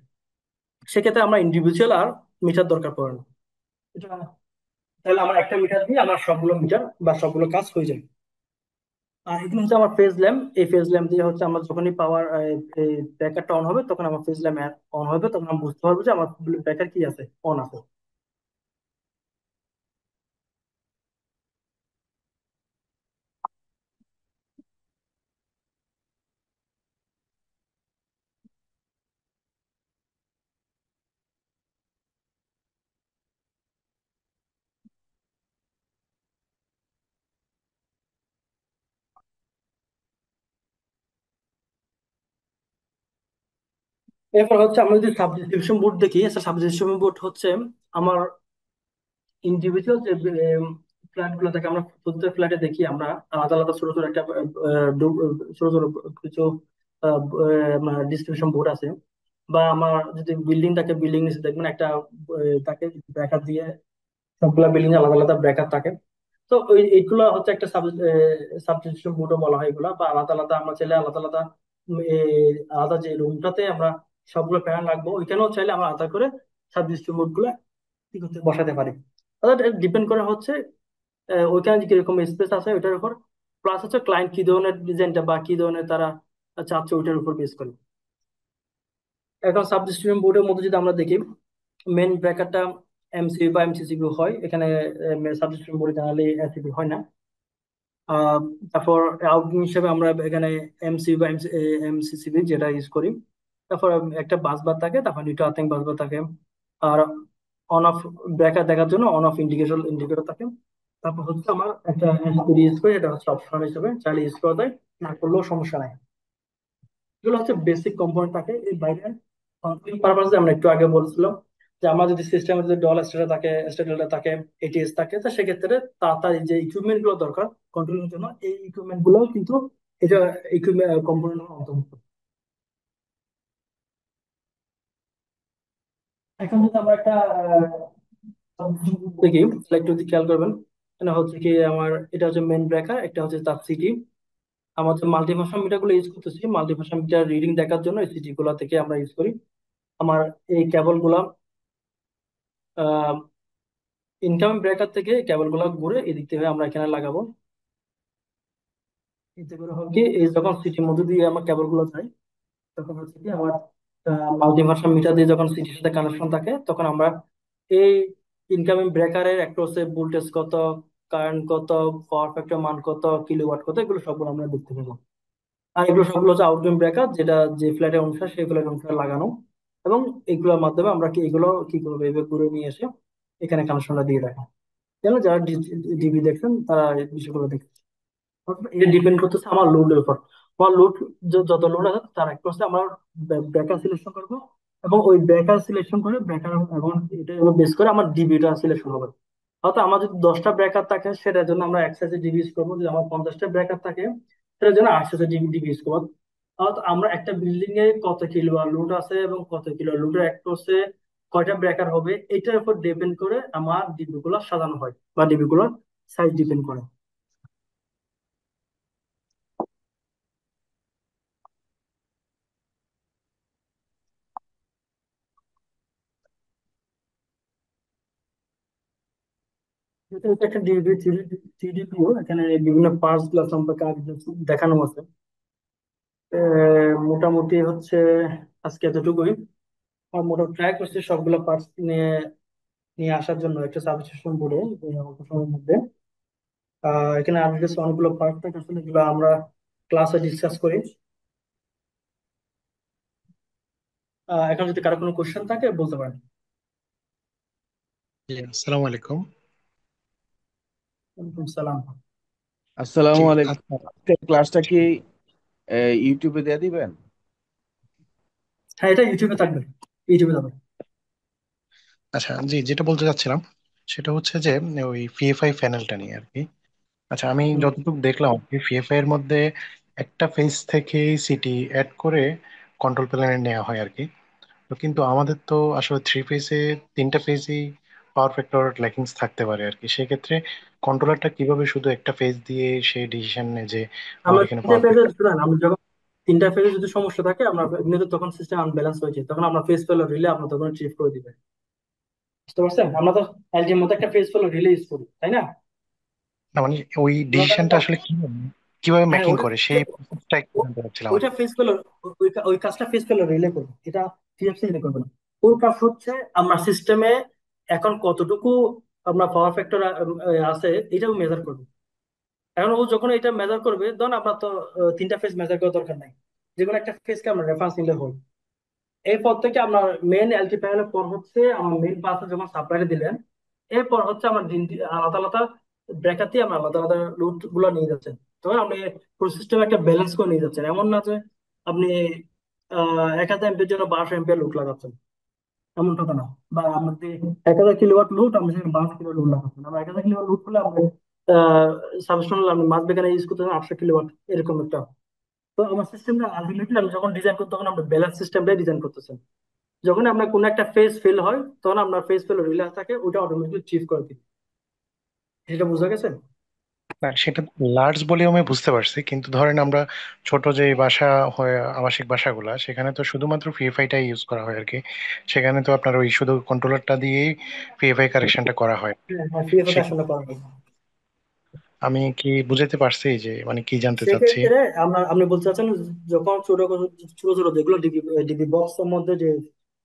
সেক্ষেত্রে আমরা ইন্ডিভিজুয়াল আর মিটার দরকার পড়ে না। এটা তাহলে আমার একটা মিটার দিয়ে আমার সবগুলো মিটার বা সবগুলো কাজ হয়ে যায়। আর এখানে হচ্ছে আমার ফেজ ল্যাম্প, এই ফেজ ল্যাম্প দিয়ে হচ্ছে আমার যখনই পাওয়ার ব্রেকারটা অন হবে, তখন আমার ফেজ ল্যাম্প অন হবে, তখন আমি বুঝতে পারবো যে আমার ব্রেকার কি আছে, অন আছে। এরপর হচ্ছে আমরা যদি সাব ডিস্ট্রিবিউশন বোর্ড দেখি, সাব ডিস্ট্রিবিউশন বোর্ড হচ্ছে আমার ইন্ডিভিজুয়াল যে ফ্ল্যাট গুলো থাকে, আমরা প্রত্যেক ফ্ল্যাটে দেখি আমরা আলাদা আলাদা ছোট ছোট একটা ছোট ছোট কিছু ডিস্ট্রিবিউশন বোর্ড আছে। বা আমার যদি বিল্ডিং থাকে, বিল্ডিং দেখবেন একটা তাকে ব্রেকার দিয়ে সবগুলা বিল্ডিং আলাদা আলাদা ব্রেকার থাকে। তো ওই এইগুলো হচ্ছে একটা সাবডিভিশন বোর্ডও বলা হয় এগুলা, বা আলাদা আলাদা আমরা চাইলে আলাদা আলাদা আলাদা যে রুমটাতে আমরা সবগুলো প্যানেল রাখবো, ওইখানেও চাইলে আমরা আলাদা করে সাবডিভিশন বোর্ড গুলা কি করতে বসাতে পারি। অর্থাৎ ডিপেন্ড করে হচ্ছে ওইখানে যে কিরকম স্পেস আছে ওইটার উপর, প্লাস হচ্ছে ক্লায়েন্ট কি ধরনের ডিজাইনটা বা কি ধরনের তারা চাচ্ছে ওইটার উপর বেস করে। এখন সাব ডিস্ট্রিবিউশন বোর্ডের মধ্যে যদি আমরা দেখি, মেন ব্র্যাকেটটা এমসিবি বা এমসিসিবি হয় এখানে, সাব ডিস্ট্রিবিউশন বোর্ডে জানালে এসিবি হয় না। আহ, তারপর আউটপুট হিসেবে আমরা এখানে এমসি বা এমসিসিবি যেটা ইউজ করি। তারপর একটা বাস বার থাকে, তারপর নিউট্রাল আর্থিং বাস বার থাকে। আর অন অফ ব্রেকার দেখার জন্য অন অফ ইন্ডিকেটর থাকে। তারপর হচ্ছে আমার একটা এসপিডি ইউজ করি, এটা হচ্ছে অপশনাল হিসেবে, চাইলে ইউজ করা যায়, না করলেও সমস্যা নাই। এগুলো হচ্ছে বেসিক কম্পোনেন্ট থাকে। এই বাইরে ফাংশনিং পারপাসে আমরা একটু আগে বলছিলাম যে আমার যদি সিস্টেমে যদি ডল স্টেটা থাকে, স্টেটটা থাকে, এটিএস থাকে, তো সেক্ষেত্রে তাড়াতাড়ি যে ইকুইপমেন্ট গুলো দরকার কন্ট্রোলের জন্য, এই ইকুইপমেন্ট গুলো কিন্তু এটা ইকুইপমেন্ট কম্পোনেন্ট অন্তর্ভুক্ত। এখন যদি আমরা একটা দেখি, তাহলে একটু যদি খেয়াল করবেন, এটা হচ্ছে কি আমার, এটা হচ্ছে মেন ব্রেকার, একটা হচ্ছে তার সিটি। আমার যে মাল্টিভার্সাল মিটার গুলো ইউজ করতেছি, মাল্টিভার্সাল মিটার রিডিং দেখার জন্য এই সিটি গুলা থেকে আমরা ইউজ করি। আমার এই কেবল গুলা ইনকাম ব্রেকার থেকে কেবল গুলা ঘুরে এদিক থেকে আমরা এখানে লাগাবো। এতে করে হবে কি, এই যখন সিটির মধ্যে দিয়ে আমার কেবল গুলো যায়, তখন হচ্ছে কি আমার মাল্টিভার্সাল মিটার দিয়ে যখন সিটির সাথে কানেকশন থাকে, তখন আমরা এই ইনকামিং ব্রেকারের অ্যাক্রসে ভোল্টেজ কত, কারেন্ট কত, পাওয়ার ফ্যাক্টর মান কত, কিলোওয়াট কত, এগুলো সবগুলো আমরা দেখতে পাবো। আর এগুলো সবগুলো হচ্ছে আউটগোয়িং ব্রেকার, যেটা যে ফ্ল্যাটের অনুসারে সেই ফ্ল্যাটের অনুসারে লাগানো। এবং এগুলোর মাধ্যমে আমরা কি এগুলো কি করবো, এভাবে ঘুরে নিয়ে এসে এখানে কানেকশনটা দিয়ে রাখা। কেন, যারা ডিবি দেখছেন তারা এই বিষয়গুলো দেখছেন। এটা ডিপেন্ড করতেছে আমার লোডের উপর। আমার লোড যত লোড আছে তার এক পাশে আমার ব্রেকার সিলেকশন করবো, এবং ওই ব্রেকার সিলেকশন করে ব্রেকার এবং এটা বেস করে আমার ডিবিটা সিলেকশন হবে। অর্থাৎ আমার যদি 10টা ব্রেকার থাকে সেটার জন্য আমরা একসাথে ডিবি ইউজ করবো, যদি আমার 50টা ব্রেকার থাকে সেটার জন্য একসাথে ডিবি ইউজ করবো। অর্থাৎ আমরা একটা বিল্ডিং এ কত কিলো লোড আছে এবং কত কিলো লোডের অ্যাক্রসে কয়টা ব্রেকার হবে, এটার উপর ডিপেন্ড করে আমার ডিবি গুলো সাজানো হয় বা ডিবি গুলোর সাইজ ডিপেন্ড করে। এটা হচ্ছে একটা ডিবি, থ্রিডি ভিউ, এখানে বিভিন্ন পার্টস গুলো সম্পর্কে আগে দেখানো আছে। মোটামুটি হচ্ছে আজকে এতটুকুই। আমার মোটামুটি ট্রাই করছি সবগুলো পার্টস নিয়ে নিয়ে আসার জন্য একটা সাবস্ক্রিপশন বোর্ডে অল্প সময়ের মধ্যে। এখানে আরো কিছু অনেকগুলো পার্ট থাকে আসলে যেগুলো আমরা ক্লাসে ডিসকাস করি। এখন যদি কারো কোনো কোশ্চেন থাকে বলতে পারেন। জি, আসসালামু আলাইকুম। ওয়ালাইকুম সালাম। আসসালামু জি, আলাইকুম। আচ্ছা। আজকের ক্লাসটা কি ইউটিউবে দিয়ে দিবেন? হ্যাঁ, এটা ইউটিউবে থাকবে, ইউটিউবে যাবে। আচ্ছা, জি, যেটা বলতে চাচ্ছিলাম সেটা হচ্ছে যে ওই পিএফআই প্যানেলটা নিয়ে আর কি। আচ্ছা, আমি হুম। যতটুকু দেখলাম আর কি পিএফআই এর মধ্যে একটা ফেজ থেকে সিটি অ্যাড করে কন্ট্রোল প্যানেলে নেওয়া হয় আর কি। তো কিন্তু আমাদের তো আসলে থ্রি ফেজে তিনটা ফেজই পাওয়ার ফ্যাক্টর ল্যাকিংস থাকতে পারে আর কি। সেক্ষেত্রে কন্ট্রোলারটা কিভাবে শুধু একটা ফেজ দিয়ে সে ডিসিশন নেয় যে আমার আমরা এখানে তিনটা পাওয়ার ফেজে ফ্যাক্টর। শুনেন, আমরা যখন তিনটা ফেজে যদি সমস্যা থাকে আমরা এমনিতে তখন সিস্টেম আনব্যালেন্স হয়েছে, তখন আমরা ফেজ ফেলার রিলে আমরা তখন ট্রিপ করে দিবে। বুঝতে পারছেন? আমরা তো এলজির মধ্যে একটা ফেজ ফেলার রিলে ইউজ করি, তাই না? না মানে ওই আমরা তো ডিসিশনটা একটা, আসলে কিভাবে কিভাবে হ্যাঁ মেকিং ওটা, করে সেই প্রসেসটা একটু জানতে চাচ্ছিলাম আর ওইটা কি। ফেস ফেলার, ওই কাজটা ফেস ফেলার রিলে করবে, এটা টিএফসি রিলে করবে না। ওর কাজ হচ্ছে আমরা সিস্টেমে এখন কতটুকু আমরা পাওয়ার ফ্যাক্টর আছে এটাও মেজার করবে। এখন ও যখন এটা মেজার করবে, ধরুন আমরা তো তিনটা ফেজ মেজার করার দরকার নাই, যে কোনো একটা ফেজকে আমরা রেফারেন্স নিলে হয়। এরপর থেকে আমরা মেন এলটি প্যানেলের পর হচ্ছে আমার মেন পাসে যখন সাপ্লাইটা দিলেন, এরপর হচ্ছে আমরা আলাদা আলাদা ব্রেকার দিয়ে আমরা আলাদা আলাদা লোড গুলো নিয়ে যাচ্ছেন। তখন আপনি পুরো সিস্টেমে একটা ব্যালেন্স করে নিয়ে যাচ্ছেন, এমন না যে আপনি 1000 এমপির জন্য 1200 এমপিয়ার লোড লাগাচ্ছেন, এমন কথা না। বা আমাদের 1000 কিলোওয়াট লোড আমরা সেখানে 1200 কিলো লোড লাগাচ্ছেন। আমরা 1000 কিলোওয়াট লোড করলে আমরা সাবস্টেশন আপনি মাস বেকারে ইউজ করতে 800 কিলোওয়াট, এরকম একটা। তো আমার সিস্টেমটা আলটিমেটলি আমি যখন ডিজাইন করতে তখন আমরা ব্যালেন্স সিস্টেমটাই ডিজাইন করতেছেন। যখন আমরা কোনো একটা ফেজ ফেল হয় তখন আমরা ফেজ ফেল রিলে থাকে ওটা অটোমেটিকলি চিফ করে দিই। এটা বোঝা গেছে? না সেটা লার্জ বলে আমি বুঝতে পারছি, কিন্তু ধরেন আমরা ছোট যে বাসা হয় আবাসিক বাসাগুলা সেখানে তো শুধুমাত্র পিএফআইটাই ইউজ করা হয় আর কি। সেখানে তো আপনার ওই শুধু কন্ট্রোলারটা দিয়েই পিএফআই কারেকশনটা করা হয়। হ্যাঁ, হ্যাঁ, পিএফ সে আসলে করা হয়। আমি কি বুঝাতে পারছি যে মানে কি জানতে চাচ্ছি? সেক্ষেত্রে আপনি বলতে চাচ্ছেন যখন ছোট ছোট যেগুলো ডিবি ডিবি বক্সের মধ্যে যে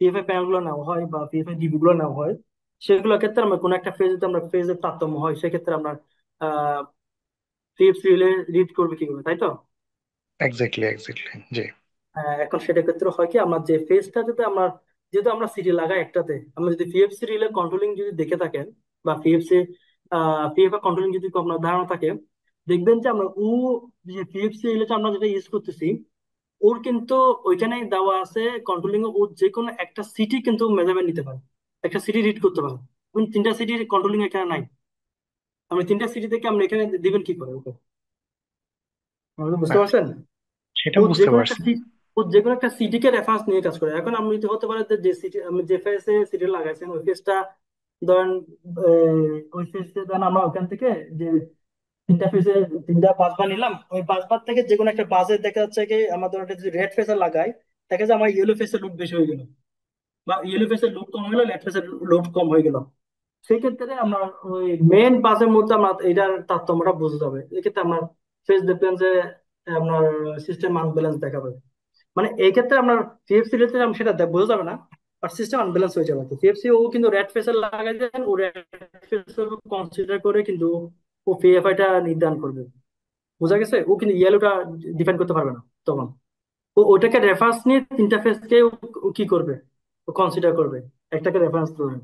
পিএফআই প্যানেল গুলো নেওয়া হয় বা পিএফআই ডিবি গুলো নেওয়া হয়, সেগুলোর ক্ষেত্রে আমরা কোনো একটা ফেজ যদি আমরা ফেজের তারতম্য হয় সেক্ষেত্রে আমরা পিএফসি রিলে রিড করবে কি করবে, তাই তো? এক্স্যাক্টলি এক্স্যাক্টলি, জি। এখন সেটার ক্ষেত্রে হয় কি, আমরা যে ফেজটা যদি আমরা, যেহেতু আমরা সিটি লাগাই একটাতে, আমরা যদি পিএফসি রিলে কন্ট্রোলিং যদি দেখে থাকেন বা পিএফআই কন্ট্রোলিং যদি আপনার ধারণা থাকে, দেখবেন যে আমরা যে পিএফসি রিলেটা আমরা যেটা ইউজ করতেছি, ওর কিন্তু ওইখানে দেওয়া আছে কন্ট্রোলিং ও যে কোনো একটা সিটি কিন্তু মেজারমেন্ট নিতে পারে, একটা সিটি রিড করতে পারে। কিন্তু তিনটা সিটির কন্ট্রোলিং এখানে নাই। আপনি তিনটা সিটি থেকে আপনি এখানে দিবেন কি করে ওকে? আপনি বুঝতে না পারছেন? সেটা ও যে বুঝতে কোনো একটা পারছি। ও যে কোনো একটা সিটিকে রেফারেন্স নিয়ে কাজ করে। এখন আপনি তো হতে পারে যে সিটি আমি যে ফেসে সিটি লাগাইছেন ওই ফেসটা ধরেন, ওই ফেসে ধরেন আমরা ওখান থেকে যে তিনটা ফেসে তিনটা পাঁচবার নিলাম, ওই পাঁচবার থেকে যে কোনো একটা বাসে দেখা যাচ্ছে কি আমার ধরেন একটা যদি রেড ফেসে লাগাই, দেখা যায় আমার ইয়েলো ফেসের লুট বেশি হয়ে গেল, বা ইয়েলো ফেসের লুট কম হয়ে গেল, রেড ফেসের লুট কম হয়ে গেল। সেই ক্ষেত্রে আমরা ওই মেন বাসের মধ্যে আমরা এটার তারতম্যটা বোঝা যাবে। এক্ষেত্রে আমরা ফেস দেখবেন যে আপনার সিস্টেম আনব্যালেন্স দেখাবে। মানে এই ক্ষেত্রে আপনার সিএফসি রেটে সেটা বোঝা যাবে না, আর সিস্টেম আনব্যালেন্স হয়ে যাবে। সিএফসি ও কিন্তু রেড ফেসের লাগাই দেন, ও রেড ফেস কনসিডার করে কিন্তু ও পিএফআই টা নির্ধারণ করবে। বোঝা গেছে? ও কিন্তু ইয়েলোটা ডিফাইন করতে পারবে না তখন। ও ওটাকে রেফারেন্স নিয়ে তিনটা ফেসকে ও কি করবে, ও কনসিডার করবে, একটাকে রেফারেন্স ধরে।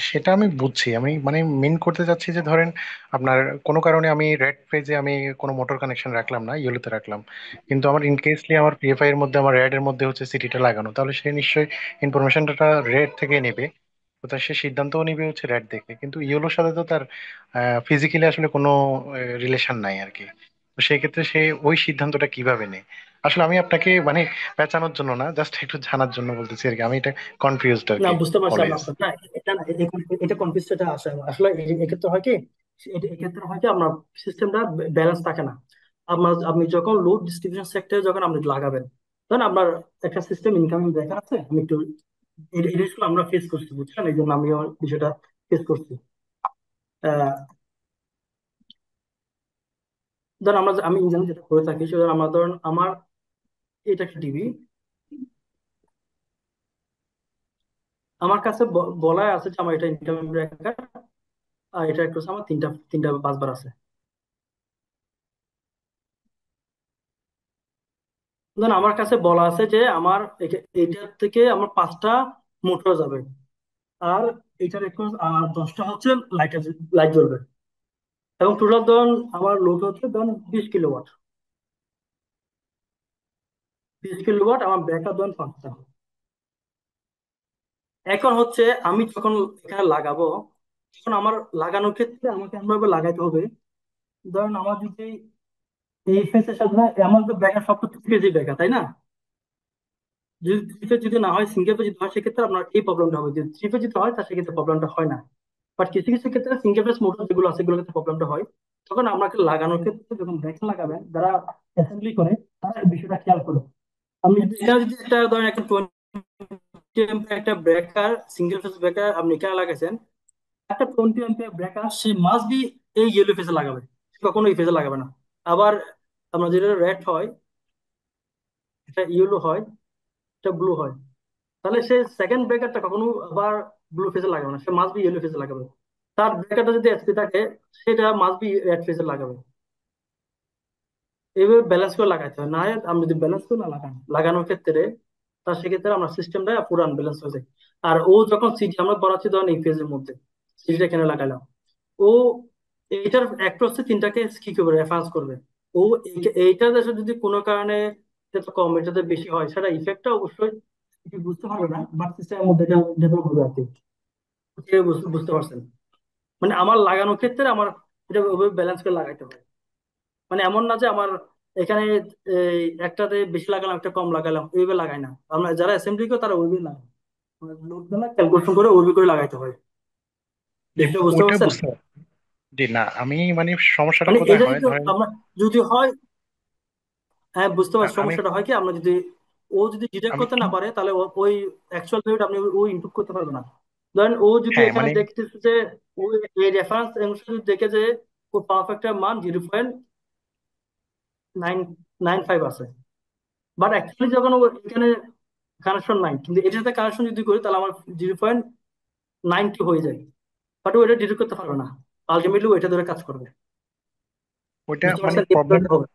সেটা আমি বুঝছি, আমি মানে মেন করতে চাচ্ছি যে ধরেন আপনার কোনো কারণে আমি রেড পেজে আমি কোনো মোটর কানেকশন রাখলাম না, ইয়েলোতে রাখলাম, কিন্তু আমার ইনকেসলি আমার পিএফআই এর মধ্যে আমার রেড এর মধ্যে হচ্ছে সিটিটা লাগানো, তাহলে সে নিশ্চয়ই ইনফরমেশনটা রেড থেকে নেবে। তো তার সে সিদ্ধান্তও নিবে হচ্ছে রেড দেখে, কিন্তু ইয়েলোর সাথে তো তার ফিজিক্যালি আসলে কোনো রিলেশন নাই আর কি। তো সেই ক্ষেত্রে সে ওই সিদ্ধান্তটা কিভাবে নেয়? আসলে আমি আপনাকে মানে পেঁচানোর জন্য না, জাস্ট একটু জানার জন্য বলতেছি আর কি। আমি এটা কনফিউজড আর না, কি বুঝতে পারছি অলওয়েজ। আপনার না, এটা না, এটা কনফিউজটা আসে আসলে এক্ষেত্রে হয় কি, এক্ষেত্রে হয় কি আপনার সিস্টেমটা ব্যালেন্স থাকে না। আপনি যখন লোড ডিস্ট্রিবিউশন সেক্টরে যখন আপনি লাগাবেন, তখন আপনার একটা সিস্টেম ইনকামিং দেখা আছে। আমি একটু এই জিনিসগুলো আমরা ফেস করছি, বুঝছেন? এই জন্য আমি আমার বিষয়টা ফেস করছি। আহ ধরুন আমি ইনজাম যেটা করে থাকি সেটা, আমার ধরুন আমার এটা একটা টিভি। আমার কাছে বলা আছে যে আমার এটা ইনকামিং ব্রেকার, আর এটা একটু আমার তিনটা তিনটা 5 বার আছে। ধরুন আমার কাছে বলা আছে যে আমার এইটার থেকে আমার 5টা মোটর যাবে, আর এটার একটু 10টা হচ্ছে লাইট লাইট জ্বলবে, এবং টোটাল ধরুন আমার লোড হচ্ছে ধরুন 20 কিলোওয়াট। 20 কিলোওয়াট আমার ব্যাকআপ ধরুন 5টা। এখন হচ্ছে আমি যখন এখানে লাগাবো, তখন আমার লাগানোর ক্ষেত্রে আমাকে এমনভাবে লাগাইতে হবে, ধরুন আমার যদি এই ফেসের সাথে আমার তো ব্যাকআপ সব তো 3 ফেজই ব্যাকআপ, তাই না? যদি 3 ফেজ যদি না হয়, সিঙ্গেল ফেজ যদি হয়, সেক্ষেত্রে আপনার এই প্রবলেমটা হবে। যদি 3 ফেজ যদি হয়, তার সেক্ষেত্রে প্রবলেমটা হয় না। বাট কিছু কিছু ক্ষেত্রে সিঙ্গেল ফেজ মোটর যেগুলো আছে, সেগুলোর ক্ষেত্রে প্রবলেমটা হয়। তখন আপনাকে লাগানোর ক্ষেত্রে যখন ব্যাকআপ লাগাবেন, যারা অ্যাসেম্বলি করে তারা এই বিষয়টা খেয়াল করুন। আপনি যদি এখানে যদি একটা ধরেন একটা 20 একটা ব্রেকার, সিঙ্গেল ফেজ ব্রেকার আপনি এখানে লাগাইছেন, একটা 20 ব্রেকার সে মাস্ট বি এই ইয়েলো ফেজে লাগাবে, সে কখনো এই ফেজে লাগাবে না। আবার আমরা যেটা রেড হয়, এটা ইয়েলো হয়, এটা ব্লু হয়, তাহলে সে সেকেন্ড ব্রেকারটা কখনো আবার ব্লু ফেজে লাগাবে না, সে মাস্ট বি ইয়েলো ফেজে লাগাবে। তার ব্রেকারটা যদি এসপি থাকে, সেটা মাস্ট বি রেড ফেজে লাগাবে। এইভাবে ব্যালেন্স করে লাগাইতে হয়, না হয় আমি যদি ব্যালেন্স করে না লাগানোর ক্ষেত্রে, তার সেক্ষেত্রে আমরা সিস্টেমটা পুরো আনব্যালেন্স হয়ে যায়। আর ও যখন সিটি আমরা বলাচ্ছি ধরেন এই ফেজের মধ্যে, সিটিটা কেন লাগালাম, ও এইটার অ্যাক্রসে 3টাকে কি করবে, রেফারেন্স করবে। ও এইটা দেশে যদি কোনো কারণে এটা কম এটাতে বেশি হয়, সেটা ইফেক্টটা অবশ্যই কিছু বুঝতে পারবে না, বাট সিস্টেমের মধ্যে এটা ডেভেলপ হবে আর কি। বুঝতে পারছেন? মানে আমার লাগানোর ক্ষেত্রে আমার এটা ওইভাবে ব্যালেন্স করে লাগাইতে হবে। মানে এমন না যে আমার এখানে এই একটাতে বেশি লাগালাম একটা কম লাগালাম, ওইভাবে লাগাই না। আমরা যারা অ্যাসেম্বলি করে তারা ওইভাবে লাগায়, লোড গুলো ক্যালকুলেশন করে ওইভাবে করে লাগাইতে হয়। জি, বিষয়টা বুঝতে ওইটা পারছেন? বুঝতে পারছি। জি না, আমি মানে সমস্যাটা মানে কোথায় এটা হয় যদি ধরেন, আমরা যদি হয়, হ্যাঁ বুঝতে পারছি আমি সমস্যাটা হয় কি, আমরা যদি ও যদি ডিটেক্ট আমি করতে না পারে, তাহলে ওই অ্যাকচুয়াল ভ্যালুটা আপনি ও ইনপুট করতে পারবে না। ধরেন ও যদি হ্যাঁ এখানে মানে দেখতেছে যে ও এই রেফারেন্স অনুসারে যদি দেখে যে ও পারফেক্ট এর মান 0.995 আছে, বাট অ্যাকচুয়ালি যখন ও এখানে কানেকশন নাই, কিন্তু এটার সাথে কানেকশন যদি করি, তাহলে আমার 0.90 হয়ে যায়, বাট ও এটা ডিটেক্ট করতে পারবে না। আলটিমেটলি ও এটা ধরে কাজ করবে। ওইটা বুঝতে মানে পারছেন কি প্রবলেম, হবে?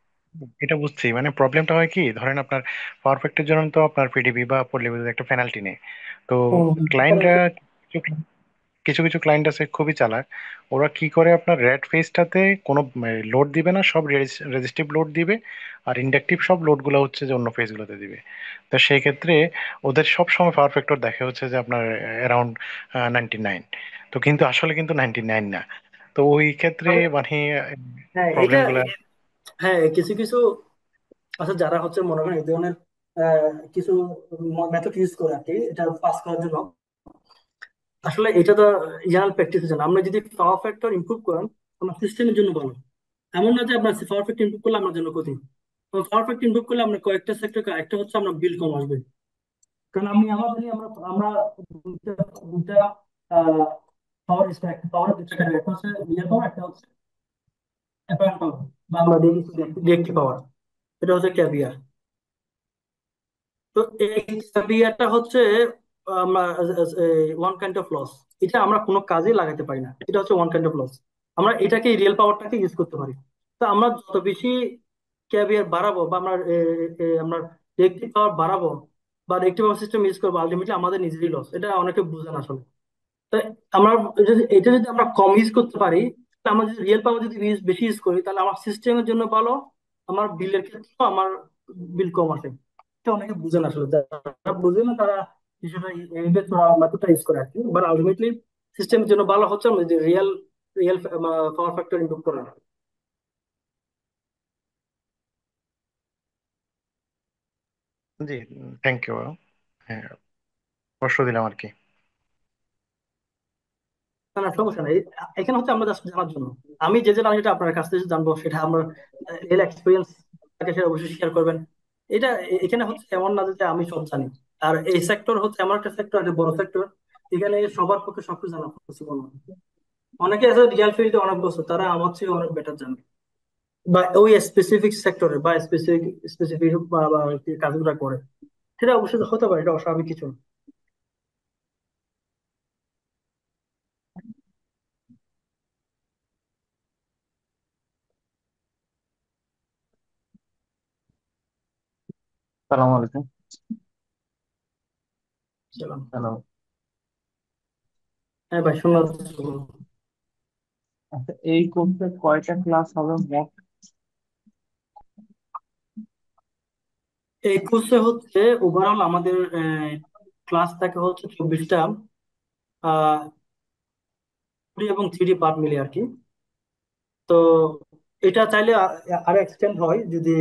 এটা বুঝছি। মানে প্রবলেমটা হয় কি, ধরেন আপনার পারফেক্টের জন্য তো আপনার পিডিবি বা পোর্ট লেভেলের একটা পেনাল্টি নেই। তো ক্লায়েন্টরা, কিছু কিছু ক্লায়েন্ট আছে খুবই চালাক। ওরা কি করে, আপনার রেড ফেজটাতে কোনো লোড দিবে না, সব রেজিস্টিভ লোড দিবে, আর ইন্ডাকটিভ সব লোড গুলো হচ্ছে যে অন্য ফেজ গুলোতে দিবে। তো সেই ক্ষেত্রে ওদের সব সময় পাওয়ার ফ্যাক্টর দেখে হচ্ছে যে আপনার অ্যারাউন্ড 99। তো কিন্তু আসলে কিন্তু 99 না। তো ওই ক্ষেত্রে মানে মানে হ্যাঁ এটা, প্রবলেম গুলা। হ্যাঁ কিছু কিছু আচ্ছা যারা হচ্ছে মনে করেন এই ধরনের কিছু মেথড ইউজ করে আর কি, এটা পাস করার জন্য। আসলে এটা তো জেনারেল প্র্যাকটিসের জন্য, আমরা যদি পাওয়ার ফ্যাক্টর ইমপ্রুভ করেন, আমার সিস্টেমের জন্য ভালো। এমন না যে আপনার পাওয়ার ফ্যাক্টর ইমপ্রুভ করলে আমার জন্য ক্ষতি। পাওয়ার ফ্যাক্টর ইমপ্রুভ করলে আমরা কয়েকটা সেক্টর, একটা হচ্ছে আমরা বিল কম আসবে। কারণ আমি আমাদের আমরা আমরা দুইটা দুইটা পাওয়ার স্ট্যাক, পাওয়ার দুইটা category, একটা হচ্ছে রিয়েল পাওয়ার, একটা হচ্ছে অ্যাপারেন্ট পাওয়ার, বা আমরা রিয়েক্টিভ পাওয়ার। এটা হচ্ছে ক্যাভিয়ার। তো এই ক্যাভিয়ারটা হচ্ছে ওয়ান কাইন্ড অফ লস। এটা আমরা কোনো কাজে লাগাতে পারি না, এটা হচ্ছে ওয়ান কাইন্ড অফ লস। আমরা এটাকে রিয়েল পাওয়ারটাকে ইউজ করতে পারি। তো আমরা যত বেশি ক্যাভিয়ার বাড়াবো, বা আমরা আমরা রিয়েক্টিভ পাওয়ার বাড়াবো বা রিয়েক্টিভ পাওয়ার সিস্টেম ইউজ করবো, আলটিমেটলি আমাদের নিজেরই লস। এটা অনেকে বুঝে না আসলে। তো আমরা এটা যদি আমরা কম ইউজ করতে পারি, তাহলে আমরা যদি রিয়েল পাওয়ার যদি বেশি ইউজ করি, তাহলে আমার সিস্টেমের জন্য ভালো, আমার বিলের ক্ষেত্রেও আমার বিল কম আসে। এটা অনেকে বুঝে না আসলে, যারা বুঝে না তারা বিষয়টা এইভাবে মেথডটা ইউজ করে আর কি। বাট আলটিমেটলি সিস্টেমের জন্য ভালো হচ্ছে আমরা যদি real real power factor improve করি। জি, থ্যাংক ইউ। হ্যাঁ, কষ্ট দিলাম আর কি। না না সমস্যা নেই, এখানে হচ্ছে আমরা জাস্ট জানার জন্য। আমি যে যে জানি সেটা আপনার কাছ থেকে জানবো, সেটা আমার রিয়েল এক্সপিরিয়েন্স থাকে, সেটা অবশ্যই শেয়ার করবেন। এটা এখানে হচ্ছে এমন না যে আমি সব জানি। আর এই সেক্টর হচ্ছে এমন একটা সেক্টর, একটা বড় সেক্টর, এখানে সবার পক্ষে সবকিছু জানা পসিবল না। অনেকে আছে রিয়েল ফিল্ডে অনেক বছর, তারা আমার চেয়ে অনেক বেটার জানে। বা ওই স্পেসিফিক সেক্টরে বা স্পেসিফিক স্পেসিফিক কাজগুলো করে, সেটা অবশ্যই হতে পারে, এটা অস্বাভাবিক কিছু না। সালাম আলাইকুম। চলুন। হ্যালো। হ্যাঁ ভাই, শোনা যাচ্ছে, বলুন। আচ্ছা, এই কোর্সে কয়টা ক্লাস হবে মোট? এই কোর্সে হচ্ছে ওভারঅল আমাদের ক্লাস থাকে হচ্ছে 24টা, 2D এবং 3D পার্ট মিলে আর কি। তো এটা চাইলে আরো এক্সটেন্ড হয় যদি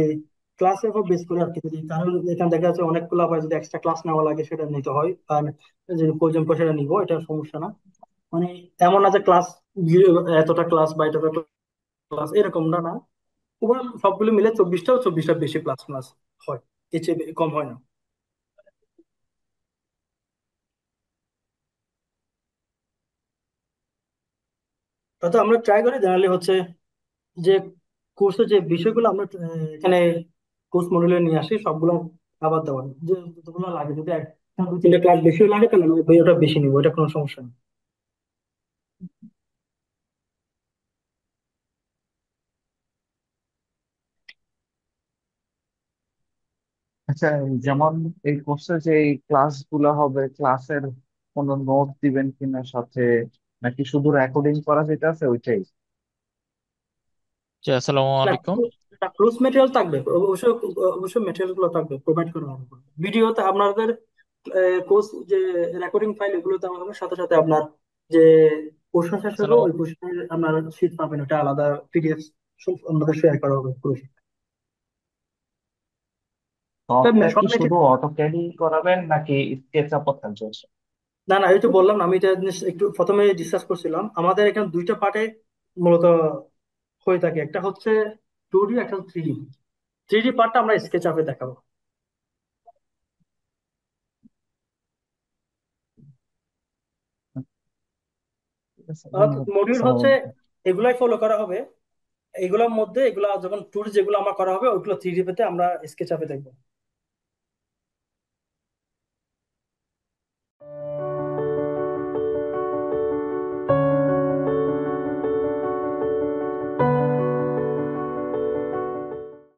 ক্লাসের উপর বেস করে আর কি, যদি কারণ এখানে দেখা যাচ্ছে অনেকগুলো আবার যদি এক্সট্রা ক্লাস নেওয়া লাগে সেটা নিতে হয়, আর যদি প্রয়োজন পড়ে সেটা নিবো, এটা সমস্যা না। মানে এমন না যে ক্লাস এতটা ক্লাস বা এতটা ক্লাস, এরকম না না। ওভারঅল সবগুলো মিলে 24টা ও 24টা বেশি ক্লাস ক্লাস হয়, এর চেয়ে কম হয় না। তো আমরা ট্রাই করি জেনারেলি হচ্ছে যে কোর্সের যে বিষয়গুলো আমরা এখানে কোর্স মডিউলে নিয়ে আসি সবগুলো আবার দেওয়ার, যে যতগুলো লাগে, যদি 2-3টা ক্লাস বেশি লাগে তাহলে আমি ওটা বেশি নিবো, এটা কোনো সমস্যা নেই। আচ্ছা, যেমন এই কোর্সে যে এই ক্লাস গুলা হবে, ক্লাসের কোনো নোট দিবেন কিনা সাথে, নাকি শুধু রেকর্ডিং করা যেটা আছে ওইটাই? জি, আসসালামু না, আলাইকুম। ক্লোজ মেটেরিয়াল থাকবে, অবশ্যই অবশ্যই মেটেরিয়াল গুলো থাকবে, প্রোভাইড করা হবে। ভিডিওতে আপনাদের কোর্স যে রেকর্ডিং ফাইল এগুলো দেওয়া হবে, সাথে সাথে আপনার যে কোশ্চেন শেষ হবে আসসালামু ওই কোশ্চেনের আপনার শীট পাবেন, ওটা আলাদা পিডিএফ আমাদের শেয়ার করা হবে পুরো। সবটা সব কি শুধু material- অটোক্যাডই করাবেন নাকি স্কেচ আপও থাকবে? না না, এই তো বললাম না, আমি এটা জিনিস একটু প্রথমে ডিসকাস করছিলাম, আমাদের এখানে দুইটা পার্টে মূলত হয়ে থাকে, একটা হচ্ছে 2D, একটা হচ্ছে 3D। 3D পার্টটা আমরা স্কেচ আপে দেখাবো। ঠিক আছে, ধন্যবাদ। মডিউল আসসালামু হচ্ছে আলাইকুম। এগুলাই ফলো করা হবে, এগুলোর মধ্যে এগুলা যখন ট্যুর যেগুলো আমরা করা হবে ওইগুলো 3D পেতে আমরা স্কেচ আপে দেখবো।